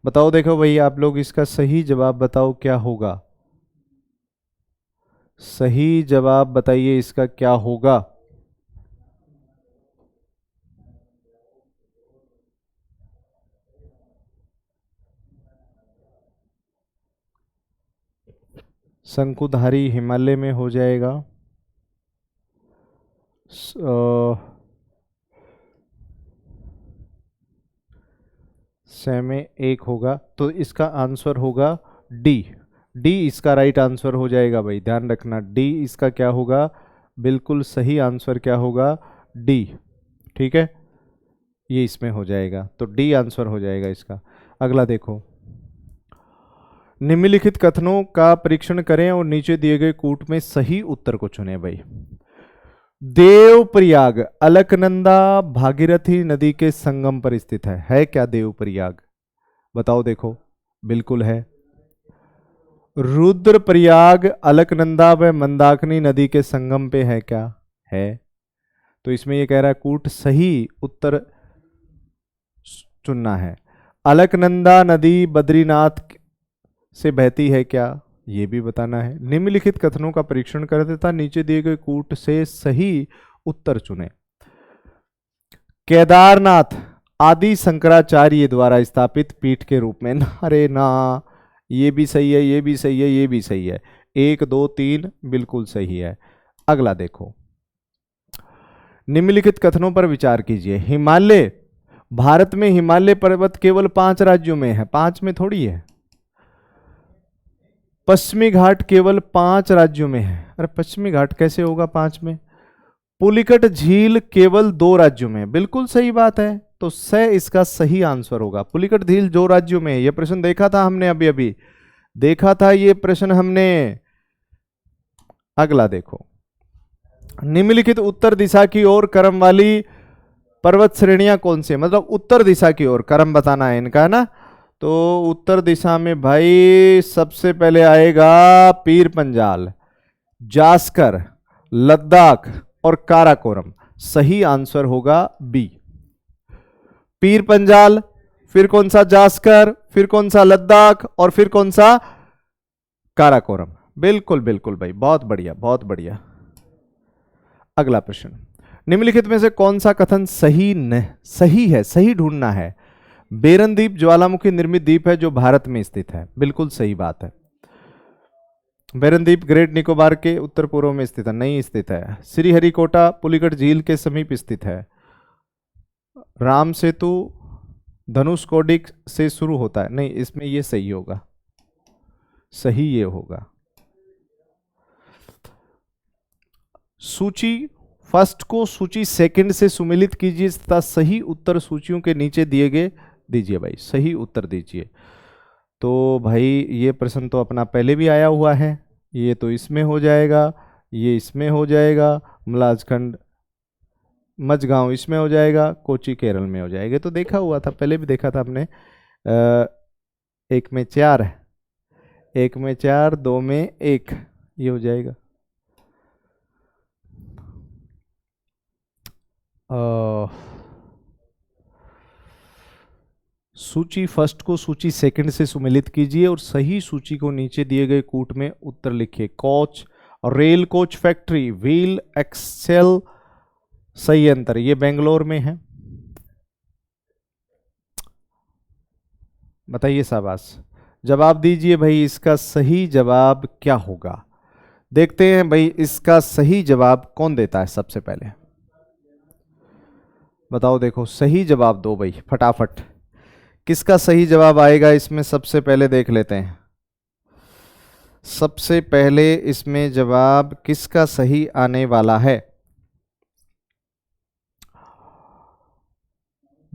बताओ देखो भाई आप लोग, इसका सही जवाब बताओ क्या होगा। सही जवाब बताइए इसका क्या होगा। शंकुधारी हिमालय में हो जाएगा। स- अ, से में 1 होगा, तो इसका आंसर होगा डी। डी इसका राइट आंसर हो जाएगा भाई, ध्यान रखना डी इसका क्या होगा, बिल्कुल सही आंसर क्या होगा, डी। ठीक है, ये इसमें हो जाएगा, तो डी आंसर हो जाएगा इसका। अगला देखो, निम्नलिखित कथनों का परीक्षण करें और नीचे दिए गए कूट में सही उत्तर को चुनें भाई। देवप्रयाग अलकनंदा भागीरथी नदी के संगम पर स्थित है क्या देवप्रयाग? बताओ देखो, बिल्कुल है। रुद्रप्रयाग अलकनंदा व मंदाकिनी नदी के संगम पे है क्या? है। तो इसमें ये कह रहा है कूट सही उत्तर चुनना है। अलकनंदा नदी बद्रीनाथ से बहती है क्या? ये भी बताना है। निम्नलिखित कथनों का परीक्षण कर तथा नीचे दिए गए कूट से सही उत्तर चुने। केदारनाथ आदि शंकराचार्य द्वारा स्थापित पीठ के रूप में, अरे ना, ये भी सही है, ये भी सही है, ये भी सही है। 1 2 3 बिल्कुल सही है। अगला देखो, निम्नलिखित कथनों पर विचार कीजिए। हिमालय, भारत में हिमालय पर्वत केवल 5 राज्यों में है, 5 में थोड़ी है। पश्चिमी घाट केवल 5 राज्यों में है, अरे पश्चिमी घाट कैसे होगा 5 में? पुलिकट झील केवल 2 राज्यों में, बिल्कुल सही बात है। तो स इसका सही आंसर होगा। पुलिकट झील 2 राज्यों में है, यह प्रश्न देखा था हमने, अभी अभी देखा था ये प्रश्न हमने। अगला देखो, निम्नलिखित उत्तर दिशा की ओर क्रम वाली पर्वत श्रेणियां कौन सी, मतलब उत्तर दिशा की ओर क्रम बताना है इनका, है ना। तो उत्तर दिशा में भाई सबसे पहले आएगा पीर पंजाल, जास्कर, लद्दाख और काराकोरम। सही आंसर होगा बी। पीर पंजाल, फिर कौन सा जास्कर, फिर कौन सा लद्दाख और फिर कौन सा काराकोरम। बिल्कुल बिल्कुल भाई, बहुत बढ़िया बहुत बढ़िया। अगला प्रश्न, निम्नलिखित में से कौन सा कथन सही है, सही ढूंढना है। बेरन द्वीप ज्वालामुखी निर्मित द्वीप है जो भारत में स्थित है, बिल्कुल सही बात है। बेरन द्वीप ग्रेट निकोबार के उत्तर पूर्व में स्थित है, नहीं स्थित है। श्रीहरिकोटा पुलिकट झील के समीप स्थित है। राम सेतु धनुषकोडी से शुरू होता है, नहीं, इसमें ये सही होगा, सही ये होगा। सूची फर्स्ट को सूची सेकंड से सुमेलित कीजिए तथा सही उत्तर सूचियों के नीचे दिए गए दीजिए भाई, सही उत्तर दीजिए। तो भाई ये प्रश्न तो अपना पहले भी आया हुआ है, ये तो इसमें हो जाएगा, ये इसमें हो जाएगा, मलाजखंड मझगांव इसमें हो जाएगा, कोची केरल में हो जाएगा। तो देखा हुआ था, पहले भी देखा था हमने। 1 में 4, 1 में 4, 2 में 1, ये हो जाएगा। सूची फर्स्ट को सूची सेकंड से सुमेलित कीजिए और सही सूची को नीचे दिए गए कूट में उत्तर लिखिए। कोच और rail coach factory, wheel axle संयंत्र, ये बेंगलोर में है। बताइए शाबाश, जवाब दीजिए भाई, इसका सही जवाब क्या होगा। देखते हैं भाई इसका सही जवाब कौन देता है सबसे पहले। बताओ देखो, सही जवाब दो भाई फटाफट, किसका सही जवाब आएगा इसमें सबसे पहले देख लेते हैं। सबसे पहले इसमें जवाब किसका सही आने वाला है।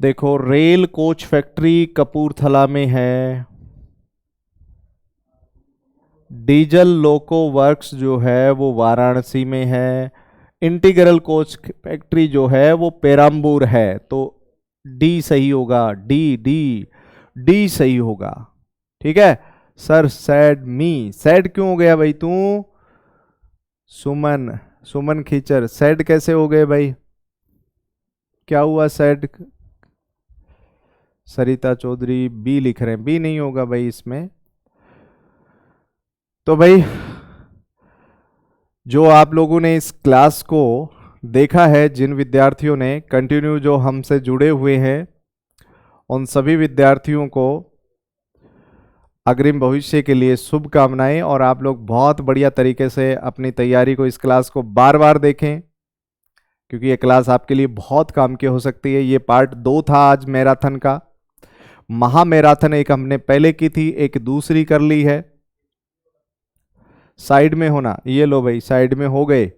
देखो, रेल कोच फैक्ट्री कपूरथला में है। डीजल लोको वर्क्स जो है वो वाराणसी में है। इंटीग्रल कोच फैक्ट्री जो है वो पेराम्बूर है। तो डी सही होगा, डी डी डी सही होगा। ठीक है सर, सैड मी, सैड क्यों हो गया भाई तू? सुमन, सुमन खीचर, सेड कैसे हो गए भाई? क्या हुआ सेड? सरिता चौधरी बी लिख रहे हैं, बी नहीं होगा भाई इसमें। तो भाई जो आप लोगों ने इस क्लास को देखा है, जिन विद्यार्थियों ने कंटिन्यू जो हमसे जुड़े हुए हैं, उन सभी विद्यार्थियों को अग्रिम भविष्य के लिए शुभकामनाएं। और आप लोग बहुत बढ़िया तरीके से अपनी तैयारी को, इस क्लास को बार बार देखें, क्योंकि ये क्लास आपके लिए बहुत काम की हो सकती है। ये पार्ट 2 था आज मैराथन का। महा मैराथन एक हमने पहले की थी, एक दूसरी कर ली है। साइड में होना, ये लो भाई, साइड में हो गए,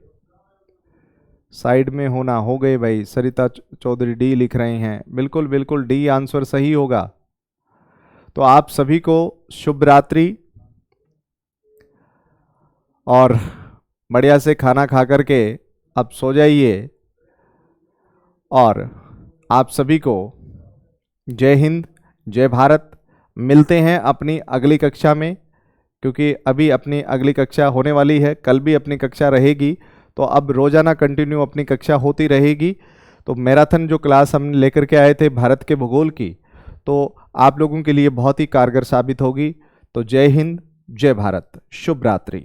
साइड में होना हो गए भाई। सरिता चौधरी डी लिख रहे हैं, बिल्कुल बिल्कुल डी आंसर सही होगा। तो आप सभी को शुभ रात्रि, और बढ़िया से खाना खा करके अब सो जाइए। और आप सभी को जय हिंद, जय भारत। मिलते हैं अपनी अगली कक्षा में, क्योंकि अभी अपनी अगली कक्षा होने वाली है, कल भी अपनी कक्षा रहेगी, तो अब रोजाना कंटिन्यू अपनी कक्षा होती रहेगी। तो मैराथन जो क्लास हम लेकर के आए थे भारत के भूगोल की, तो आप लोगों के लिए बहुत ही कारगर साबित होगी। तो जय हिंद, जय भारत, शुभ रात्रि।